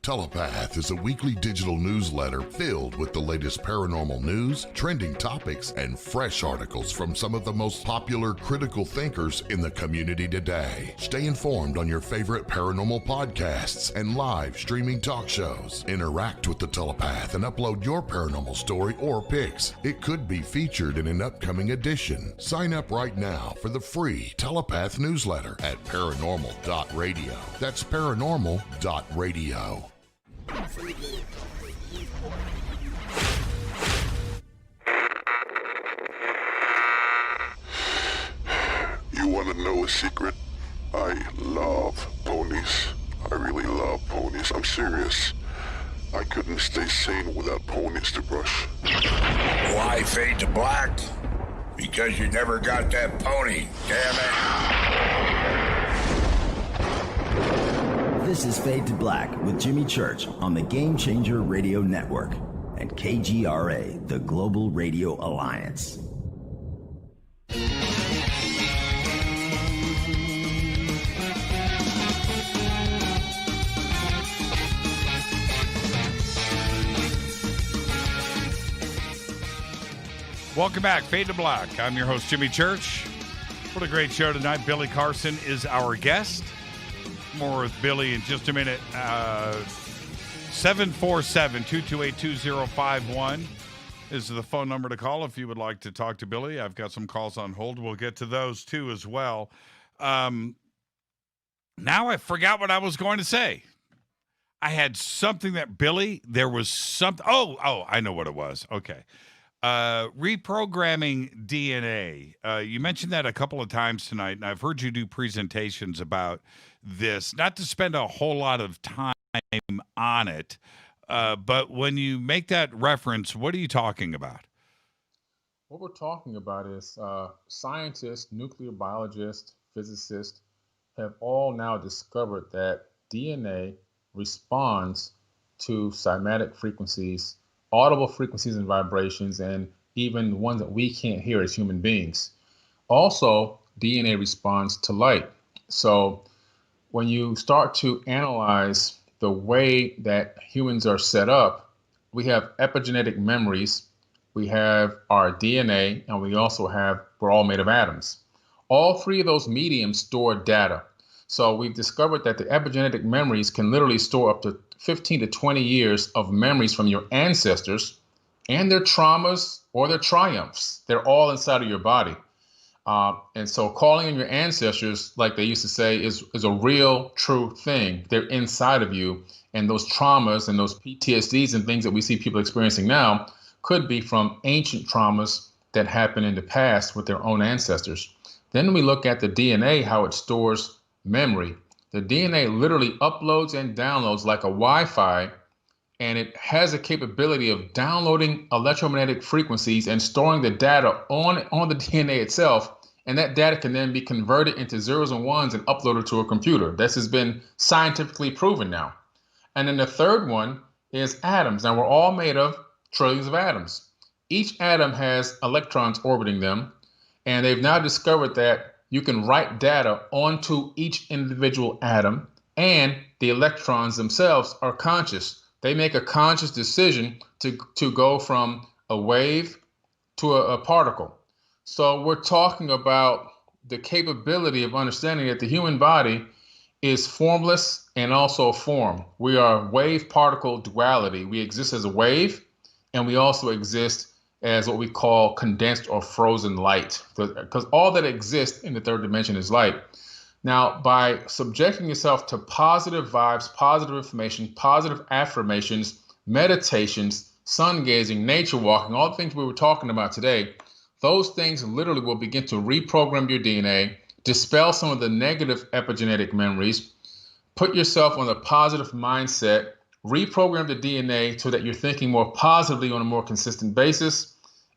Speaker 23: Telepath is a weekly digital newsletter filled with the latest paranormal news, trending topics, and fresh articles from some of the most popular critical thinkers in the community today. Stay informed on your favorite paranormal podcasts and live streaming talk shows. Interact with the Telepath and upload your paranormal story or pics. It could be featured in an upcoming edition. Sign up right now for the free Telepath newsletter at paranormal.radio. That's paranormal.radio.
Speaker 10: You want to know a secret? I love ponies. I really love ponies. I'm serious. I couldn't stay sane without ponies to brush.
Speaker 11: Why Fade to Black? Because you never got that pony, damn it.
Speaker 12: This is Fade to Black with Jimmy Church on the Game Changer Radio Network and KGRA, the Global Radio Alliance.
Speaker 6: Welcome back, Fade to Black. I'm your host, Jimmy Church. What a great show tonight. Billy Carson is our guest. More with Billy in just a minute. 747-228-2051 is the phone number to call if you would like to talk to Billy. I've got some calls on hold. We'll get to those too as well. Now I forgot what I was going to say. I had something that Billy, there was something. Oh, I know what it was. Okay. Reprogramming DNA. You mentioned that a couple of times tonight, and I've heard you do presentations about this. Not to spend a whole lot of time on it, but when you make that reference, what are you talking about?
Speaker 13: What we're talking about is scientists, nuclear biologists, physicists have all now discovered that DNA responds to cymatic frequencies, audible frequencies and vibrations, and even ones that we can't hear as human beings. Also, DNA responds to light. So when you start to analyze the way that humans are set up, we have epigenetic memories, we have our DNA, and we also have, we're all made of atoms. All three of those mediums store data. So we've discovered that the epigenetic memories can literally store up to 15 to 20 years of memories from your ancestors and their traumas or their triumphs. They're all inside of your body. And so calling on your ancestors, like they used to say, is a real, true thing. They're inside of you. And those traumas and those PTSDs and things that we see people experiencing now could be from ancient traumas that happened in the past with their own ancestors. Then we look at the DNA, how it stores memory. The DNA literally uploads and downloads like a Wi-Fi, and it has a capability of downloading electromagnetic frequencies and storing the data on the DNA itself. And that data can then be converted into zeros and ones and uploaded to a computer. This has been scientifically proven now. And then the third one is atoms. Now, we're all made of trillions of atoms. Each atom has electrons orbiting them. And they've now discovered that you can write data onto each individual atom, and the electrons themselves are conscious. They make a conscious decision to go from a wave to a particle. So we're talking about the capability of understanding that the human body is formless and also form. We are wave-particle duality. We exist as a wave, and we also exist as what we call condensed or frozen light, because all that exists in the third dimension is light. Now, by subjecting yourself to positive vibes, positive information, positive affirmations, meditations, sun gazing, nature walking, all the things we were talking about today, those things literally will begin to reprogram your DNA, dispel some of the negative epigenetic memories, put yourself on a positive mindset, reprogram the DNA so that you're thinking more positively on a more consistent basis,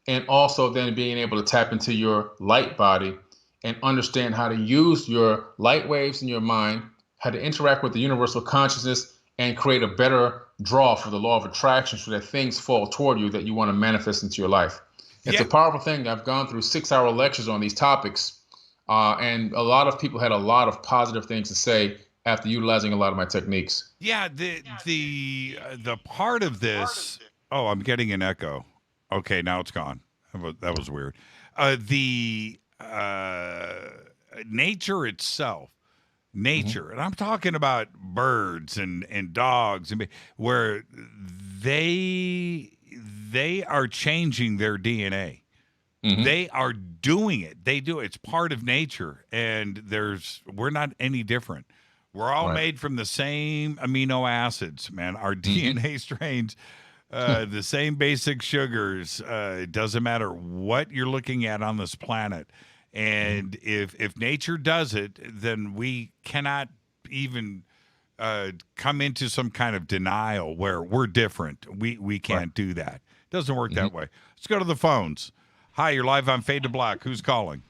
Speaker 13: and also then being able to tap into your light body and understand how to use your light waves in your mind, how to interact with the universal consciousness, and create a better draw for the law of attraction so that things fall toward you that you want to manifest into your life. It's a powerful thing. I've gone through 6-hour lectures on these topics, and a lot of people had a lot of positive things to say after utilizing a lot of my techniques.
Speaker 6: Yeah, the part of this. Oh, I'm getting an echo. Okay, now it's gone. That was weird. The nature itself, and I'm talking about birds and dogs, and where they are changing their DNA. They are doing it. They do it. It's part of nature, and we're not any different. We're all made from the same amino acids, man. Our DNA strains, the same basic sugars. It doesn't matter what you're looking at on this planet. And if nature does it, then we cannot even come into some kind of denial where we're different. We can't do that. It doesn't work that way. Let's go to the phones. Hi, you're live on Fade to Black. Who's calling?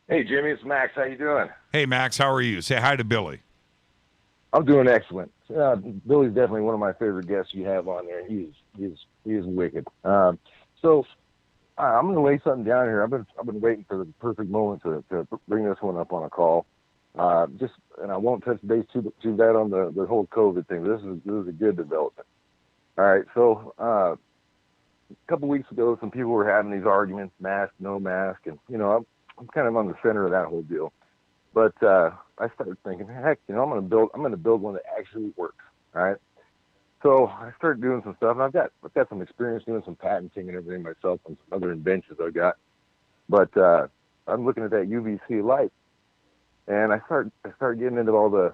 Speaker 14: Hey, Jimmy, it's Max. How you doing?
Speaker 6: Hey, Max, how are you? Say hi to Billy.
Speaker 14: I'm doing excellent. Billy's definitely one of my favorite guests you have on there. He is wicked. So I'm going to lay something down here. I've been waiting for the perfect moment to bring this one up on a call. And I won't touch base too bad on the whole COVID thing. This is a good development. All right, so a couple weeks ago, some people were having these arguments, mask, no mask, and I'm kind of on the center of that whole deal. But I started thinking, heck, I'm going to build one that actually works. All right. So I started doing some stuff, and I've got some experience doing some patenting and everything myself on some other inventions I got. But I'm looking at that UVC light, and I started getting into all the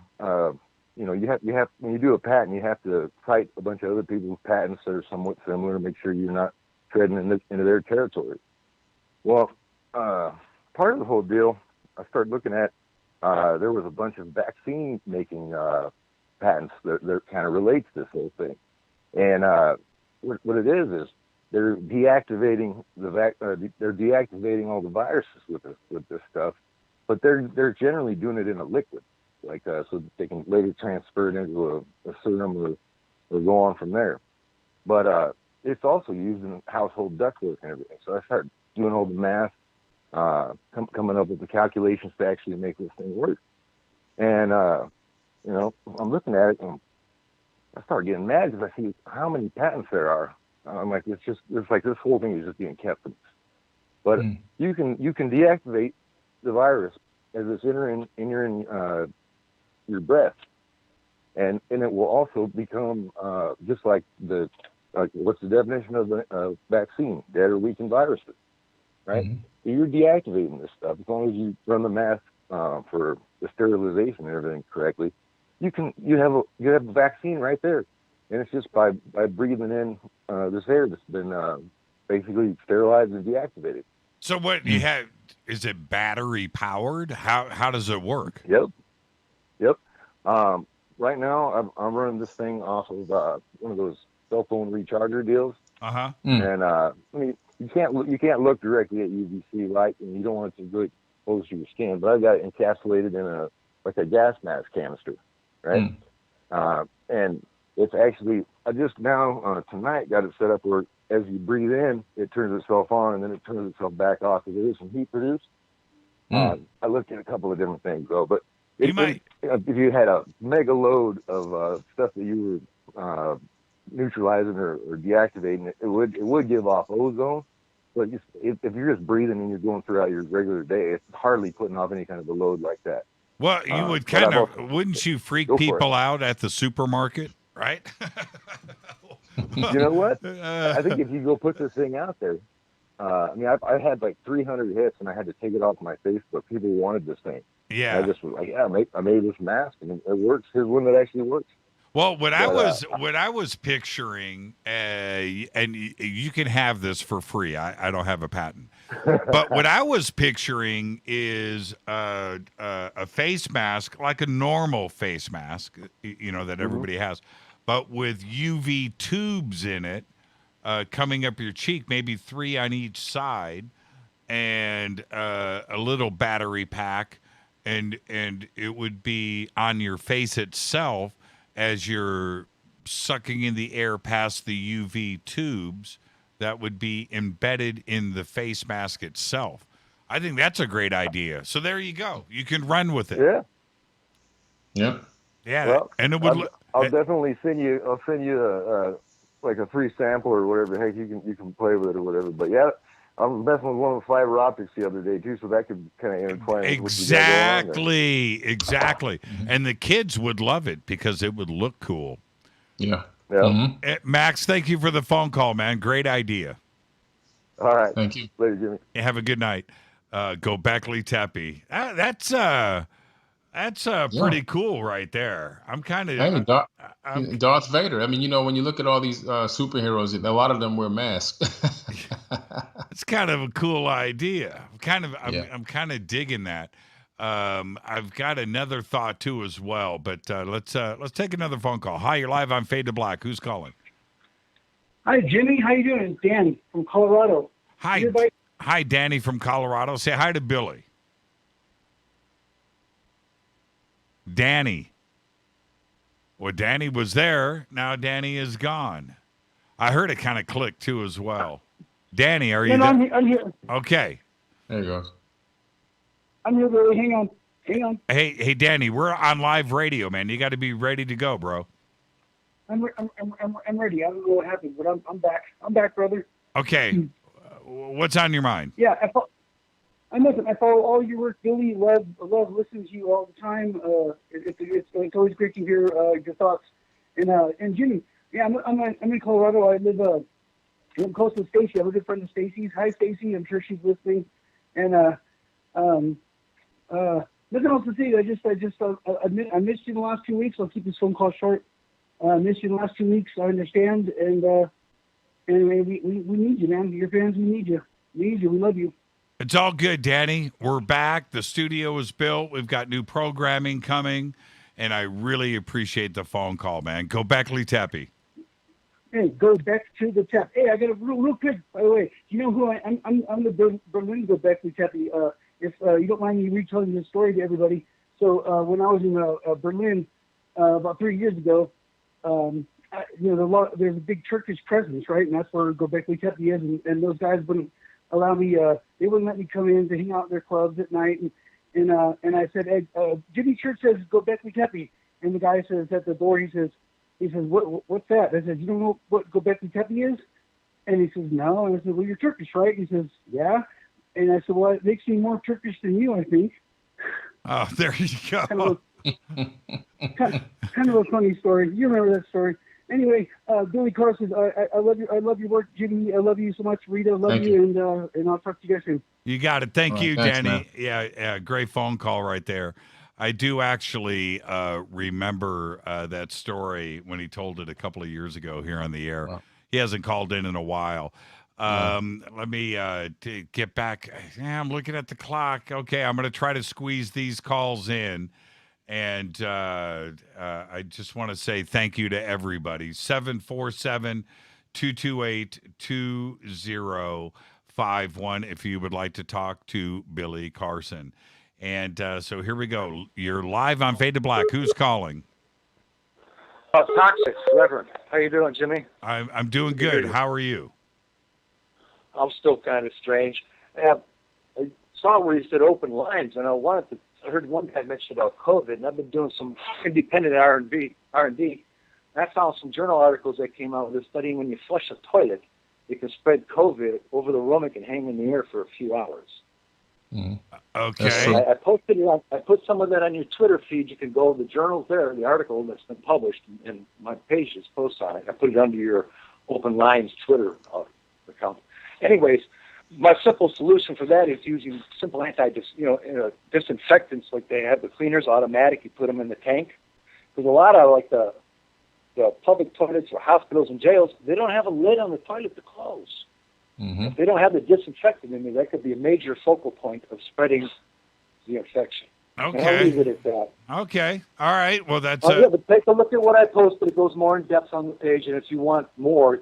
Speaker 14: you have when you do a patent, you have to cite a bunch of other people's patents that are somewhat similar to make sure you're not treading into their territory. Well, part of the whole deal, I started looking at there was a bunch of vaccine making patents that kind of relates to this whole thing, and what it is they're deactivating they're deactivating all the viruses with this stuff, but they're generally doing it in a liquid, like so that they can later transfer it into a serum or go on from there. But it's also used in household ductwork and everything. So I started doing all the math, coming up with the calculations to actually make this thing work. And I'm looking at it and I start getting mad because I see how many patents there are. I'm like, it's like this whole thing is just being kept from us. But you can deactivate the virus as it's entering your breath, and it will also become just like what's the definition of the vaccine? Dead or weakened viruses, right?
Speaker 16: Mm-hmm.
Speaker 14: So you're deactivating this stuff as long as you run the math for the sterilization and everything correctly. You have a vaccine right there, and it's just by breathing in this air that's been basically sterilized and deactivated.
Speaker 6: So what you have, is it battery powered? How does it work?
Speaker 14: Yep. Right now I'm running this thing off of one of those cell phone recharger deals. And I mean, you can't look directly at UVC light, and you don't want it to really expose to your skin. But I've got it encapsulated in a gas mask canister, right? And it's actually, I just now tonight got it set up where as you breathe in, it turns itself on, and then it turns itself back off because there is some heat produced. I looked at a couple of different things though, but if you had a mega load of stuff that you were neutralizing or deactivating, it would give off ozone. But if you're just breathing and you're going throughout your regular day, it's hardly putting off any kind of a load like that.
Speaker 6: Well, you would wouldn't you freak people out at the supermarket, right?
Speaker 14: You know what? I think if you go put this thing out there, I mean, I had like 300 hits, and I had to take it off my Facebook. People wanted this thing.
Speaker 6: Yeah.
Speaker 14: And I just was like, I made this mask, and it works. Here's one that actually works.
Speaker 6: Well, what I was picturing, and you can have this for free. I don't have a patent, but what I was picturing is a face mask, like a normal face mask, that everybody has, but with UV tubes in it, coming up your cheek, maybe 3 on each side, and a little battery pack, and it would be on your face itself. As you're sucking in the air past the UV tubes, that would be embedded in the face mask itself. I think that's a great idea. So there you go. You can run with it.
Speaker 14: Yeah. Well, and it would. I'll definitely send you. I'll send you like a free sample or whatever. Heck, you can play with it or whatever. But yeah, I was messing with one of the fiber optics the other day too, so that could kind of intertwine.
Speaker 6: Exactly. And the kids would love it because it would look cool.
Speaker 16: Yeah.
Speaker 6: Max, thank you for the phone call, man. Great idea.
Speaker 14: All right.
Speaker 16: Thank you.
Speaker 14: Later, Jimmy.
Speaker 6: Have a good night. Gobekli Tepe. That's pretty cool right there. I'm kind of
Speaker 16: Darth Vader. I mean, when you look at all these superheroes, a lot of them wear masks.
Speaker 6: It's kind of a cool idea. I'm kind of digging that. I've got another thought too as well, but let's take another phone call. Hi, you're live on Fade to Black. Who's calling?
Speaker 17: Hi, Jimmy. How you doing? It's Danny from Colorado.
Speaker 6: Hi, Danny from Colorado. Say hi to Billy. Danny. Well, Danny was there. Now Danny is gone. I heard it kind of click too as well. Danny, are you there?
Speaker 17: I'm here.
Speaker 6: Okay.
Speaker 16: There you go.
Speaker 17: I'm here, Billy. Hang on.
Speaker 6: Hey, Danny, we're on live radio, man. You got to be ready to go, bro.
Speaker 17: I'm ready. I don't know what happened, but I'm back. I'm back, brother.
Speaker 6: Okay. What's on your mind?
Speaker 17: Yeah, I follow all your work, Billy. Love listening to you all the time. It's always great to hear your thoughts. And Jimmy, yeah, I'm in Colorado. I live I'm close to Stacy. I have a good friend of Stacy's. Hi, Stacy. I'm sure she's listening. And nothing else to say. I missed you the last 2 weeks. I'll keep this phone call short. I missed you the last 2 weeks. I understand. And anyway, we need you, man. Your fans, we need you. We love you.
Speaker 6: It's all good, Danny. We're back. The studio is built. We've got new programming coming, and I really appreciate the phone call, man. Gobekli Tepe.
Speaker 17: Hey, go back to the tap. Hey, I got a real quick, by the way. You know who I'm the Berlin Gobekli Tepe. If you don't mind me retelling this story to everybody. So when I was in Berlin about 3 years ago, there's a big Turkish presence, right? And that's where Gobekli Tepe is. And those guys wouldn't allow me. They wouldn't let me come in to hang out in their clubs at night. And I said, hey, Jimmy Church says Gobekli Tepe. And the guy says at the door, he says, what's that? I said, you don't know what Gobekli Tepe is? And he says, no. And I said, well, you're Turkish, right? He says, yeah. And I said, well, it makes me more Turkish than you, I think.
Speaker 6: Oh, there you go.
Speaker 17: Kind of a funny story. You remember that story. Anyway, Billy Carson, I love you. I love your work, Jimmy. I love you so much, Rita. I love you, and I'll talk to you guys soon.
Speaker 6: You got it. Thank you,
Speaker 16: thanks,
Speaker 6: Danny.
Speaker 16: man.
Speaker 6: Yeah, great phone call right there. I do actually remember that story when he told it a couple of years ago here on the air.
Speaker 16: Wow.
Speaker 6: He hasn't called in a while. Let me get back. Yeah, I'm looking at the clock. Okay, I'm going to try to squeeze these calls in. And I just want to say thank you to everybody. 747-228-2051 if you would like to talk to Billy Carson. And so here we go. You're live on Fade to Black. Who's calling?
Speaker 5: Toxic, Reverend. How you doing, Jimmy?
Speaker 6: I'm doing good. How are you?
Speaker 5: I'm still kind of strange. I saw where you said open lines, and I heard one guy mention about COVID, and I've been doing some independent R&D. I found some journal articles that came out with a study when you flush a toilet, you can spread COVID over the room. It can hang in the air for a few hours.
Speaker 6: Okay.
Speaker 5: I posted it. I put some of that on your Twitter feed. You can go. The journal's there. The article that's been published, and my page is posted on it. I put it under your Open Lines Twitter account. Anyways, my simple solution for that is using simple disinfectants like they have the cleaners automatic. You put them in the tank. Because a lot of like the public toilets or hospitals and jails, they don't have a lid on the toilet to close.
Speaker 16: Mm-hmm.
Speaker 5: If they don't have the disinfectant in there, that could be a major focal point of spreading the infection.
Speaker 6: Okay.
Speaker 5: And I'll leave it at that.
Speaker 6: Okay. All right. Well, that's
Speaker 5: Yeah, but take a look at what I posted. It goes more in depth on the page, and if you want more,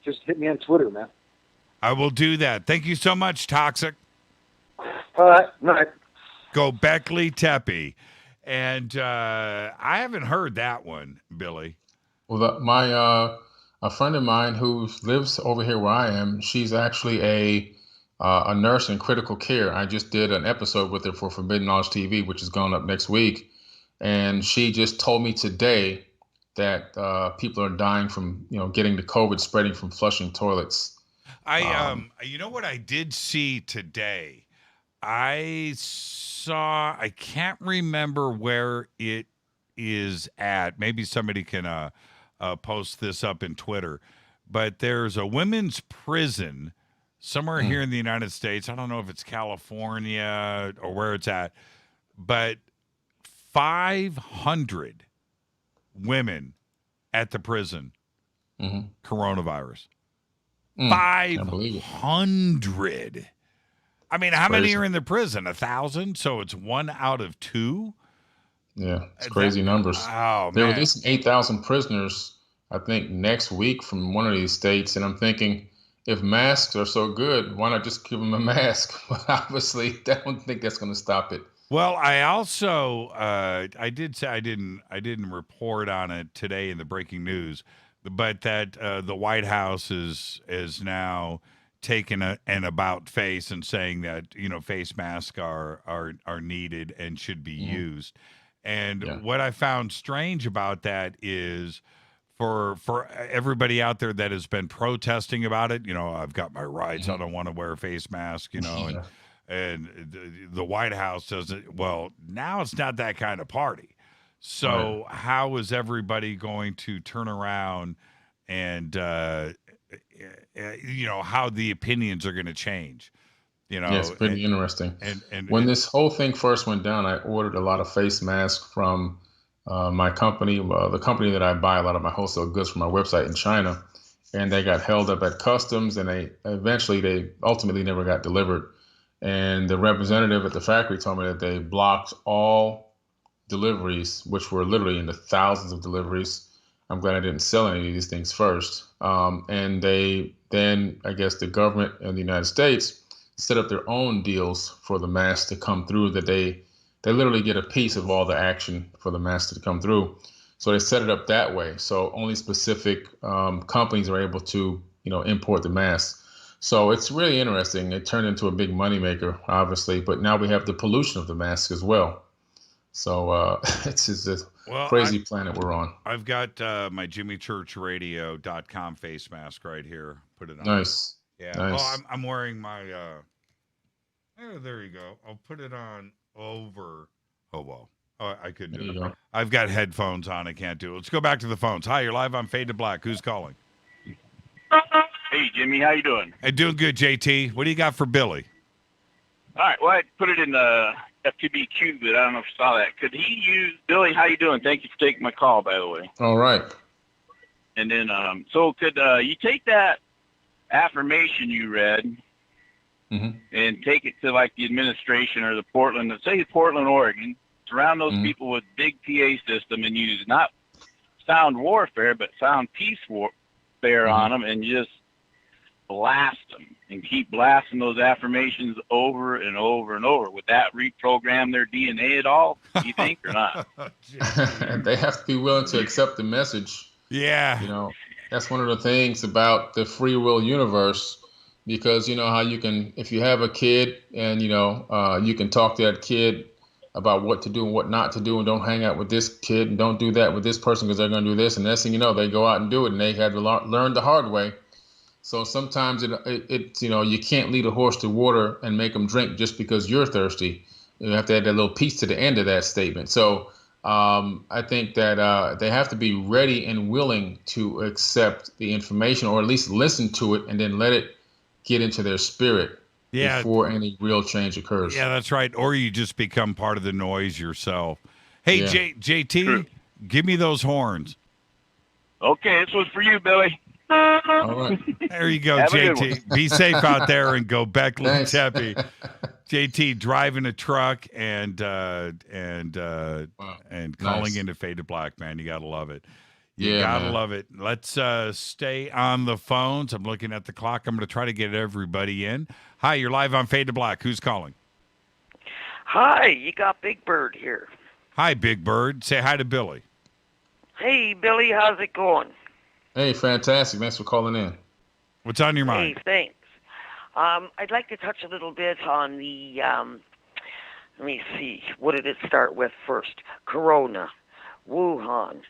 Speaker 5: just hit me on Twitter, man.
Speaker 6: I will do that. Thank you so much, Toxic.
Speaker 5: All right. Night.
Speaker 6: Go Beckley Tepe. And I haven't heard that one, Billy.
Speaker 16: Well, a friend of mine who lives over here where I am, she's actually a nurse in critical care. I just did an episode with her for Forbidden Knowledge TV, which is going up next week. And she just told me today that people are dying from, getting the COVID spreading from flushing toilets.
Speaker 6: You know what I did see today? I can't remember where it is at. Maybe somebody can post this up in Twitter. But there's a women's prison somewhere here in the United States. I don't know if it's California or where it's at. But 500 women at the prison, coronavirus. 500. I mean, how many are in the prison? 1,000? So it's 1 out of 2?
Speaker 16: Yeah, it's crazy numbers.
Speaker 6: Oh,
Speaker 16: They're
Speaker 6: man.
Speaker 16: releasing 8,000 prisoners, I think, next week from one of these states. And I'm thinking, if masks are so good, why not just give them a mask? But obviously, I don't think that's going to stop it.
Speaker 6: Well, I also I did say I didn't report on it today in the breaking news, but that the White House is now taking an about face and saying that face masks are needed and should be used. And what I found strange about that is for everybody out there that has been protesting about it, I've got my rights. I don't want to wear a face mask, and the White House doesn't. Well, now it's not that kind of party. So how is everybody going to turn around and, how the opinions are going to change?
Speaker 16: Yeah, it's pretty interesting.
Speaker 6: And
Speaker 16: when this whole thing first went down, I ordered a lot of face masks from my company, the company that I buy a lot of my wholesale goods from my website in China, and they got held up at customs, and they ultimately never got delivered. And the representative at the factory told me that they blocked all deliveries, which were literally in the thousands of deliveries. I'm glad I didn't sell any of these things first. And then I guess the government in the United States set up their own deals for the masks to come through, that they literally get a piece of all the action for the masks to come through. So they set it up that way. So only specific companies are able to, import the masks. So it's really interesting. It turned into a big moneymaker, obviously, but now we have the pollution of the mask as well. So it's just a crazy planet we're on.
Speaker 6: I've got my JimmyChurchRadio.com face mask right here. Put it on.
Speaker 16: Nice.
Speaker 6: Yeah.
Speaker 16: Nice.
Speaker 6: Oh, I'm wearing my. There you go. I'll put it on over. Oh, well. Oh, I couldn't do
Speaker 13: There
Speaker 6: it.
Speaker 13: you go.
Speaker 6: I've got headphones on. I can't do it. Let's go back to the phones. Hi, you're live on Fade to Black. Who's calling?
Speaker 18: Hey, Jimmy, how you doing?
Speaker 6: Hey, doing good, JT. What do you got for Billy?
Speaker 18: All right, well, I put it in the FTBQ, but I don't know if you saw that. Could he use, Billy, how you doing? Thank you for taking my call, by the way.
Speaker 13: All right.
Speaker 18: And then, so could you take that affirmation you read and take it to, like, the administration or the Portland, say Portland, Oregon, surround those people with big PA system and use not sound warfare, but sound peace warfare on them, and just blast them and keep blasting those affirmations over and over and over. Would that reprogram their DNA at all, do you think, or not?
Speaker 13: They have to be willing to accept the message.
Speaker 6: Yeah.
Speaker 13: You know, that's one of the things about the free will universe, because you know how you can, if you have a kid and, you know, you can talk to that kid about what to do and what not to do, and don't hang out with this kid and don't do that with this person because they're going to do this. And next thing you know, they go out and do it, and they had to learn the hard way. So sometimes it's, you know, you can't lead a horse to water and make them drink just because you're thirsty. You have to add that little piece to the end of that statement. So I think that they have to be ready and willing to accept the information, or at least listen to it and then let it get into their spirit before any real change occurs.
Speaker 6: Yeah, that's right. Or you just become part of the noise yourself. Hey, JT, give me those horns.
Speaker 18: Okay, this was for you, Billy.
Speaker 13: All right.
Speaker 6: There you go,
Speaker 18: Have a good
Speaker 6: JT.
Speaker 18: one.
Speaker 6: Be safe out there and go Beckley and
Speaker 13: Thanks.
Speaker 6: Tepe. JT driving a truck and calling into Fade to Black, man. You gotta love it. You gotta love it. Let's stay on the phones. I'm looking at the clock. I'm gonna try to get everybody in. Hi, you're live on Fade to Black. Who's calling?
Speaker 19: Hi, you got Big Bird here.
Speaker 6: Hi, Big Bird. Say hi to Billy.
Speaker 19: Hey, Billy, how's it going?
Speaker 13: Hey, fantastic. Thanks for calling in.
Speaker 6: What's on your mind?
Speaker 19: Hey, thanks. I'd like to touch a little bit on the, let me see, what did it start with first? Corona, Wuhan,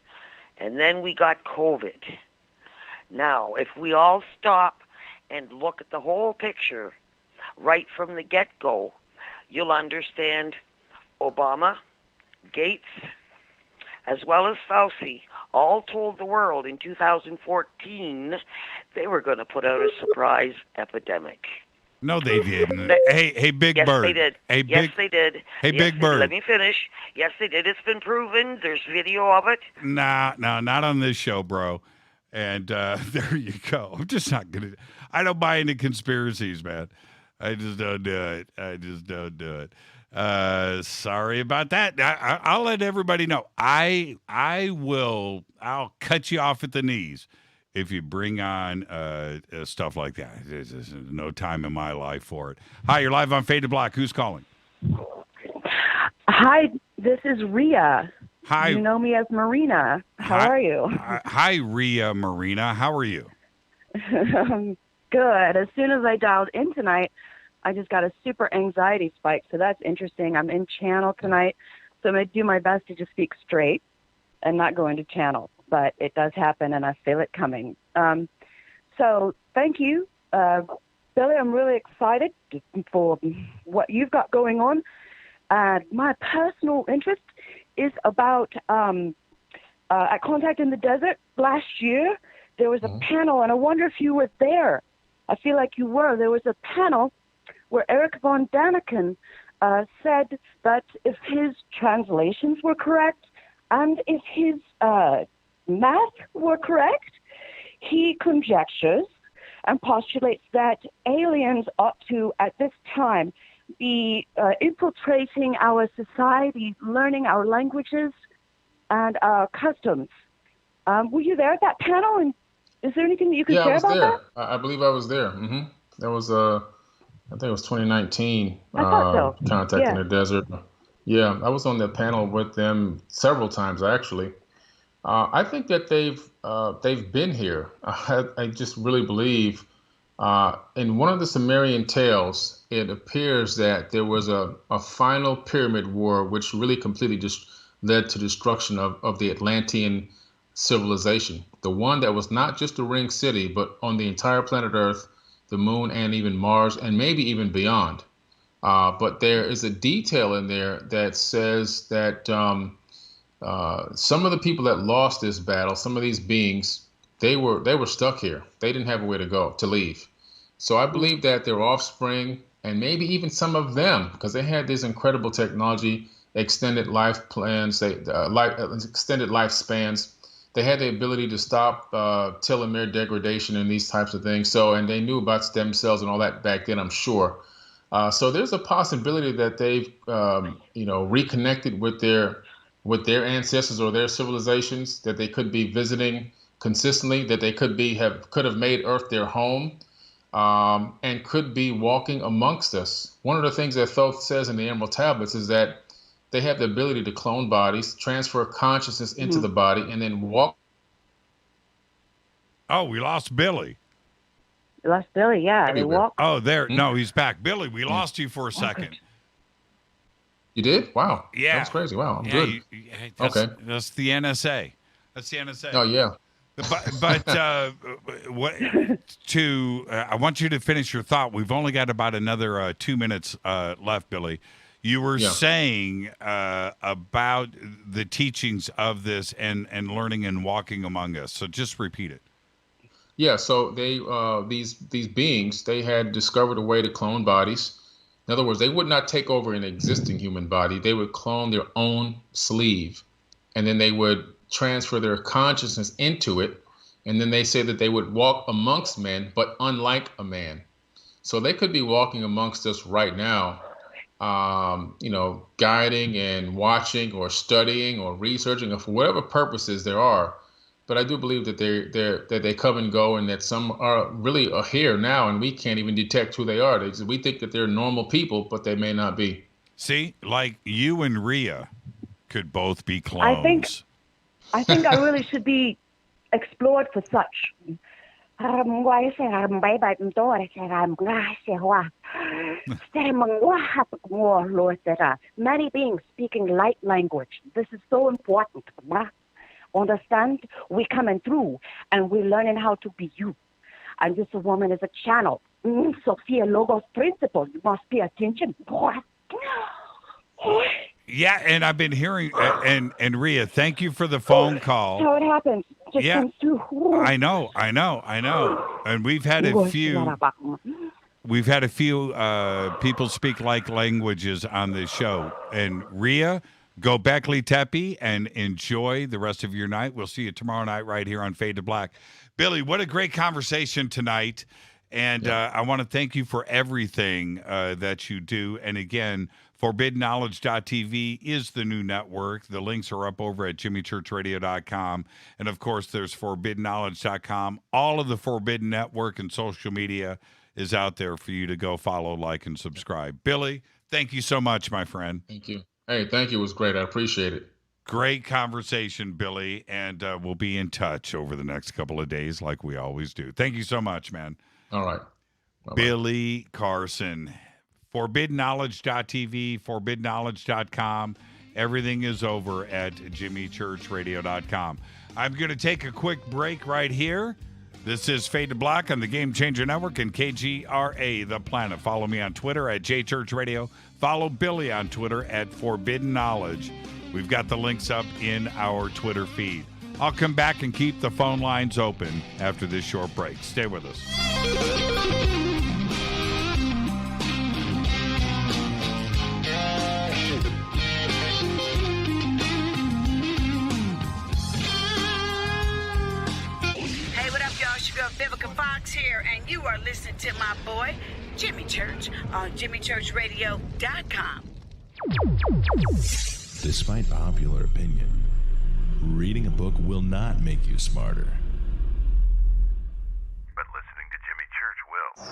Speaker 19: and then we got COVID. Now, if we all stop and look at the whole picture right from the get-go, you'll understand Obama, Gates, as well as Fauci, all told the world in 2014 they were going to put out a surprise epidemic.
Speaker 6: No, they didn't. Hey, Big
Speaker 19: Yes,
Speaker 6: Bird.
Speaker 19: they did.
Speaker 6: Hey,
Speaker 19: Yes, they did.
Speaker 6: Hey,
Speaker 19: Yes,
Speaker 6: Big
Speaker 19: they-
Speaker 6: Bird.
Speaker 19: Let me finish. Yes, they did. It's been proven. There's video of it.
Speaker 6: Nah, not on this show, bro. And there you go. I'm just not gonna. I don't buy into conspiracies, man. I just don't do it. Sorry about that. I'll let everybody know. I'll cut you off at the knees if you bring on stuff like that. There's no time in my life for it. Hi, you're live on Fade to Black. Who's calling?
Speaker 20: Hi, this is Rhea.
Speaker 6: Hi.
Speaker 20: You know me as Marina. How are you?
Speaker 6: Hi, Rhea Marina. How are you?
Speaker 20: Good. As soon as I dialed in tonight, I just got a super anxiety spike, so that's interesting. I'm in channel tonight, so I'm going to do my best to just speak straight and not go into channel, but it does happen, and I feel it coming. So thank you. Billy, I'm really excited for what you've got going on. My personal interest is about at Contact in the Desert last year, there was a panel, and I wonder if you were there. I feel like you were. There was a panel where Eric von Daniken said that if his translations were correct and if his math were correct, he conjectures and postulates that aliens ought to, at this time, be infiltrating our society, learning our languages and our customs. Were you there at that panel? And is there anything that you can share about that?
Speaker 13: I believe I was there. That was, I think it was 2019.
Speaker 20: I thought so.
Speaker 13: Contact in the Desert. Yeah, I was on the panel with them several times, actually. I think that they've been here. I just really believe in one of the Sumerian tales, it appears that there was a final pyramid war, which really completely just led to destruction of the Atlantean civilization. The one that was not just a ring city, but on the entire planet Earth, the moon, and even Mars, and maybe even beyond. But there is a detail in there that says that some of the people that lost this battle, some of these beings, they were stuck here. They didn't have a way to leave. So I believe that their offspring, and maybe even some of them, because they had this incredible technology, extended life plans, extended lifespans. They had the ability to stop telomere degradation and these types of things. So, and they knew about stem cells and all that back then, I'm sure. So there's a possibility that they've, reconnected with their ancestors or their civilizations, that they could be visiting consistently, that they could have made Earth their home, and could be walking amongst us. One of the things that Thoth says in the Emerald Tablets is that they have the ability to clone bodies, transfer consciousness into the body, and then walk.
Speaker 6: Oh, we lost Billy.
Speaker 20: You lost Billy, yeah. They walk.
Speaker 6: Oh, there. No, he's back. Billy, we lost you for a second.
Speaker 13: You did? Wow.
Speaker 6: Yeah.
Speaker 13: That's crazy. Wow. I'm good.
Speaker 6: Okay. That's the NSA. That's the NSA.
Speaker 13: Oh, yeah.
Speaker 6: But I want you to finish your thought. We've only got about another 2 minutes left, Billy. You were saying about the teachings of this and learning and walking among us. So just repeat it.
Speaker 13: Yeah. So they these beings, they had discovered a way to clone bodies. In other words, they would not take over an existing human body. They would clone their own sleeve, and then they would transfer their consciousness into it. And then they say that they would walk amongst men, but unlike a man. So they could be walking amongst us right now, guiding and watching or studying or researching, or for whatever purposes there are. But I do believe that they come and go, and that some are really here now, and we can't even detect who they are. We think that they're normal people, but they may not be.
Speaker 6: See, like you and Rhea could both be clones.
Speaker 20: I think I really should be explored for such. Many beings speaking light language. This is so important. Understand? We coming through, and we're learning how to be you. And this woman is a channel. Sophia Logos principle. You must pay attention.
Speaker 6: Yeah, and I've been hearing, and Rhea, thank you for the phone call.
Speaker 20: That's how it happens. Just comes through.
Speaker 6: I know. And we've had a few people speak like languages on this show. And Rhea, go Beckley Tepe and enjoy the rest of your night. We'll see you tomorrow night right here on Fade to Black. Billy, what a great conversation tonight. And I want to thank you for everything that you do. And again, ForbiddenKnowledge.tv is the new network. The links are up over at JimmyChurchRadio.com. And, of course, there's ForbiddenKnowledge.com. All of the Forbidden Network and social media is out there for you to go follow, like, and subscribe. Billy, thank you so much, my friend.
Speaker 13: Thank you. Hey, thank you. It was great. I appreciate it.
Speaker 6: Great conversation, Billy. And we'll be in touch over the next couple of days like we always do. Thank you so much, man.
Speaker 13: All right. Bye-bye.
Speaker 6: Billy Carson. ForbiddenKnowledge.tv, ForbiddenKnowledge.com. Everything is over at JimmyChurchRadio.com. I'm going to take a quick break right here. This is Fade to Black on the Game Changer Network and KGRA, The Planet. Follow me on Twitter at JChurchRadio. Follow Billy on Twitter at Forbidden Knowledge. We've got the links up in our Twitter feed. I'll come back and keep the phone lines open after this short break. Stay with us.
Speaker 8: Vivica Fox here, and you are listening to my boy, Jimmy Church, on JimmyChurchRadio.com.
Speaker 2: Despite popular opinion, reading a book will not make you smarter.
Speaker 4: But listening to Jimmy Church will.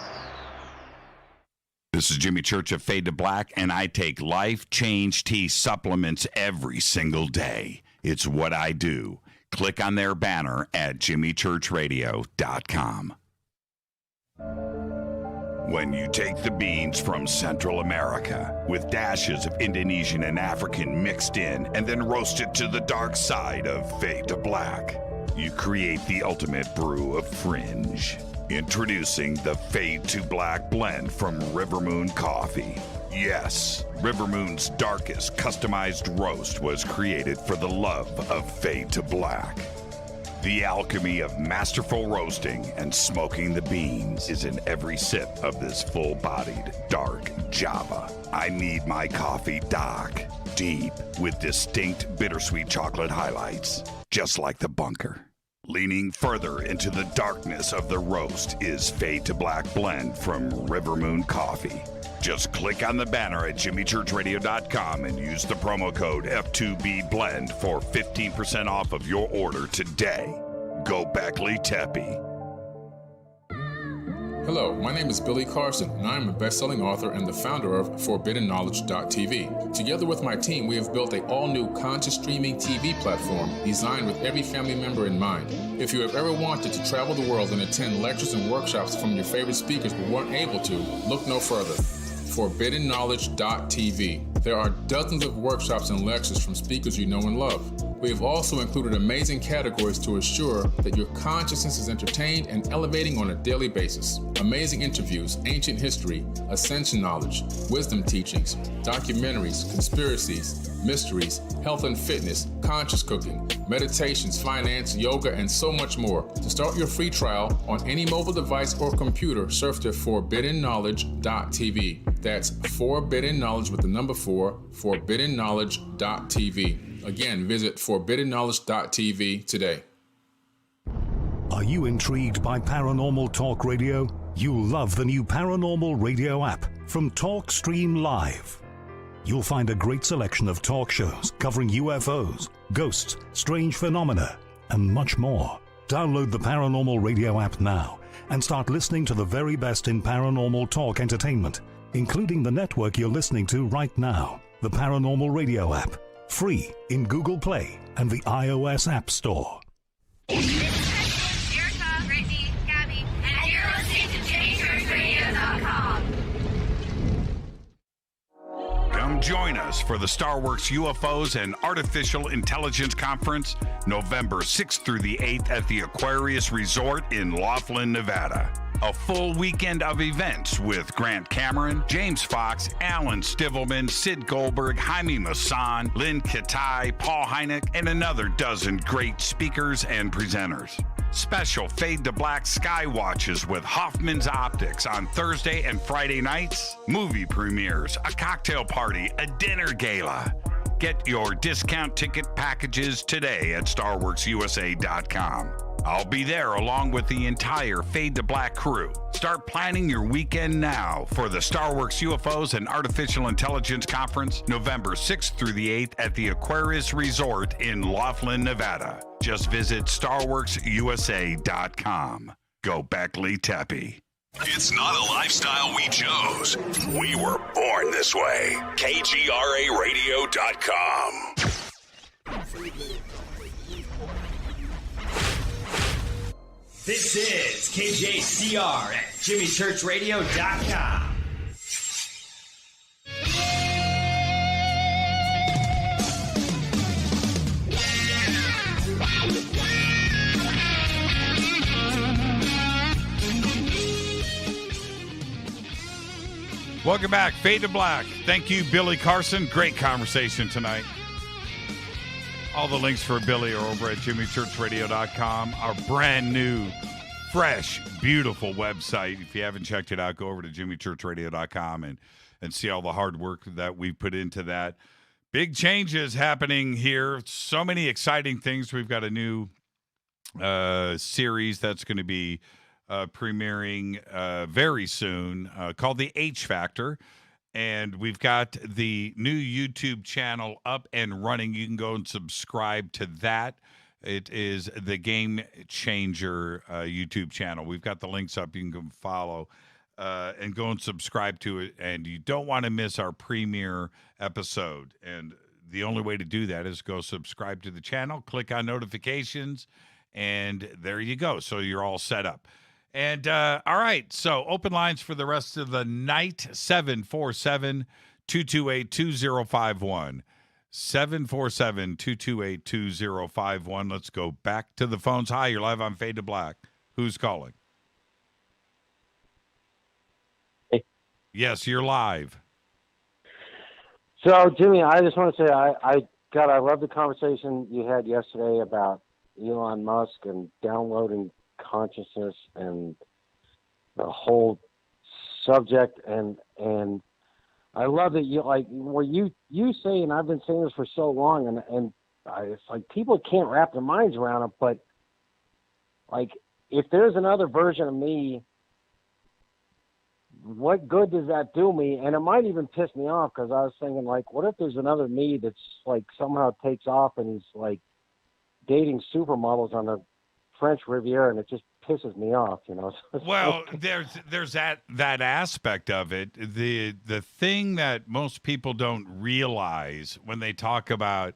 Speaker 3: This is Jimmy Church of Fade to Black, and I take Life Change Tea supplements every single day. It's what I do. Click on their banner at JimmyChurchRadio.com. When you take the beans from Central America with dashes of Indonesian and African mixed in and then roast it to the dark side of Fade to Black, you create the ultimate brew of fringe. Introducing the Fade to Black blend from River Moon Coffee. Yes, River Moon's darkest customized roast was created for the love of Fade to Black. The alchemy of masterful roasting and smoking the beans is in every sip of this full-bodied, dark Java. I need my coffee dark, deep, with distinct bittersweet chocolate highlights, just like the bunker. Leaning further into the darkness of the roast is Fade to Black Blend from River Moon Coffee. Just click on the banner at jimmychurchradio.com and use the promo code F2BBLEND for 15% off of your order today. Go Beckley Teppy.
Speaker 16: Hello, my name is Billy Carson, and I am a best-selling author and the founder of ForbiddenKnowledge.tv. Together with my team, we have built an all-new conscious streaming TV platform designed with every family member in mind. If you have ever wanted to travel the world and attend lectures and workshops from your favorite speakers but weren't able to, look no further. ForbiddenKnowledge.tv. There are dozens of workshops and lectures from speakers you know and love. We have also included amazing categories to assure that your consciousness is entertained and elevating on a daily basis. Amazing interviews, ancient history, ascension knowledge, wisdom teachings, documentaries, conspiracies, mysteries, health and fitness, conscious cooking, meditations, finance, yoga, and so much more. To start your free trial on any mobile device or computer, surf to ForbiddenKnowledge.tv. That's Forbidden Knowledge with the number 4, ForbiddenKnowledge.tv. Again, visit ForbiddenKnowledge.tv today.
Speaker 1: Are you intrigued by Paranormal Talk Radio? You'll love the new Paranormal Radio app from TalkStream Live. You'll find a great selection of talk shows covering UFOs, ghosts, strange phenomena, and much more. Download the Paranormal Radio app now and start listening to the very best in paranormal talk entertainment, including the network you're listening to right now, the Paranormal Radio app. Free in Google Play and the iOS App Store.
Speaker 21: Erica, Brittany, Gabby, and you're listening to JamieChurchRadio.com.
Speaker 3: Come join us for the StarWorks UFOs and Artificial Intelligence Conference, November 6th through the 8th at the Aquarius Resort in Laughlin, Nevada. A full weekend of events with Grant Cameron, James Fox, Alan Stivelman, Sid Goldberg, Jaime Maussan, Lynn Katai, Paul Hynek, and another dozen great speakers and presenters. Special Fade to Black Sky Watches with Hoffman's Optics on Thursday and Friday nights, movie premieres, a cocktail party, a dinner gala. Get your discount ticket packages today at StarWorksUSA.com. I'll be there along with the entire Fade to Black crew. Start planning your weekend now for the StarWorks UFOs and Artificial Intelligence Conference, November 6th through the 8th at the Aquarius Resort in Laughlin, Nevada. Just visit StarWorksUSA.com. Go Beckley Teppy.
Speaker 15: It's not a lifestyle we chose. We were born this way. KGRARadio.com.
Speaker 22: This is KJCR at JimmyChurchRadio.com.
Speaker 6: Welcome back, Fade to Black. Thank you, Billy Carson. Great conversation tonight. All the links for Billy are over at JimmyChurchRadio.com, our brand new, fresh, beautiful website. If you haven't checked it out, go over to JimmyChurchRadio.com and see all the hard work that we put into that. Big changes happening here. So many exciting things. We've got a new series that's going to be premiering very soon called The H Factor. And we've got the new YouTube channel up and running. You can go and subscribe to that. It is the Game Changer YouTube channel. We've got the links up. You can go follow and go and subscribe to it. And you don't want to miss our premiere episode. And the only way to do that is go subscribe to the channel, click on notifications, and there you go. So you're all set up. And, all right, so open lines for the rest of the night, 747-228-2051. 747-228-2051. Let's go back to the phones. Hi, you're live on Fade to Black. Who's calling?
Speaker 24: Hey.
Speaker 6: Yes, you're live.
Speaker 7: So, Jimmy, I just want to say I love the conversation you had yesterday about Elon Musk and downloading consciousness and the whole subject, and I love that you say, and I've been saying this for so long, and it's like people can't wrap their minds around it, but like if there's another version of me, what good does that do me? And it might even piss me off, because I was thinking, like, what if there's another me that's like somehow takes off and he's like dating supermodels on the French Riviera, and it just pisses me off, you know.
Speaker 6: Well, there's that aspect of it. The thing that most people don't realize when they talk about,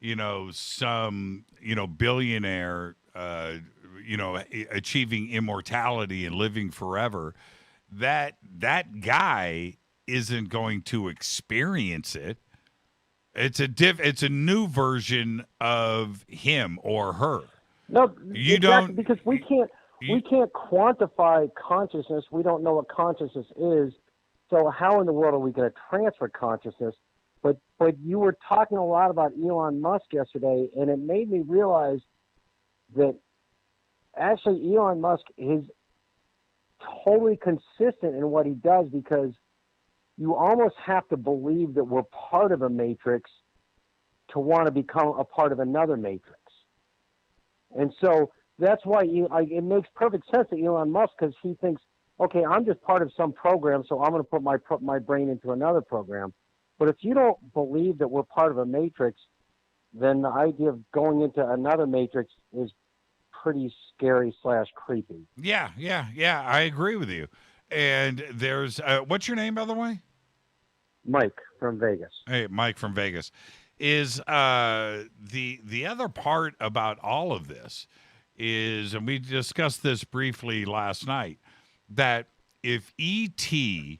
Speaker 6: you know, some, you know, billionaire, you know, achieving immortality and living forever, that guy isn't going to experience it. It's a new version of him or her.
Speaker 7: No,
Speaker 6: you
Speaker 7: exactly,
Speaker 6: don't,
Speaker 7: because we can't quantify consciousness. We don't know what consciousness is. So how in the world are we going to transfer consciousness? But you were talking a lot about Elon Musk yesterday, and it made me realize that actually Elon Musk is totally consistent in what he does, because you almost have to believe that we're part of a matrix to want to become a part of another matrix. And so that's why it makes perfect sense to Elon Musk, because he thinks, okay, I'm just part of some program, so I'm going to put my brain into another program. But if you don't believe that we're part of a matrix, then the idea of going into another matrix is pretty scary / creepy.
Speaker 6: Yeah. I agree with you. And there's what's your name, by the way?
Speaker 7: Mike from Vegas.
Speaker 6: Hey, Mike from Vegas. Is the other part about all of this is, and we discussed this briefly last night, that if E.T.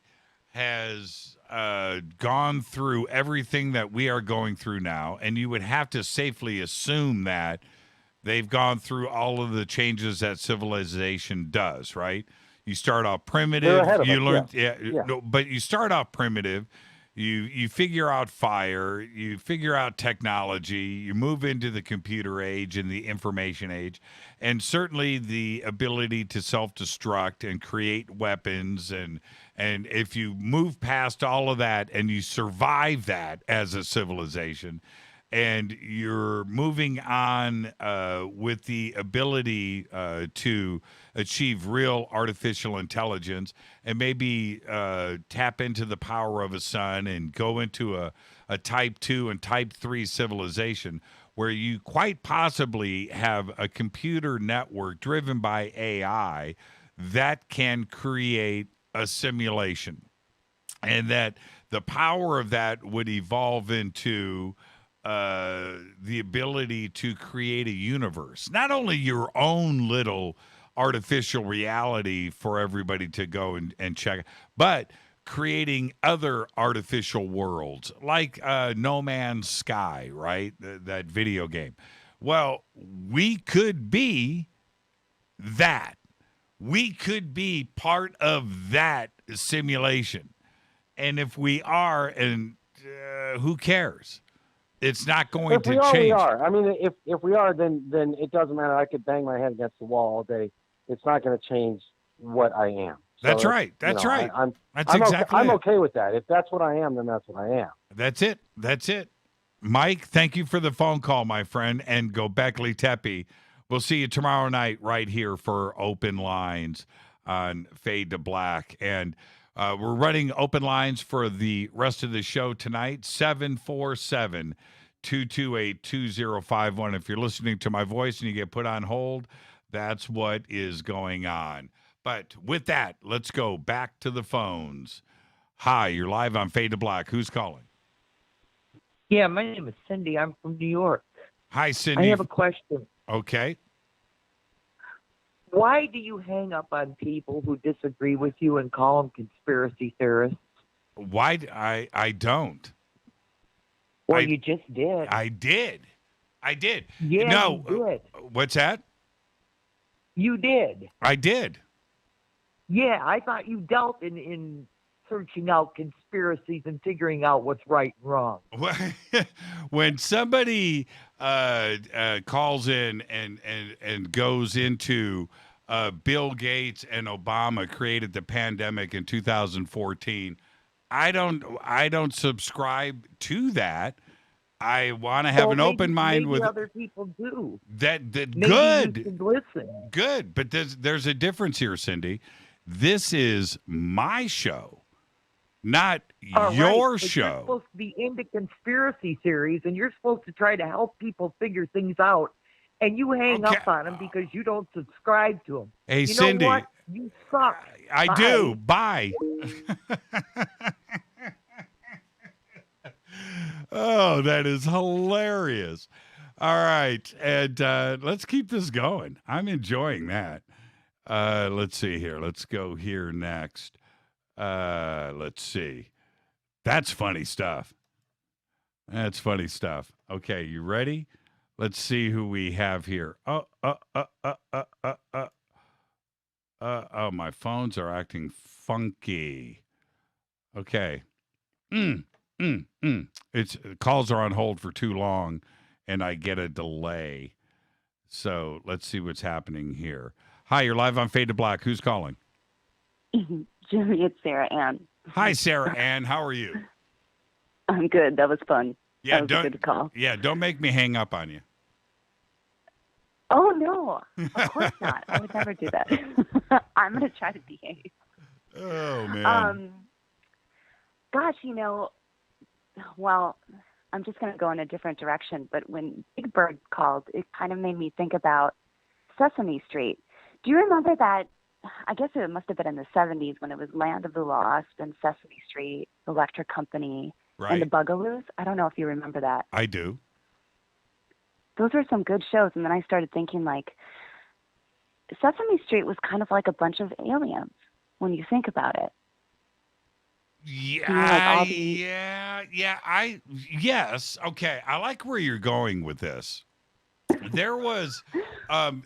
Speaker 6: has gone through everything that we are going through now, and you would have to safely assume that they've gone through all of the changes that civilization does, right? You start off primitive, you learn, but you start off primitive. You figure out fire, you figure out technology, you move into the computer age and the information age, and certainly the ability to self-destruct and create weapons. And if you move past all of that and you survive that as a civilization, and you're moving on with the ability to achieve real artificial intelligence, and maybe tap into the power of a sun and go into a type 2 and type 3 civilization, where you quite possibly have a computer network driven by AI that can create a simulation, and that the power of that would evolve into the ability to create a universe, not only your own little artificial reality for everybody to go and check, but creating other artificial worlds like No Man's Sky, right? That video game. Well, we could be that. We could be part of that simulation. And if we are, and who cares? It's not going to change.
Speaker 7: We are. I mean, if we are, then it doesn't matter. I could bang my head against the wall all day. It's not going to change what I am.
Speaker 6: That's right. That's right.
Speaker 7: I'm okay with that. If that's what I am, then that's what I am.
Speaker 6: That's it. Mike, thank you for the phone call, my friend, and Gobekli Tepe. We'll see you tomorrow night right here for Open Lines on Fade to Black. And we're running open lines for the rest of the show tonight, 747-228-2051. If you're listening to my voice and you get put on hold, that's what is going on. But with that, let's go back to the phones. Hi, you're live on Fade to Black. Who's calling?
Speaker 9: Yeah, my name is Cindy. I'm from New York.
Speaker 6: Hi, Cindy.
Speaker 9: I have a question.
Speaker 6: Okay.
Speaker 9: Why do you hang up on people who disagree with you and call them conspiracy theorists?
Speaker 6: Why? I don't.
Speaker 9: Well, you just did.
Speaker 6: I did.
Speaker 9: Yeah,
Speaker 6: no,
Speaker 9: you did.
Speaker 6: What's that?
Speaker 9: You did.
Speaker 6: I did.
Speaker 9: Yeah, I thought you dealt in searching out conspiracies and figuring out what's right and wrong.
Speaker 6: When somebody calls in and goes into Bill Gates and Obama created the pandemic in 2014, I don't subscribe to that. I want to have an open mind with
Speaker 9: other people do.
Speaker 6: That
Speaker 9: maybe
Speaker 6: good.
Speaker 9: You should listen.
Speaker 6: Good, but there's a difference here, Cindy. This is my show, not your show.
Speaker 9: You're supposed to be into conspiracy theories, and you're supposed to try to help people figure things out. And you hang up on them because you don't subscribe to them.
Speaker 6: Hey,
Speaker 9: you know
Speaker 6: Cindy,
Speaker 9: what? You suck.
Speaker 6: I
Speaker 9: Bye.
Speaker 6: do. Bye. Oh, that is hilarious. All right. And let's keep this going. I'm enjoying that. Let's see here. Let's go here next. Let's see. That's funny stuff. That's funny stuff. Okay, you ready? Let's see who we have here. Oh, my phones are acting funky. Okay. It's calls are on hold for too long, and I get a delay. So let's see what's happening here. Hi, you're live on Fade to Black. Who's calling?
Speaker 10: Jimmy, it's Sarah Ann.
Speaker 6: Hi, Sarah Ann. How are you?
Speaker 10: I'm good. That was fun.
Speaker 6: Yeah,
Speaker 10: that was a good call.
Speaker 6: Yeah, don't make me hang up on you.
Speaker 10: Oh, no. Of course not. I would never do that. I'm going to try to behave.
Speaker 6: Oh, man.
Speaker 10: Gosh, well, I'm just going to go in a different direction. But when Big Bird called, it kind of made me think about Sesame Street. Do you remember that? I guess it must have been in the 70s when it was Land of the Lost and Sesame Street, Electric Company,
Speaker 6: right,
Speaker 10: and the Bugaloos. I don't know if you remember that.
Speaker 6: I do.
Speaker 10: Those were some good shows. And then I started thinking, like, Sesame Street was kind of like a bunch of aliens when you think about it.
Speaker 6: Yeah, yes. Okay, I like where you're going with this. There was, and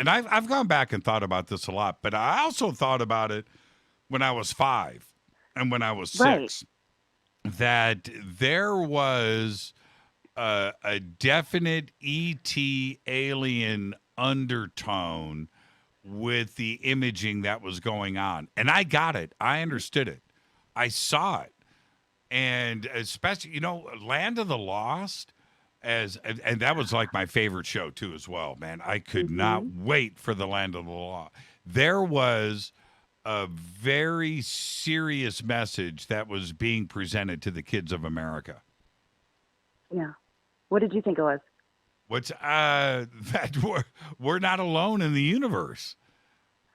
Speaker 6: I've gone back and thought about this a lot, but I also thought about it when I was 5 and when I was 6, that there was a definite ET alien undertone with the imaging that was going on. And I got it. I understood it. I saw it. And especially, Land of the Lost, and that was like my favorite show too as well, man. I could not wait for the Land of the Lost. There was a very serious message that was being presented to the kids of America.
Speaker 10: Yeah. What did you think it was?
Speaker 6: What's that we're not alone in the universe,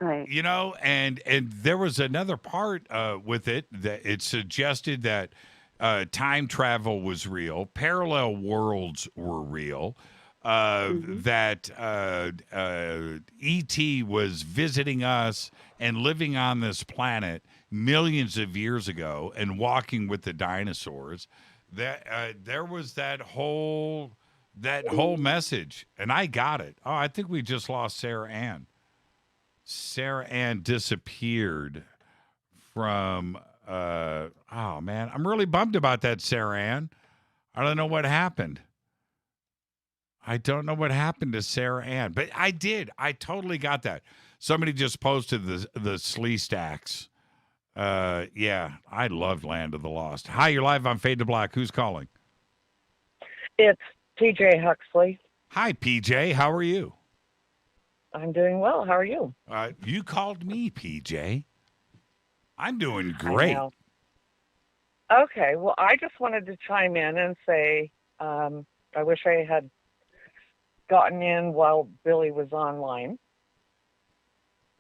Speaker 10: right?
Speaker 6: And there was another part with it that it suggested that time travel was real, parallel worlds were real, that ET was visiting us and living on this planet millions of years ago and walking with the dinosaurs. That there was that whole message, and I got it. Oh, I think we just lost Sarah Ann. Sarah Ann disappeared from, oh, man. I'm really bummed about that, Sarah Ann. I don't know what happened. I don't know what happened to Sarah Ann, but I did. I totally got that. Somebody just posted the Slee Stacks. Yeah, I loved Land of the Lost. Hi, you're live on Fade to Black. Who's calling?
Speaker 11: It's PJ Huxley.
Speaker 6: Hi, PJ. How are you?
Speaker 11: I'm doing well. How are you?
Speaker 6: You called me, PJ. I'm doing great.
Speaker 11: Okay. Well, I just wanted to chime in and say I wish I had gotten in while Billy was online,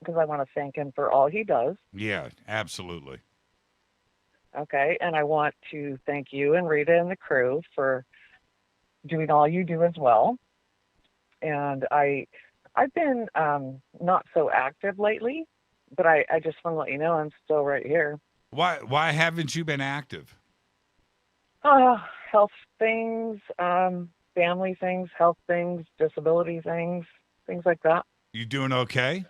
Speaker 11: because I want to thank him for all he does.
Speaker 6: Yeah, absolutely.
Speaker 11: Okay. And I want to thank you and Rita and the crew for doing all you do as well. And I've been not so active lately, but I just want to let you know I'm still right here.
Speaker 6: Why haven't you been active?
Speaker 11: Health things, family things, health things, disability things like that.
Speaker 6: You doing okay?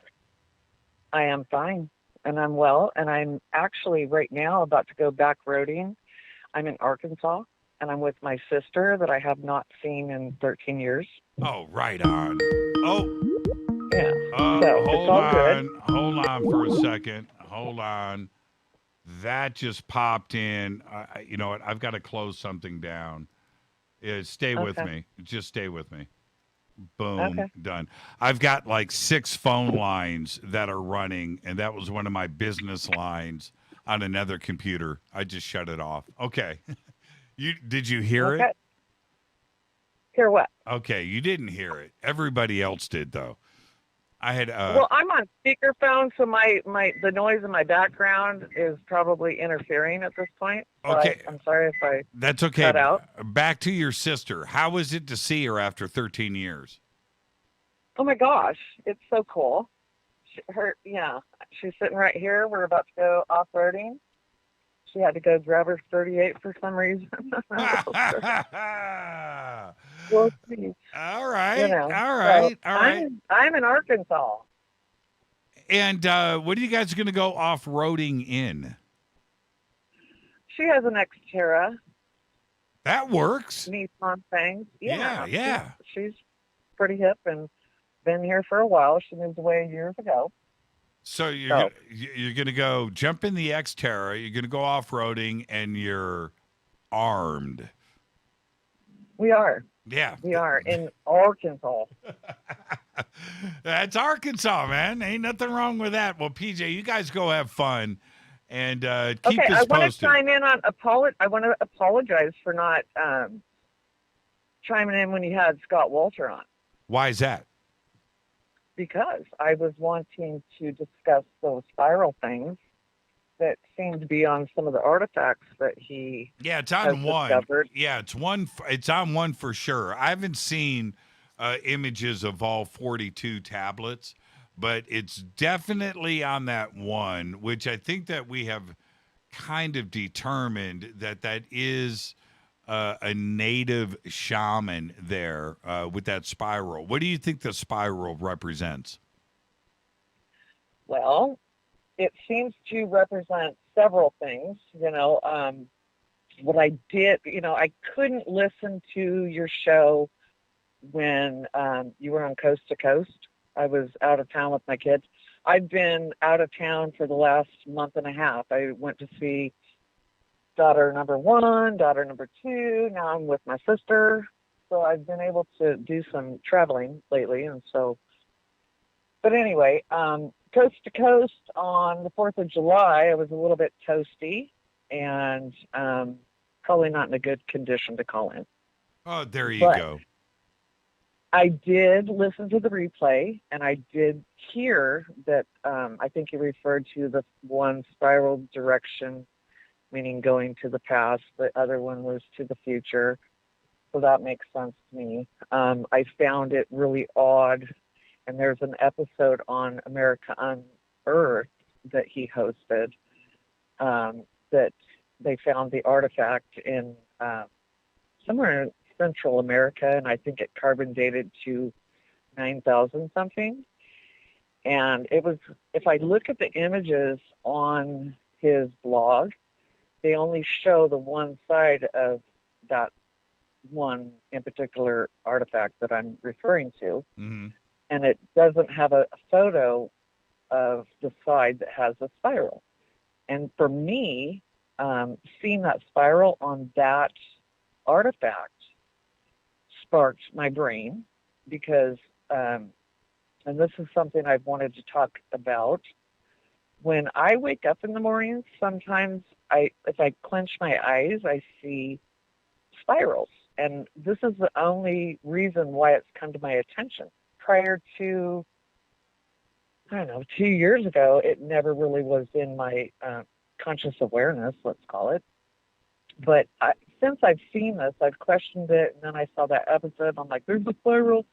Speaker 11: I am fine. and I'm well, and I'm actually right now about to go back roading. I'm in Arkansas, and I'm with my sister that I have not seen in 13 years.
Speaker 6: Oh, right on. Oh.
Speaker 11: Yeah. So
Speaker 6: hold
Speaker 11: it's all
Speaker 6: on.
Speaker 11: good.
Speaker 6: Hold on for a second. Hold on. That just popped in. You know what? I've got to close something down. Stay with me. Just stay with me. Boom.
Speaker 11: Okay.
Speaker 6: Done. I've got like 6 phone lines that are running, and that was one of my business lines on another computer. I just shut it off. Okay. Did you hear it?
Speaker 11: Hear what?
Speaker 6: Okay, you didn't hear it. Everybody else did, though. I had.
Speaker 11: Well, I'm on speakerphone, so the noise in my background is probably interfering at this point. So
Speaker 6: Okay.
Speaker 11: I'm sorry if I.
Speaker 6: That's okay.
Speaker 11: Cut out.
Speaker 6: Back to your sister. How was it to see her after 13 years?
Speaker 11: Oh my gosh, it's so cool. She's sitting right here. We're about to go off-roading. She had to go grab her 38 for some reason. We'll see.
Speaker 6: All right.
Speaker 11: You know,
Speaker 6: All right.
Speaker 11: so
Speaker 6: All right.
Speaker 11: I'm in Arkansas.
Speaker 6: And what are you guys going to go off-roading in?
Speaker 11: She has an Xterra.
Speaker 6: That works.
Speaker 11: Nissan thing.
Speaker 6: Yeah.
Speaker 11: She's pretty hip and been here for a while. She moved away years ago.
Speaker 6: So you're going to go jump in the Xterra. You're going to go off-roading, and you're armed.
Speaker 11: We are.
Speaker 6: Yeah.
Speaker 11: We are in Arkansas.
Speaker 6: That's Arkansas, man. Ain't nothing wrong with that. Well, PJ, you guys go have fun, and keep us posted.
Speaker 11: I want to chime in on I want to apologize for not chiming in when you had Scott Walter on.
Speaker 6: Why is that?
Speaker 11: Because I was wanting to discuss those spiral things that seem to be on some of the artifacts that he
Speaker 6: it's on one.
Speaker 11: Discovered.
Speaker 6: Yeah, it's on one for sure. I haven't seen images of all 42 tablets, but it's definitely on that one, which I think that we have kind of determined that is a native shaman there with that spiral. What do you think the spiral represents?
Speaker 11: Well, it seems to represent several things. What I did, I couldn't listen to your show when you were on Coast to Coast. I was out of town with my kids. I've been out of town for the last month and a half. I went to see daughter number 1, daughter number 2. Now I'm with my sister. So I've been able to do some traveling lately. And so, but anyway, Coast to Coast on the 4th of July, I was a little bit toasty and probably not in a good condition to call in.
Speaker 6: Oh, there you go.
Speaker 11: I did listen to the replay, and I did hear that I think you referred to the one spiral direction, meaning going to the past. The other one was to the future. So that makes sense to me. I found it really odd, and there's an episode on America Unearthed that he hosted that they found the artifact in somewhere in Central America, and I think it carbon dated to 9,000 something. And it was, if I look at the images on his blog, they only show the one side of that one in particular artifact that I'm referring to.
Speaker 6: Mm-hmm.
Speaker 11: And it doesn't have a photo of the side that has a spiral. And for me, seeing that spiral on that artifact sparked my brain because, and this is something I've wanted to talk about. When I wake up in the mornings, sometimes if I clench my eyes, I see spirals. And this is the only reason why it's come to my attention. Prior to, 2 years ago, it never really was in my conscious awareness, let's call it. But since I've seen this, I've questioned it, and then I saw that episode, I'm like, there's a spiral,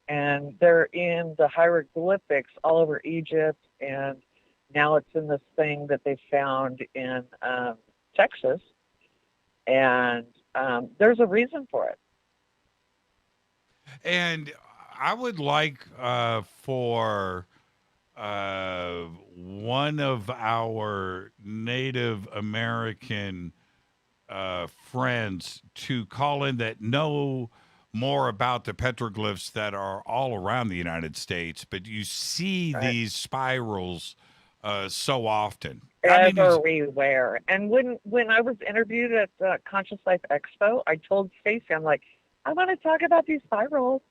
Speaker 11: and they're in the hieroglyphics all over Egypt, and now it's in this thing that they found in Texas, and there's a reason for it.
Speaker 6: And I would like for one of our Native American friends to call in that know more about the petroglyphs that are all around the United States, but you see these spirals so often.
Speaker 11: Everywhere. And when I was interviewed at the Conscious Life Expo, I told Stacey, I'm like, I want to talk about these spirals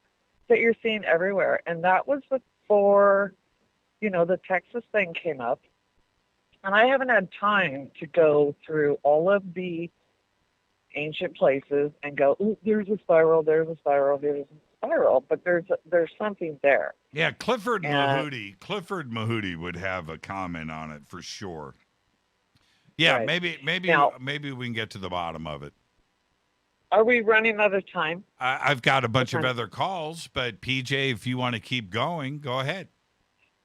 Speaker 11: that you're seeing everywhere. And that was before, the Texas thing came up. And I haven't had time to go through all of the ancient places and go, ooh, there's a spiral, there's a spiral, there's a spiral, but there's something there.
Speaker 6: Yeah, Clifford Mahooty would have a comment on it for sure. Yeah,
Speaker 11: Right.
Speaker 6: maybe
Speaker 11: Now-
Speaker 6: maybe we can get to the bottom of it.
Speaker 11: Are we running out of time?
Speaker 6: I've got a bunch of
Speaker 11: Okay.
Speaker 6: other calls, but PJ, if you want to keep going, go ahead.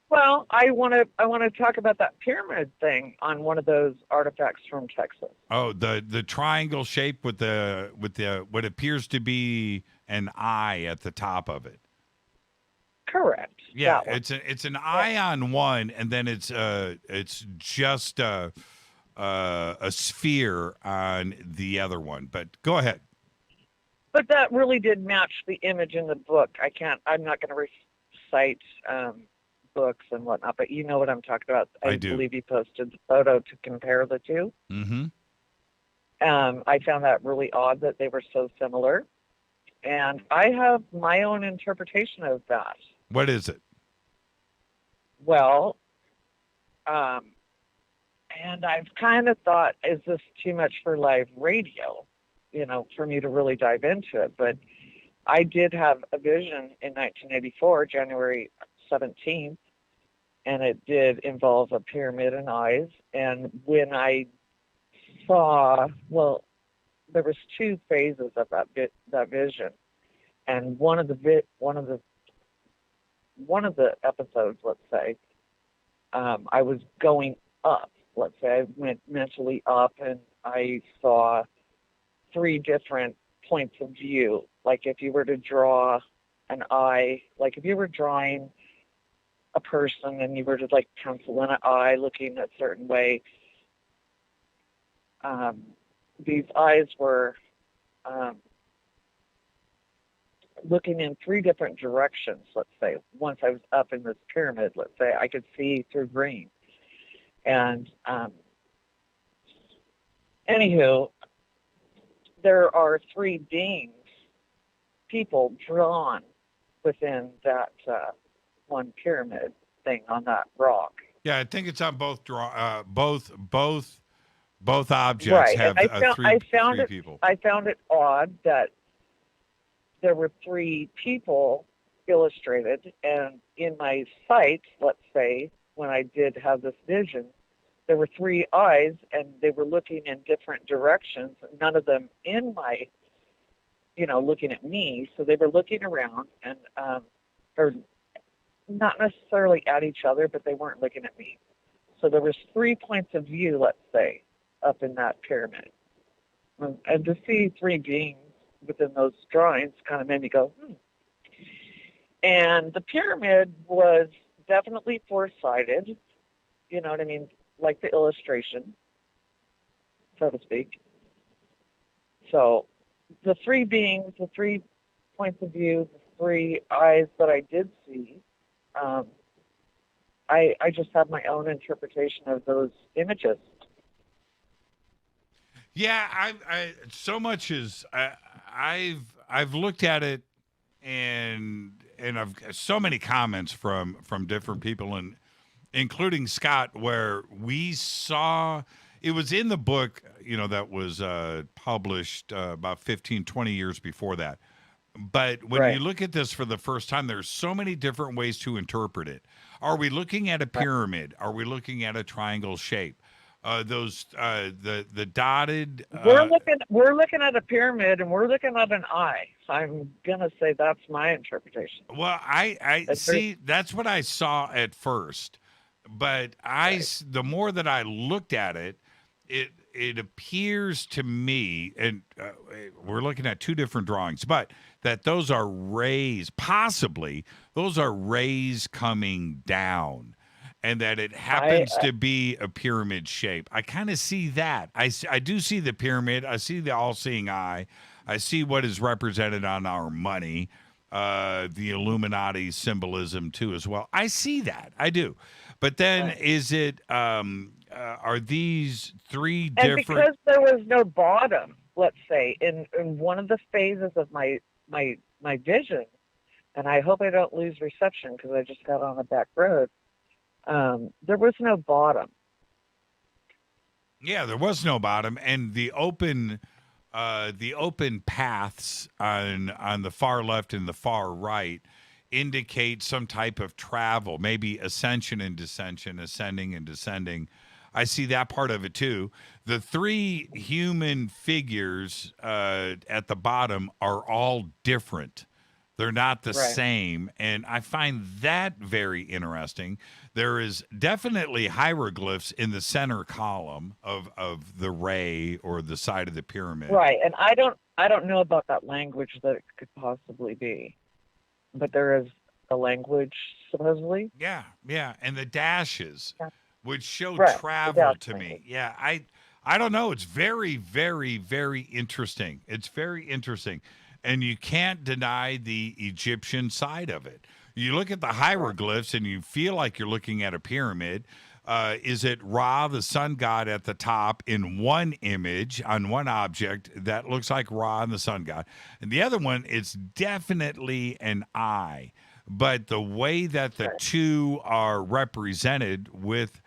Speaker 11: Well, I want to talk about that pyramid thing on one of those artifacts from Texas.
Speaker 6: Oh, the triangle shape with the what appears to be an eye at the top of it.
Speaker 11: Correct.
Speaker 6: Yeah,
Speaker 11: That one.
Speaker 6: it's an eye on one, and then it's just a sphere on the other one. But go ahead.
Speaker 11: But that really did match the image in the book. I'm not going to recite books and whatnot, but you know what I'm talking about.
Speaker 6: I do.
Speaker 11: Believe you posted the photo to compare the two.
Speaker 6: Mm-hmm.
Speaker 11: I found that really odd that they were so similar. And I have my own interpretation of that.
Speaker 6: What is it?
Speaker 11: Well, and I've kind of thought, is this too much for live radio, for me to really dive into it? But I did have a vision in 1984, January 17th, and it did involve a pyramid and eyes. And when I saw, there was two phases of that vision, and one of the episodes, let's say, I was going up. Let's say I went mentally up, and I saw three different points of view. Like if you were to draw an eye, like if you were drawing a person and you were to pencil in an eye looking a certain way, these eyes were looking in three different directions, let's say. Once I was up in this pyramid, let's say, I could see through green. And anywho, there are three beings, people drawn within that one pyramid thing on that rock.
Speaker 6: Yeah, I think it's on both both objects
Speaker 11: Right.
Speaker 6: have
Speaker 11: And I found
Speaker 6: three
Speaker 11: it,
Speaker 6: people.
Speaker 11: I found it odd that there were three people illustrated, and in my sight, let's say, when I did have this vision, there were three eyes, and they were looking in different directions, none of them in my, looking at me. So they were looking around, and or not necessarily at each other, but they weren't looking at me. So there was 3 points of view, let's say, up in that pyramid. And to see three beings within those drawings kind of made me go, And the pyramid was definitely four-sided, you know what I mean, like the illustration, so to speak. So the three beings, the 3 points of view, the three eyes that I did see, I just have my own interpretation of those images.
Speaker 6: Yeah, I so much as I've looked at it, and I've got so many comments from different people, and including Scott, where we saw it was in the book, that was published about 15, 20 years before that. But when you look at this for the first time, there's so many different ways to interpret it. Are we looking at a pyramid? Are we looking at a triangle shape? The dotted.
Speaker 11: We're looking at a pyramid, and we're looking at an eye. So I'm gonna say that's my interpretation.
Speaker 6: Well, I see. That's what I saw at first, but the more that I looked at it, it appears to me, and we're looking at two different drawings, but that those are rays. Possibly those are rays coming down. and that it happens to be a pyramid shape. I kind of see that. I do see the pyramid. I see the all-seeing eye. I see what is represented on our money, the Illuminati symbolism too as well. I see that. I do. But then is it, are these three different?
Speaker 11: And because there was no bottom, let's say, in one of the phases of my vision, and I hope I don't lose reception because I just got on a back road, there was no bottom.
Speaker 6: Yeah, there was no bottom, and the open paths on the far left and the far right indicate some type of travel, maybe ascension and descension, ascending and descending. I see that part of it too. The three human figures at the bottom are all different. They're not the same, and I find that very interesting. There is definitely hieroglyphs in the center column of the ray or the side of the pyramid.
Speaker 11: Right, and I don't know about that language that it could possibly be, but there is a language supposedly.
Speaker 6: Yeah, and the dashes would show travel to me. Yeah, I don't know. It's very, very, very interesting. It's very interesting. And you can't deny the Egyptian side of it. You look at the hieroglyphs and you feel like you're looking at a pyramid. Is it Ra, the sun god, at the top in one image on one object that looks like Ra and the sun god? And the other one, it's definitely an eye. But the way that the two are represented with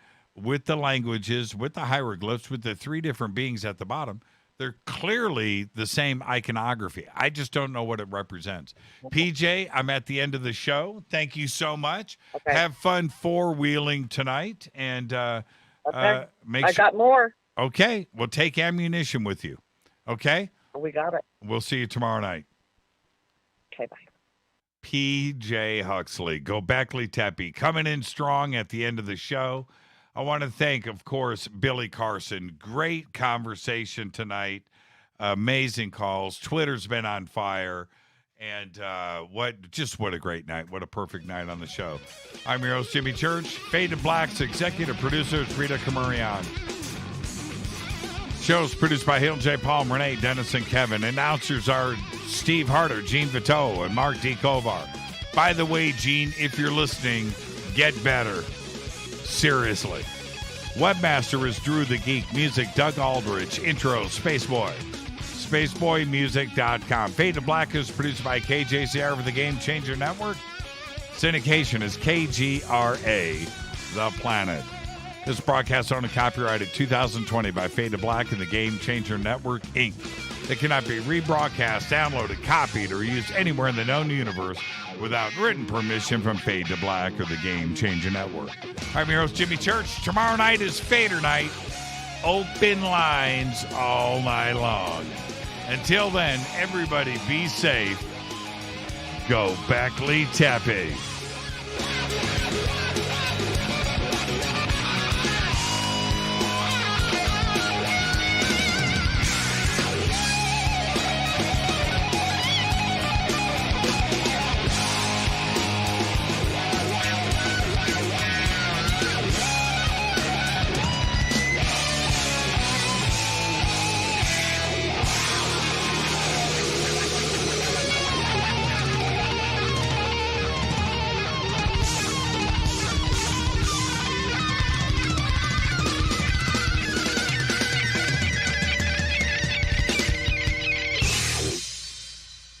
Speaker 6: the languages, with the hieroglyphs, with the three different beings at the bottom, they're clearly the same iconography. I just don't know what it represents. PJ, I'm at the end of the show. Thank you so much. Okay. Have fun four-wheeling tonight. And make sure. I got
Speaker 11: more.
Speaker 6: Okay. Well, take ammunition with you. Okay?
Speaker 11: We got it.
Speaker 6: We'll see you tomorrow night.
Speaker 11: Okay, bye.
Speaker 6: PJ Huxley, Gobekli Tepe, coming in strong at the end of the show. I want to thank, of course, Billy Carson. Great conversation tonight. Amazing calls. Twitter's been on fire. And what a great night. What a perfect night on the show. I'm your host, Jimmy Church. Fade to Black's executive producer is Rita Kamurian. Show's produced by Hill J. Palm, Renee, Dennis, and Kevin. Announcers are Steve Harder, Gene Vito, and Mark D. Kovar. By the way, Gene, if you're listening, get better. Seriously. Webmaster is Drew the Geek. Music, Doug Aldrich. Intro, Spaceboy. SpaceboyMusic.com. Fade to Black is produced by KJCR for the Game Changer Network. Syndication is KGRA, The Planet. This broadcast owned and copyrighted 2020 by Fade to Black and the Game Changer Network, Inc. It cannot be rebroadcast, downloaded, copied, or used anywhere in the known universe without written permission from Fade to Black or the Game Changer Network. I'm your host, Jimmy Church. Tomorrow night is Fader Night. Open lines all night long. Until then, everybody be safe. Gobekli Tepe.